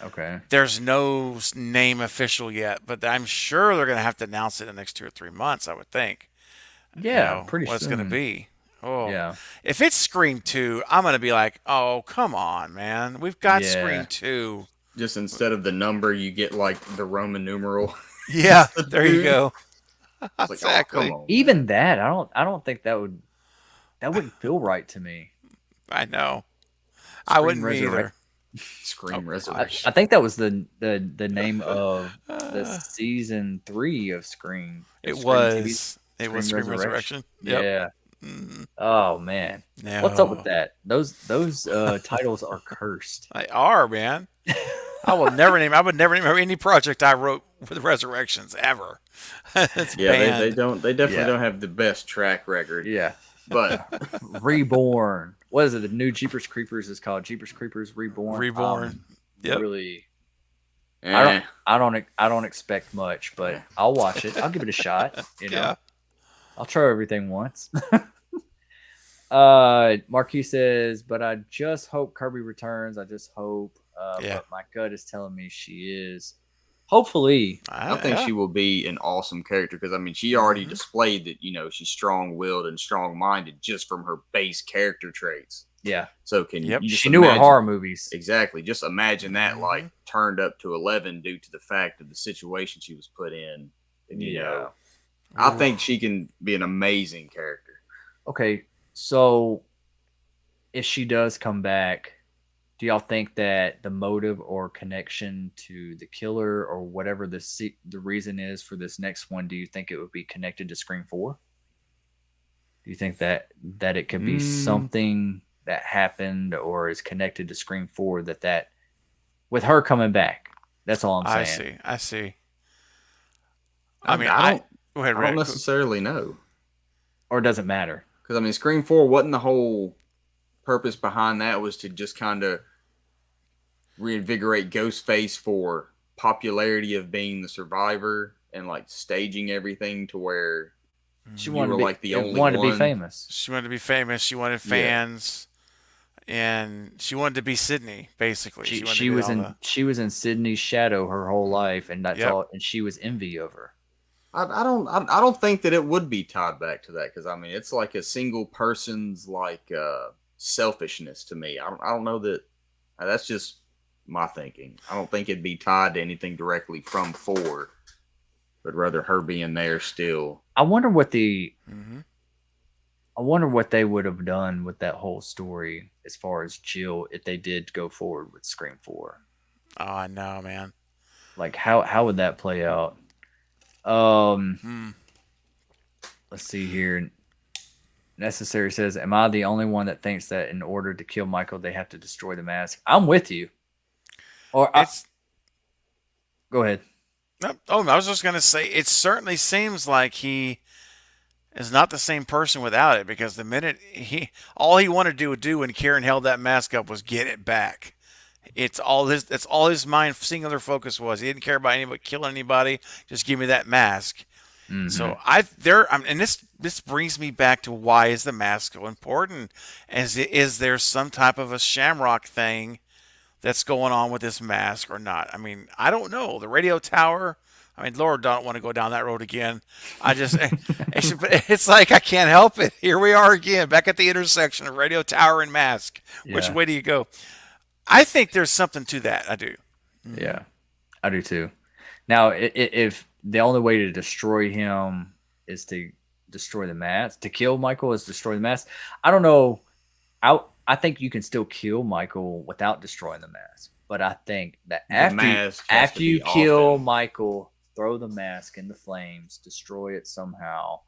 okay? there's no name official yet. But I'm sure they're gonna have to announce it in the next 2 or 3 months. I would think. Yeah, pretty what it's soon. gonna be. Oh, Yeah. If it's Scream 2, I'm gonna be like, oh come on, man, we've got Yeah. Scream 2. Just instead of the number, you get like the Roman numeral. Yeah, there you go. It's like, Exactly. Oh, come on, Even that, I don't think that wouldn't feel right to me. I know. I wouldn't Scream either. Resurrect- Scream I Resurrection. think that was the name of the season 3 of Scream. It Scream was. TV. It was Scream Resurrection. Yep. Yeah. Mhm. Oh man, No. what's up with that? Those titles are cursed. They are, man. I would never name any project I wrote with Resurrections ever. It's Yeah, banned. they don't. They definitely Yeah. don't have the best track record. Yeah. But Reborn. What is it? The new Jeepers Creepers is called Jeepers Creepers Reborn. Reborn. Yep. Really, eh, I don't expect much, but I'll watch it. I'll give it a shot. You know, Yeah. I'll try everything once. Marquis says, but I just hope Kirby returns. I just hope. Yeah. But my gut is telling me she is. Hopefully. I think she will be an awesome character because I mean she already Mm-hmm. displayed that she's strong-willed and strong-minded just from her base character traits. Yeah. So can Yep. you just She knew her imagine- horror movies. Exactly. Just imagine that Mm-hmm. like turned up to 11 due to the fact of the situation she was put in. And, Yeah. I think she can be an amazing character. Okay, so if she does come back, do y'all think that the motive or connection to the killer or whatever the reason is for this next one, do you think it would be connected to Scream 4? Do you think that it could be something that happened or is connected to Scream 4 that with her coming back? That's all I'm saying. I see. I mean, don't, go ahead, I Ray. don't necessarily know. Or does it matter? Because I mean, Scream 4 wasn't the whole purpose behind that was to just kind of reinvigorate Ghostface for popularity of being the survivor and like staging everything to where She you wanted were to be, like the only wanted to be one. famous. She wanted to be famous. She wanted Yeah. fans, and she wanted to be Sydney. Basically, She wanted to be was all in the- she was in Sydney's shadow her whole life, and that's Yep. all. And she was envy of her. I don't think that it would be tied back to that because I mean it's like a single person's like selfishness to me. I don't know that that's just my thinking. I don't think it'd be tied to anything directly from 4, but rather her being there still. I wonder what Mhm. I wonder what they would have done with that whole story as far as Jill if they did go forward with Scream 4. Oh, I know, man. Like how would that play out? Hmm. Let's see here. Necessary says, "Am I the only one that thinks that in order to kill Michael, they have to destroy the mask?" I'm with you. Or go ahead. I was just gonna say it certainly seems like he is not the same person without it because the minute all he wanted to do when Karen held that mask up was get it back. It's all his. That's all his mind singular focus was. He didn't care about anybody killing anybody. Just give me that mask. Mm-hmm. So and this brings me back to why is the mask so important? Is there some type of a Shamrock thing that's going on with this mask or not? I mean, I don't know. The radio tower. I mean, Lord, don't want to go down that road again. I just, it's like I can't help it. Here we are again, back at the intersection of radio tower and mask. Which Yeah. way do you go? I think there's something to that. I do. Yeah. I do too. Now, if the only way to destroy him is to destroy the mask, to kill Michael is destroy the mask. I don't know. I think you can still kill Michael without destroying the mask. But I think that mask has after to you be off kill him. Michael, throw the mask in the flames, destroy it somehow,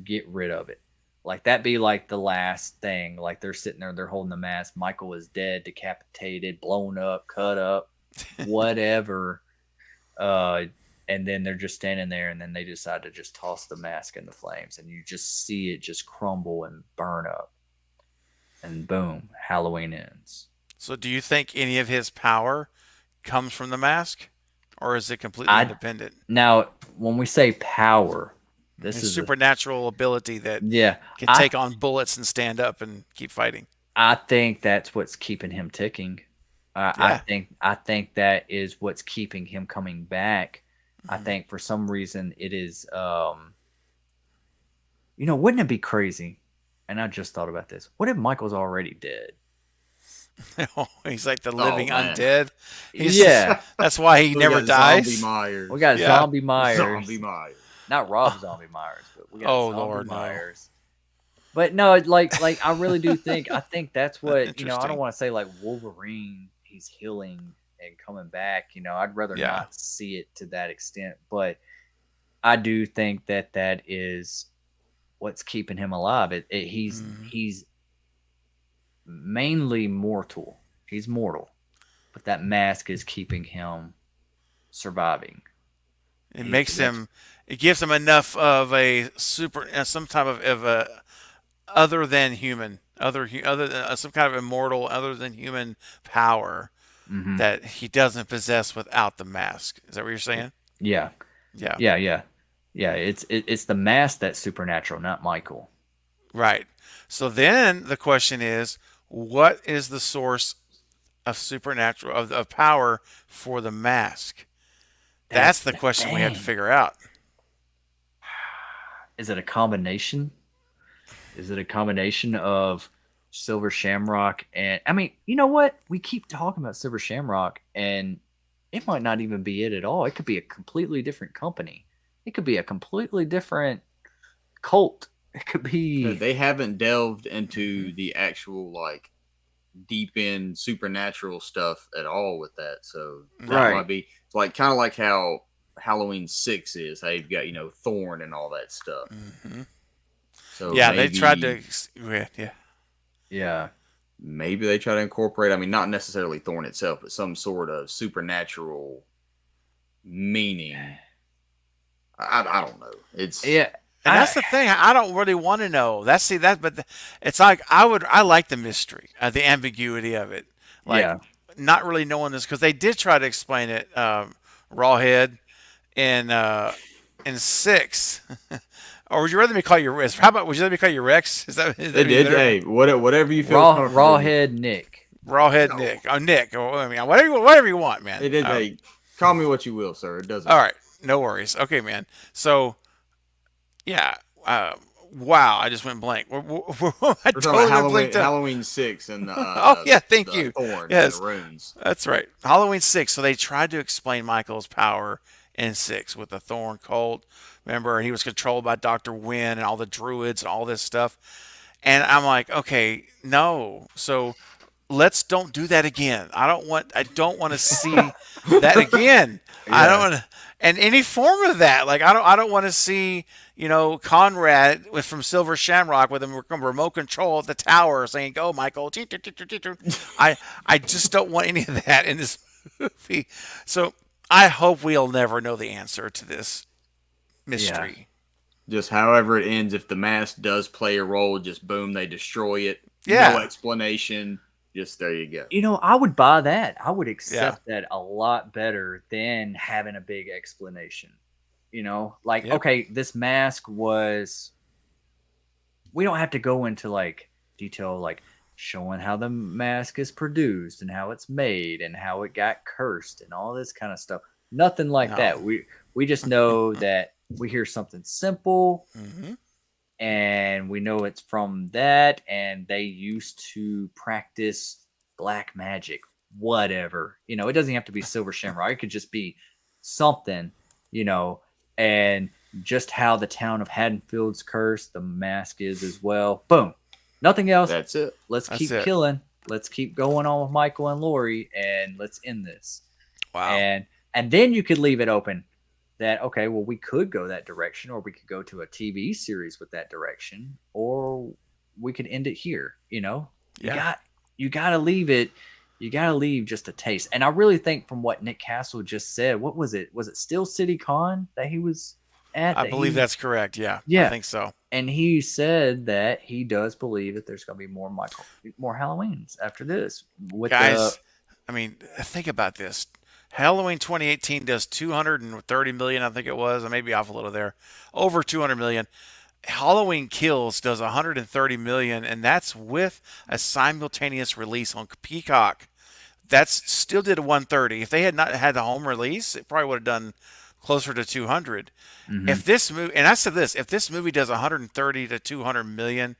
get rid of it. Like that be like the last thing. Like they're sitting there, they're holding the mask. Michael is dead, decapitated, blown up, cut up, whatever. And then they're just standing there, and then they decide to just toss the mask in the flames, and you just see it just crumble and burn up. And boom, Halloween ends. So, do you think any of his power comes from the mask, or is it completely independent? Now, when we say power, this His is supernatural ability that yeah. can take on bullets and stand up and keep fighting. I think that's what's keeping him ticking. Yeah. I think that is what's keeping him coming back. I think for some reason it is. Wouldn't it be crazy? And I just thought about this. What if Michael's already dead? He's like the living man. undead. Yeah. That's why he We never got dies. Zombie Myers. We got Yeah. Zombie Myers. Zombie Myers. Not Rob Zombie Myers, but we got Oh, Zombie Lord, no. Myers. But no, like I really do think I think what I don't Interesting. want to say like Wolverine, he's healing and coming back. I'd rather Yeah. not see it to that extent, but I do think that is what's keeping him alive. He's mainly mortal. He's mortal, but that mask is keeping him surviving. It makes him. It gives him enough of a some type of a other than human, other than some kind of immortal, other than human power Mhm. that he doesn't possess without the mask. Is that what you're saying? Yeah. Yeah. Yeah, it's the mask that's supernatural, not Michael. Right. So then the question is, what is the source of supernatural of power for the mask? That's the question we have to thing. figure out. Is it a combination? Is it a combination of Silver Shamrock and I mean, you know what? We keep talking about Silver Shamrock and it might not even be it at all. It could be a completely different company. It could be a completely different cult. It could be They haven't delved into the actual like deep end supernatural stuff at all with that. So that Right. might be it's like kind of like how Halloween 6 is. How you've got, Thorn and all that stuff. Mm-hmm. So Yeah, maybe, they tried to. Yeah. Yeah. maybe they try to incorporate, I mean, not necessarily Thorn itself, but some sort of supernatural meaning. I don't know. It's Yeah. And that's the thing. I don't really want to know. It's like I like the mystery, the ambiguity of it. Like Yeah. not really knowing this because they did try to explain it. Rawhead in 6. Or would you rather me call you Rex? How about would you rather me call you Rex? Is that they did. better? Hey, whatever you feel comfortable with. Rawhead Nick. Rawhead No. Nick. Oh, Nick. Oh, I mean, whatever you want, man. They did. Hey, call me what you will, sir. It doesn't. All right. No worries. Okay, man. So, yeah. Wow, I just went blank. I We're talking totally about went blanked out. Halloween 6 and the Oh, yeah, thank the you. Thorn Yes. and the runes. That's right. Halloween 6. So they tried to explain Michael's power in 6 with the Thorn cult. Remember, he was controlled by Dr. Wynn and all the druids and all this stuff. And I'm like, okay, no. So don't do that again. I don't want to see that again. I don't want to, and any form of that. Like I don't want to see, Conrad from Silver Shamrock with a remote control at the tower saying, "Go, Michael." I just don't want any of that in this movie. So I hope we'll never know the answer to this mystery. Just however it ends, if the mask does play a role, just boom, they destroy it. Yeah. No explanation. Just there you go. I would buy that. I would Yeah. accept that a lot better than having a big explanation. Like, Yep. okay, this mask was. We don't have to go into like detail, like showing how the mask is produced and how it's made and how it got cursed and all this kind of stuff. Nothing like that. No. We just know that we hear something simple Mm-hmm. and we know it's from that, and they used to practice black magic, whatever. It doesn't have to be silver shamrock. It could just be something, and just how the town of Haddonfield's cursed, the mask is as well. Boom. Nothing else. That's it. Let's That's keep it. killing. Let's keep going on with Michael and Lori, and let's end this. Wow. And then you could leave it open that, okay, well, we could go that direction, or we could go to a TV series with that direction, or we could end it here. Yeah. You gotta leave it. You gotta leave just a taste. And I really think from what Nick Castle just said, what was it? Was it Steel City Con that he was at? I believe that's correct. Yeah. Yeah. I think so. And he said that he does believe that there's going to be more Halloweens after this. With Guys, I mean, think about this. Halloween 2018 does 230 million, I think it was. I may be off a little there. Over 200 million. Halloween Kills does 130 million, and that's with a simultaneous release on Peacock. That's still did a 130. If they had not had the home release, it probably would have done closer to 200. If this movie, and I said this, if this movie does 130 to 200 million,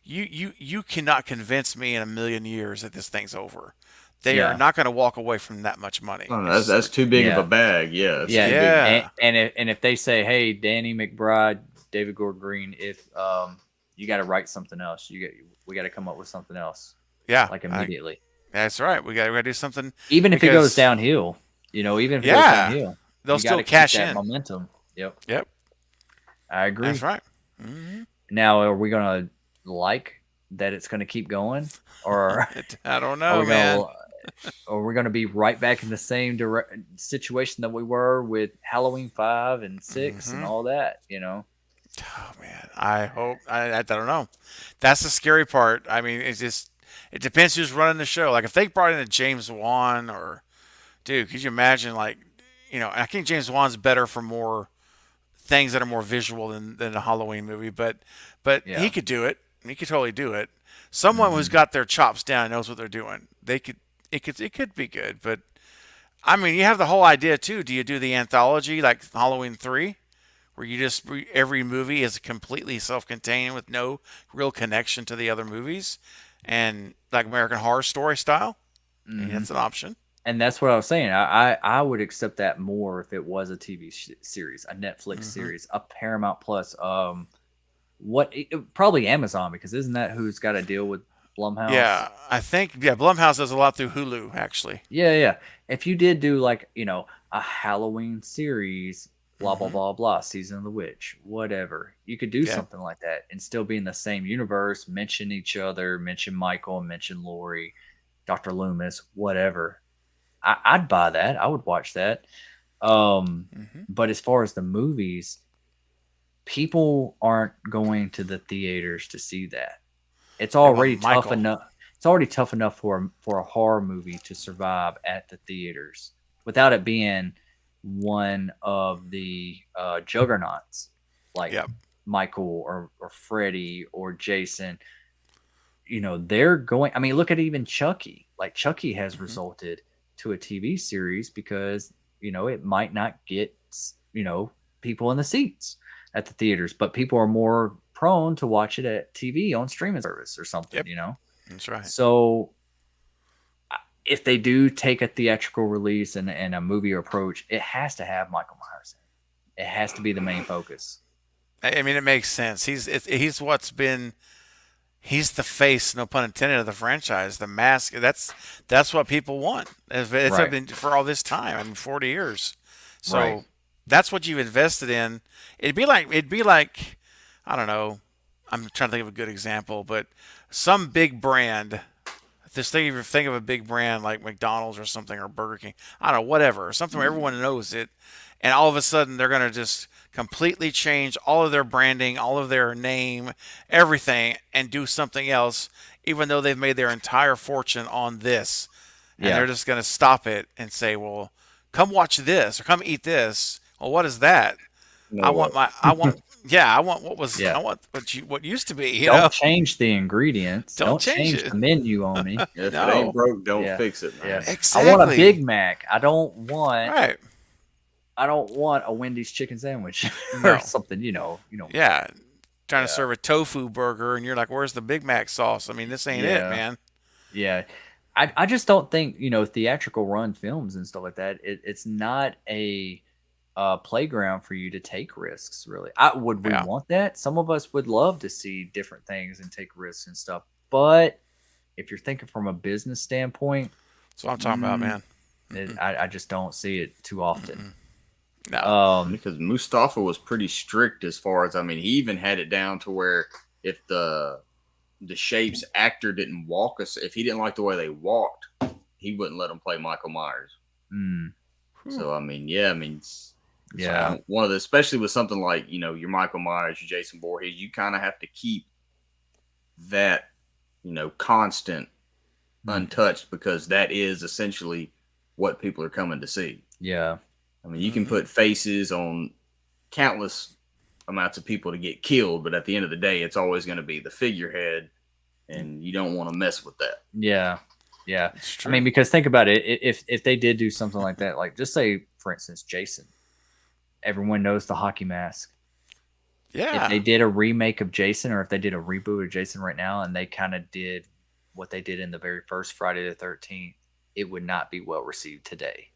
you cannot convince me in a million years that this thing's over. They are not going to walk away from that much money. Oh, that's too big of a bag. Yeah. It's too big. Yeah. And if they say, hey, Danny McBride, David Gordon Green, if you got to write something else, we got to come up with something else. Yeah. Like immediately. That's right. We got to do something. Even if it goes downhill, even if it goes downhill, they'll still cash in momentum. Yep. I agree. That's right. Mm-hmm. Now, are we gonna like that it's gonna keep going, or I don't know, man? Or we're gonna be right back in the same situation that we were with Halloween 5 and 6 and all that? Oh man, I hope. I don't know. That's the scary part. I mean, it depends who's running the show. Like if they brought in a James Wan, or dude, could you imagine? Like, I think James Wan's better for more things that are more visual than a Halloween movie, but he could do it. He could totally do it. Someone who's got their chops down knows what they're doing. It could be good, but I mean, you have the whole idea too. Do you do the anthology like Halloween 3, where you just every movie is completely self-contained with no real connection to the other movies, and like American Horror Story style? That's an option. And that's what I was saying. I would accept that more if it was a TV series, a Netflix series, a Paramount Plus. Probably Amazon, because isn't that who's got to deal with Blumhouse? Yeah, I think Blumhouse does a lot through Hulu actually. Yeah. If you did do like a Halloween series, blah blah blah blah, Season of the Witch, whatever, you could do something like that and still be in the same universe. Mention each other, mention Michael, mention Lori, Dr. Loomis, whatever. I'd buy that. I would watch that. But as far as the movies, people aren't going to the theaters to see that. It's already tough enough. It's already tough enough for a horror movie to survive at the theaters without it being one of the juggernauts like Michael or Freddy or Jason. They're going. I mean, look at even Chucky. Like Chucky has resulted to a TV series because it might not get people in the seats at the theaters, but people are more prone to watch it at TV on streaming service or something. That's right. So if they do take a theatrical release and a movie approach, it has to have Michael Myers in it. It has to be the main focus. I mean, it makes sense. He's the face, no pun intended, of the franchise. The mask. That's what people want. It's been for all this time. I mean, 40 years. So that's what you invested in. It'd be like, I don't know. I'm trying to think of a good example, but some big brand. Just think of a big brand like McDonald's or something, or Burger King. I don't know, whatever. Something where everyone knows it, and all of a sudden they're going to just completely change all of their branding, all of their name, everything, and do something else. even though they've made their entire fortune on this, and Yeah. they're just going to stop it and say, "Well, come watch this or come eat this." Well, what is that? I No want way. my, I want, yeah, I want what was, Yeah. I want what used to be. Don't change the ingredients. Don't Don't change change it. the menu on me. If it ain't No, broke, don't Yeah. fix it, Yeah. man. I want a exactly. Big Mac. Right. I don't want a Wendy's chicken sandwich No. or something, Yeah. Trying to Yeah. serve a tofu burger, and you're like, "Where's the Big Mac sauce?" I mean, this ain't it, Yeah. man. Yeah. I just don't think, theatrical run films and stuff like that, it's not a playground for you to take risks, really. Would we Yeah. want that? Some of us would love to see different things and take risks and stuff. But if you're thinking from a business standpoint, That's what I'm talking about, man. I just don't see it too often. No. Because Mustafa was pretty strict as far as, I mean, he even had it down to where if the Shape's actor didn't walk us, if he didn't like the way they walked, he wouldn't let them play Michael Myers. So I mean, it's like one of the, especially with something like your Michael Myers, your Jason Voorhees, you kind of have to keep that constant untouched, because that is essentially what people are coming to see. Yeah. I mean, you can put faces on countless amounts of people to get killed, but at the end of the day, it's always going to be the figurehead, and you don't want to mess with that. Yeah. Yeah. It's true. I mean, because think about it. If they did do something like that, like just say, for instance, Jason, everyone knows the hockey mask. Yeah. If they did a remake of Jason, or if they did a reboot of Jason right now, and they kind of did what they did in the very first Friday the 13th, it would not be well received today.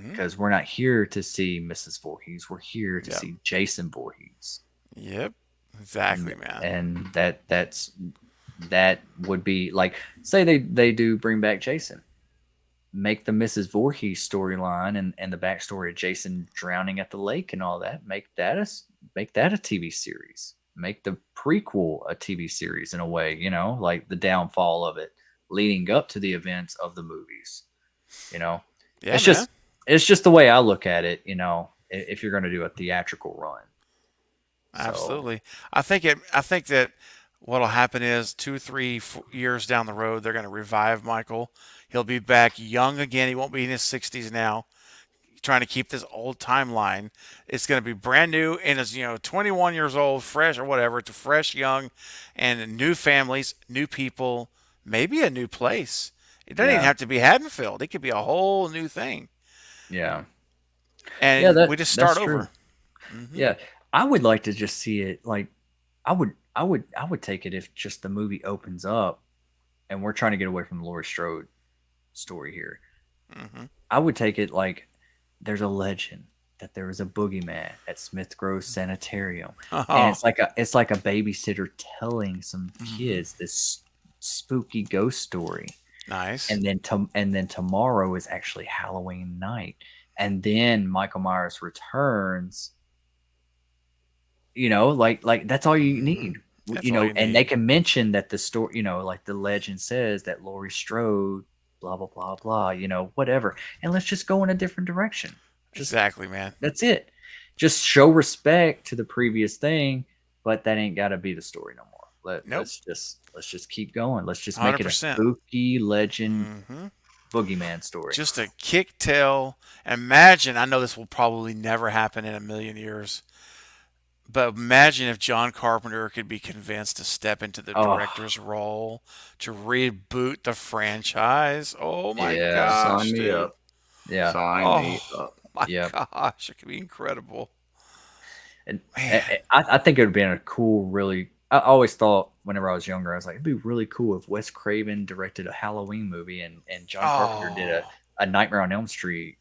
Because we're not here to see Mrs. Voorhees. We're here to see Jason Voorhees. Yep. Exactly, man. And that would be like, say they do bring back Jason. Make the Mrs. Voorhees storyline and the backstory of Jason drowning at the lake and all that. Make that a TV series. Make the prequel a TV series in a way, like the downfall of it leading up to the events of the movies. Yeah, it's just the way I look at it, if you're going to do a theatrical run. Absolutely. I think that what'll happen is 2, 3 years down the road, they're going to revive Michael. He'll be back young again. He won't be in his 60s now, trying to keep this old timeline. It's going to be brand new, and it's 21 years old, fresh or whatever, to fresh, young, and new families, new people, maybe a new place. It doesn't even have to be Haddonfield. It could be a whole new thing. Yeah. And we just start over. Yeah. I would like to just see it like I would take it if just the movie opens up and we're trying to get away from the Laurie Strode story here. I would take it like there's a legend that there was a boogeyman at Smith Grove Sanitarium. And it's like a babysitter telling some kids this spooky ghost story. Nice. And then tomorrow is actually Halloween night. And then Michael Myers returns. Like that's all you need. And they can mention that the story, like the legend says that Laurie Strode, blah, blah, blah, blah, whatever. And let's just go in a different direction. Exactly, man. That's it. Just show respect to the previous thing, but that ain't got to be the story no more. Let's just keep going. Let's just make 100%. it a spooky legend boogeyman story. Just a kick tail. Imagine, I know this will probably never happen in a million years, but imagine if John Carpenter could be convinced to step into the director's role to reboot the franchise. Oh my gosh. Sign me up. Yeah. Sign me up. My gosh, it could be incredible. And I think it would be a cool, really. I always thought whenever I was younger, I was like, it'd be really cool if Wes Craven directed a Halloween movie and John Carpenter did a Nightmare on Elm Street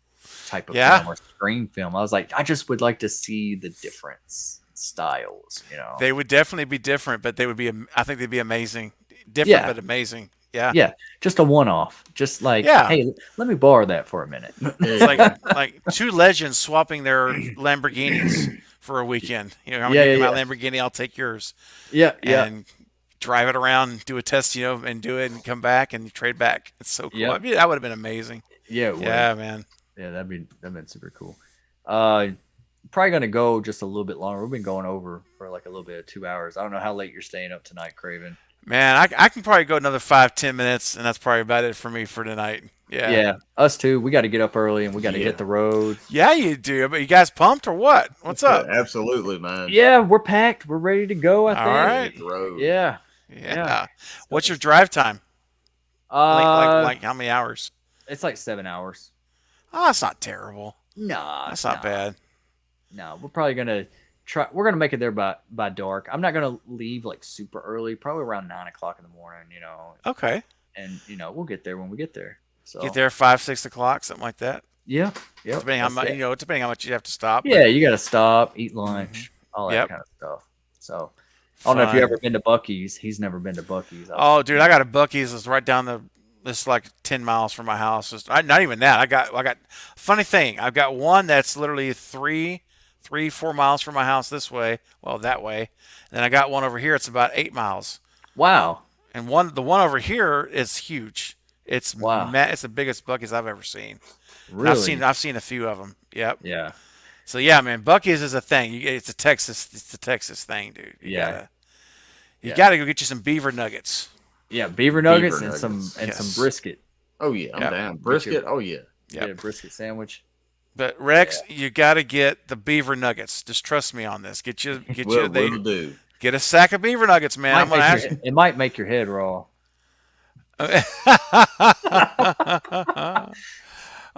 type of film or Scream film. I was like, I just would like to see the difference in styles. They would definitely be different, but they would be. I think they'd be amazing. Different, but amazing. Yeah. Yeah. Just a one-off. Just like, hey, let me borrow that for a minute. It's like two legends swapping their Lamborghinis for a weekend. I'm gonna give my Lamborghini, I'll take yours. Yeah. And drive it around, do a test, and do it and come back and trade back. It's so cool. I mean, that would have been amazing. Yeah, it would. Yeah, man. Yeah, that'd been super cool. Probably gonna go just a little bit longer. We've been going over for like a little bit of 2 hours. I don't know how late you're staying up tonight, Craven. Man, I can probably go another 5-10 minutes, and that's probably about it for me for tonight. Yeah. Yeah, us too. We got to get up early and we got to hit Yeah. the road. Yeah, you do. But you guys pumped or what? What's up? Absolutely, man. Yeah, we're packed. We're ready to go. I All think. right. Hit the road. Yeah. Yeah. What's your drive time? Uh, Like how many hours? it's like 7 hours. Oh, that's not terrible. Nah, That's not bad. No, we're probably gonna try. We're gonna make it there by dark. I'm not gonna leave like super early. Probably around 9 o'clock in the morning. Okay. And we'll get there when we get there. So Get there 5-6 o'clock, something like that. Yeah. Yep. Depending how much, depending how much you have to stop. Yeah, you got to stop, eat lunch, all that Yep. kind of stuff. So I don't know if you've ever been to Buc-ee's. He's never been to Buc-ee's. Oh, dude, I got a Buc-ee's that's right down this like 10 miles from my house. Not even that. I got funny thing. I've got one that's literally 4 miles from my house this way. Well, that way. And then I got one over here. It's about 8 miles. Wow. And the one over here is huge. It's it's the biggest Buc-ee's I've ever seen. Really? And I've seen a few of them. Yep. Yeah. So yeah, man, Buc-ee's is a thing. It's a Texas thing, dude. You gotta go get you some beaver nuggets. Yeah, beaver nuggets and nuggets. some brisket. Oh yeah, I'm down. Brisket. Oh yeah. Get a brisket sandwich. But Rex, you gotta get the beaver nuggets. Just trust me on this. Get a sack of beaver nuggets, man. I'm gonna ask you. It might make your head raw.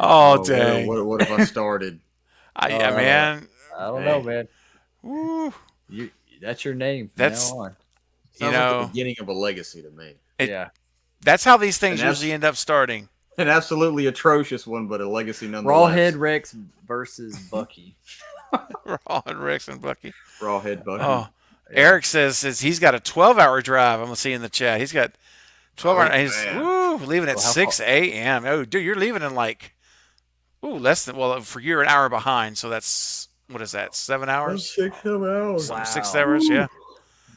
Oh dang! What have I started? Yeah, man. I don't know, man. Woo. That's your name from That's now on. Sounds like the beginning of a legacy to me. That's how these things usually end up starting. An absolutely atrocious one, but a legacy nonetheless. Rawhead Rex versus Bucky. Rawhead Rex and Bucky. Rawhead Bucky. Oh, Eric says he's got a 12-hour drive. I'm gonna see in the chat. He's got 12 hours. He's leaving at 6 a.m. Oh, dude, you're leaving in like less than for you're an hour behind. So that's what is that? 7 hours? 6 hours. Wow. 6 hours. Yeah.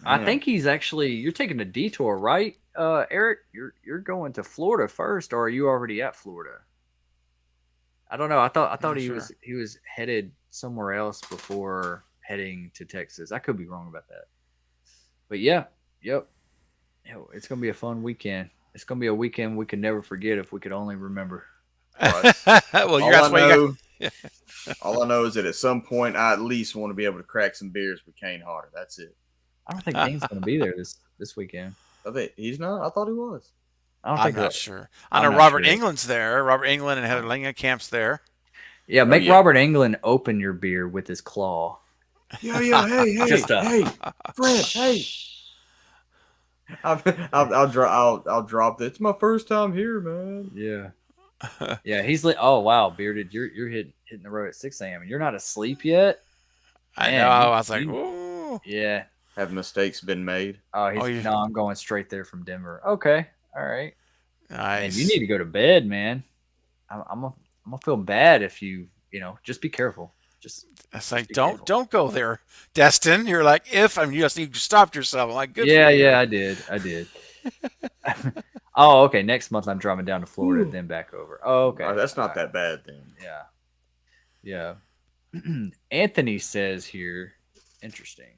I think you're taking a detour, right? Eric, you're going to Florida first, or are you already at Florida? I don't know. I thought he was headed somewhere else before heading to Texas. I could be wrong about that. But yeah, yep. It's gonna be a fun weekend. It's gonna be a weekend we can never forget if we could only remember. Right. Well, all I know is that at some point I at least want to be able to crack some beers with Kane Hodder. That's it. I don't think Dane's gonna be there this weekend. I think he's not. I thought he was. I'm not sure. I know Robert England's there. Robert England and Heather Langenkamp's there. Yeah, make Robert England open your beer with his claw. Yeah. Hey, Fred. Hey. I'll drop that. It's my first time here, man. Yeah. Yeah, he's like, oh wow, Bearded, you're hitting the road at 6 a.m. and you're not asleep yet. I know. I was like, ooh. Yeah. Have mistakes been made? No, I'm going straight there from Denver. Okay. All right. Nice. Man, you need to go to bed, man. I'm gonna feel bad if you just be careful. It's like don't go there, Destin. You're like you stopped yourself. I'm like, good. Yeah, I did. Oh, okay. Next month I'm driving down to Florida, then back over. Oh, okay. Oh, that's not that bad then. Yeah. Anthony says here, interesting.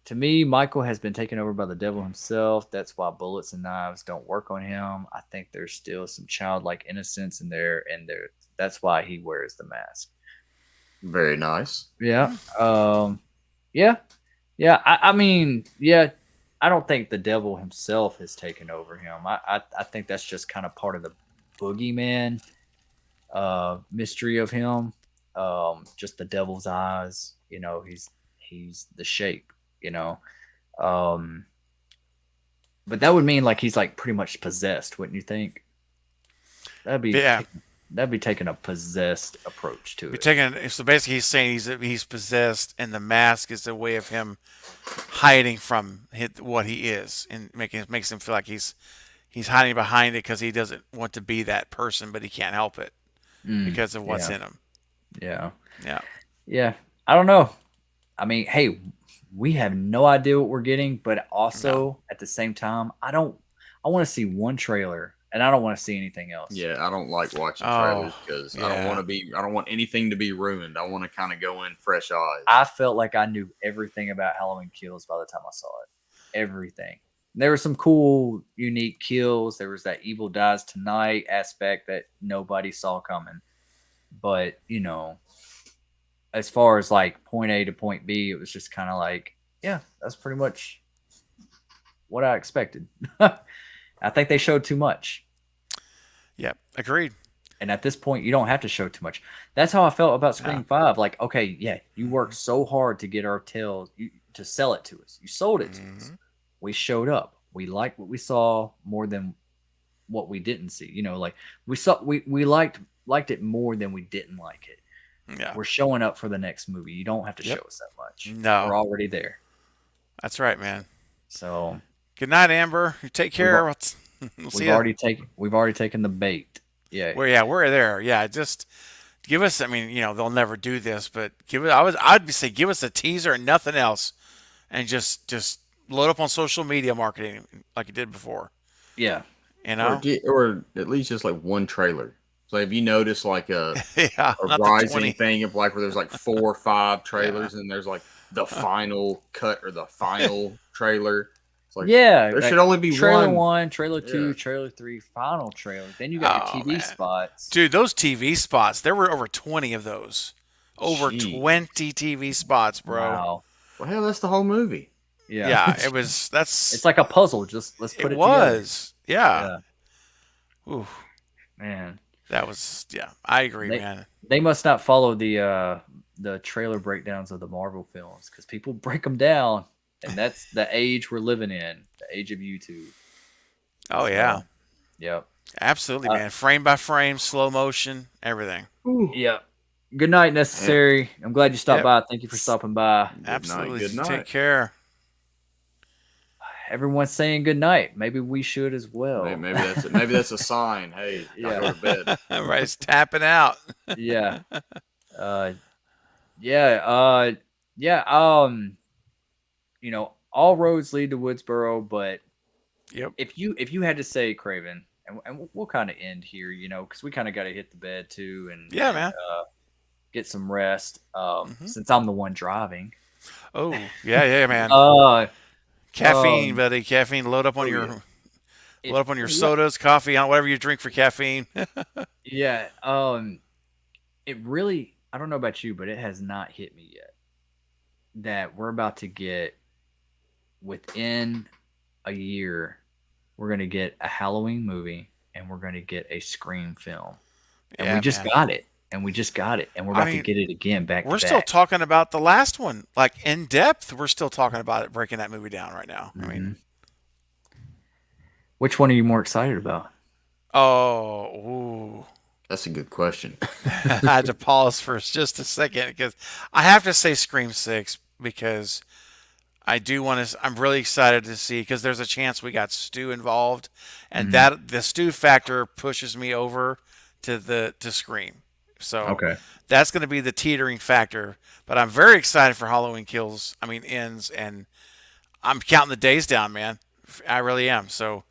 To me, Michael has been taken over by the devil himself. That's why bullets and knives don't work on him. I think there's still some childlike innocence in there, and that's why he wears the mask. Very nice. Yeah. Yeah. I mean, yeah. I don't think the devil himself has taken over him. I think that's just kind of part of the boogeyman mystery of him. Just the devil's eyes. He's the shape. But that would mean like he's like pretty much possessed, wouldn't you think? That'd be taking a possessed approach to it. So basically, he's saying he's possessed, and the mask is a way of him hiding from what he is, and makes him feel like he's hiding behind it because he doesn't want to be that person, but he can't help it because of what's in him. Yeah. I don't know. I mean, hey, we have no idea what we're getting, but also at the same time, I want to see one trailer. And I don't want to see anything else. Yeah, I don't like watching trailers because I don't want anything to be ruined. I want to kind of go in fresh eyes. I felt like I knew everything about Halloween Kills by the time I saw it. Everything. There were some cool, unique kills. There was that evil dies tonight aspect that nobody saw coming. But, as far as like point A to point B, it was just kind of like, yeah, that's pretty much what I expected. I think they showed too much. Yep, agreed. And at this point, you don't have to show too much. That's how I felt about Scream 5. Like, okay, yeah, you worked so hard to get our tales, to sell it to us. You sold it to us. We showed up. We liked what we saw more than what we didn't see. Like we liked it more than we didn't like it. Yeah. We're showing up for the next movie. You don't have to show us that much. No. We're already there. That's right, man. So good night, Amber. You take care. We've already taken the bait. Yeah. We're there. Yeah, just give us. I mean, they'll never do this, but I'd say give us a teaser and nothing else, and just load up on social media marketing like you did before. Yeah. Or at least just like one trailer. So have you noticed like a not rising thing of like where there's like 4 or 5 trailers and there's like the final cut or the final trailer? It's like, there should only be trailer 1, trailer 2, trailer 3, final trailer. Then you got your TV spots. Dude, those TV spots, there were over 20 of those. Over 20 TV spots, bro. Wow. Well, hell, that's the whole movie. Yeah. Yeah, it's like a puzzle. Just let's put it together. Yeah. Ooh. Man. That was, I agree, man. They must not follow the trailer breakdowns of the Marvel films because people break them down, and that's the age we're living in, the age of YouTube. Oh, yeah. Yep. Absolutely, man. Frame by frame, slow motion, everything. Yep. Good night, Necessary. Yeah. I'm glad you stopped by. Thank you for stopping by. Absolutely. Good night. Take care. Everyone's saying good night. Maybe we should as well. Maybe that's a sign. Hey, go to bed. Everybody's tapping out. Yeah. All roads lead to Woodsboro, but if you had to say, Craven, and we'll kind of end here, because we kind of got to hit the bed too, and man, get some rest. Since I'm the one driving. Oh yeah, man. Caffeine, buddy. Caffeine. Load up on your sodas, coffee, on whatever you drink for caffeine. Yeah. It really, I don't know about you, but it has not hit me yet that we're about to get, within a year, we're going to get a Halloween movie and we're going to get a Scream film. And we just got it. And we're about to get it again back to back. We're still talking about the last one. Like, in depth, we're still talking about it, breaking that movie down right now. I mean, which one are you more excited about? Oh, that's a good question. I had to pause for just a second because I have to say Scream 6 because I do want to. I'm really excited to see because there's a chance we got Stu involved, and that the Stu factor pushes me over to Scream. So that's going to be the teetering factor. But I'm very excited for Halloween Ends, and I'm counting the days down, man. I really am. So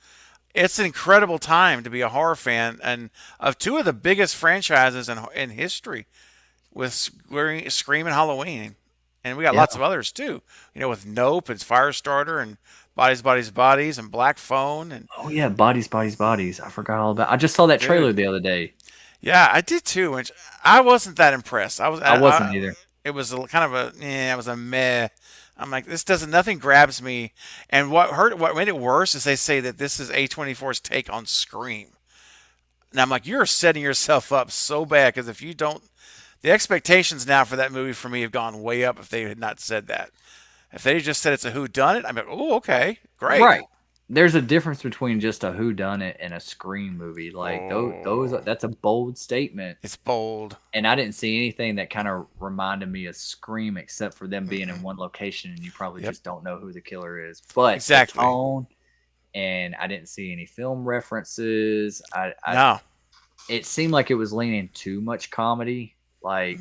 it's an incredible time to be a horror fan, and of two of the biggest franchises in history with Scream and Halloween. And we got lots of others too. With Nope and Firestarter and Bodies, Bodies, Bodies and Black Phone. And Bodies, Bodies, Bodies. I forgot all about. I just saw that trailer the other day. Yeah, I did too. And I wasn't that impressed. I wasn't either. It was it was a meh. I'm like, nothing grabs me. And what made it worse is they say that this is A24's take on Scream. And I'm like, you're setting yourself up so bad because if you don't, the expectations now for that movie for me have gone way up if they had not said that. If they just said it's a whodunit, I'm like, oh, okay, great. Right. There's a difference between just a whodunit and a Scream movie. Like those, that's a bold statement. It's bold. And I didn't see anything that kind of reminded me of Scream except for them being in one location and you probably just don't know who the killer is. But exactly. And I didn't see any film references. No. It seemed like it was leaning too much comedy. Like,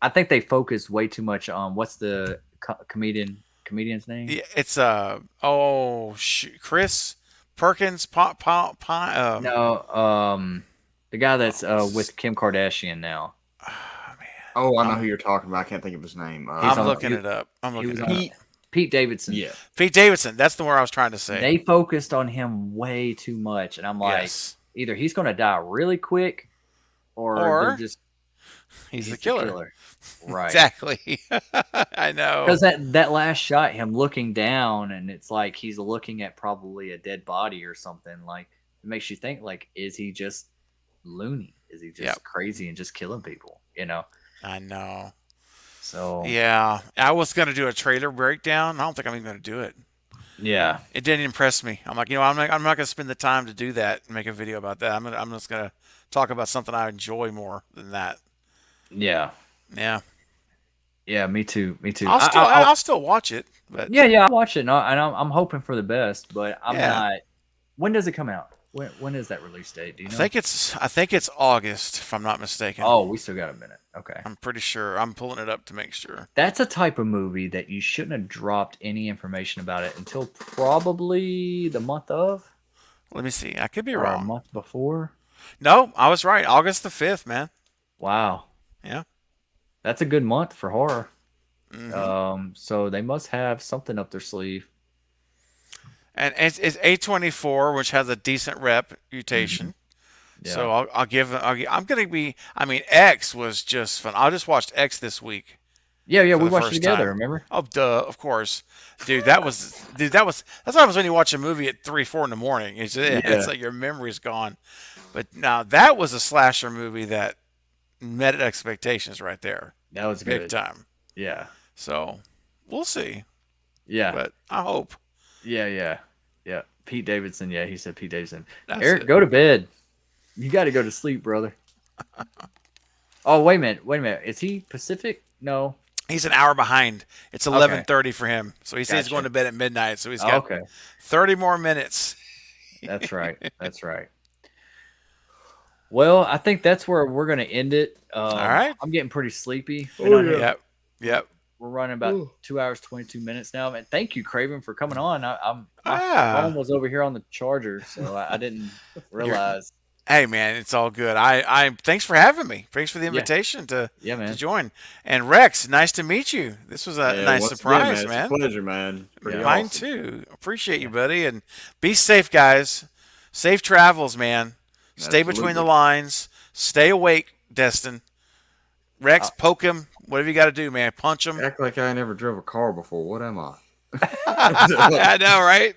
I think they focused way too much on what's the comedian's name? Yeah, it's Chris Perkins. No, the guy that's with Kim Kardashian now. Oh man. Oh, I know who you're talking about. I can't think of his name. I'm looking it up. Pete Davidson. Yeah. Pete Davidson. That's the word I was trying to say. They focused on him way too much, and I'm like, Yes. either he's going to die really quick, or they're Or just he's the killer. Right. Exactly. I know. Because that last shot, him looking down, and it's like he's looking at probably a dead body or something. Like, it makes you think, like, is he just loony? Is he just crazy and just killing people? You know? I know. So yeah, I was gonna do a trailer breakdown. I don't think I'm even gonna do it. yeah, It didn't impress me. I'm like, I'm not gonna spend the time to do that and make a video about that. I'm just gonna talk about something I enjoy more than that. yeah, Yeah. yeah. Me too. Me too. I'll still watch it. But yeah. I'll watch it, and I'm hoping for the best, but I'm Yeah. not. When does it come out? When is that release date? Do you know? I think it's August, if I'm not mistaken. Oh, we still got a minute. Okay. I'm pretty sure. I'm pulling it up to make sure. That's a type of movie that you shouldn't have dropped any information about it until probably the month of, Let me see. I could be or a wrong. month before. No, I was right. August the 5th, man. Wow. Yeah. That's a good month for horror. Mhm. So they must have something up their sleeve. And it's A24, which has a decent reputation. Yeah. So I'm gonna be. I mean, X was just fun. I just watched X this week. Yeah, for we the watched it first together, time. remember? Oh, duh, of course, dude. That's what happens when you watch a movie at 3, 4 in the morning. It's like your memory's gone. But now that was a slasher movie that met expectations right there, That was big good. time. Yeah. So we'll see. Yeah. But I hope. Yeah. Pete Davidson. Yeah, he said Pete Davidson. That's Eric, it. go to bed. You got to go to sleep, brother. Oh, wait a minute. Is he Pacific? No. He's an hour behind. It's 11:30 for him. So he says he's Gotcha. going to bed at midnight. So he's got Okay. 30 more minutes. That's right. That's right. Well, I think that's where we're going to end it. All right. I'm getting pretty sleepy. Yep. We're running about 2 hours, 22 minutes now. And thank you, Craven, for coming on. My Ah. phone was over here on the charger, so I didn't realize. Hey man, it's all good. I thanks for having me. Thanks for the invitation to join. And Rex, nice to meet you. This was a nice surprise, man. It's a pleasure, man. Pretty Mine awesome. too. Appreciate you, buddy. And be safe, guys. Safe travels, man. Stay between the lines. Stay awake, Destin. Rex, poke him. Whatever you got to do, man. Punch him. Act like I never drove a car before. What am I? I know, right?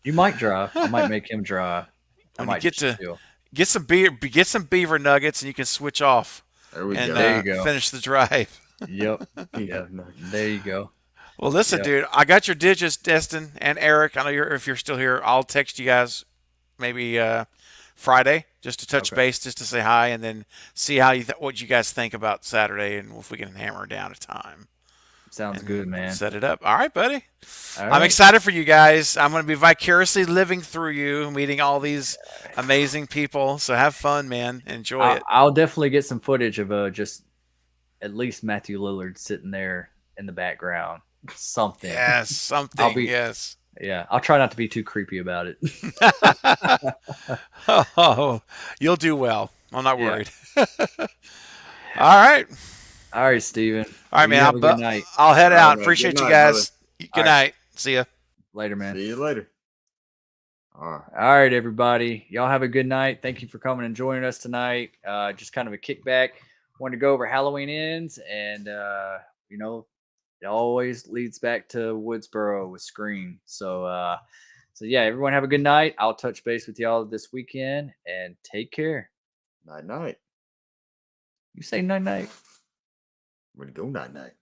You might drive. I might make him drive. I might get some beaver nuggets, and you can switch off. There we and, go. There you go. Finish the drive. Yep. There you go. Well, listen, dude. I got your digits, Destin and Eric. I know if you're still here. I'll text you guys maybe Friday just to touch base, just to say hi, and then see how what you guys think about Saturday, and if we can hammer down a time. Sounds good, man. Set it up. All right, buddy. All I'm right. excited for you guys. I'm going to be vicariously living through you, meeting all these amazing people. So have fun, man. Enjoy it. I'll definitely get some footage of just at least Matthew Lillard sitting there in the background. Something. Yes, something. Yes. Yeah, I'll try not to be too creepy about it. Oh, you'll do well. I'm not worried. All right. All right, Steven. All right, man. Good night. I'll head out. Man. Appreciate Good you night, guys. brother. Good night. See ya. Later, man. See you later. All right. All right, everybody. Y'all have a good night. Thank you for coming and joining us tonight. Just kind of a kickback. Wanted to go over Halloween ends, and it always leads back to Woodsboro with Scream. So yeah, everyone have a good night. I'll touch base with y'all this weekend, and take care. Night night. You say night night. We're gonna go night night.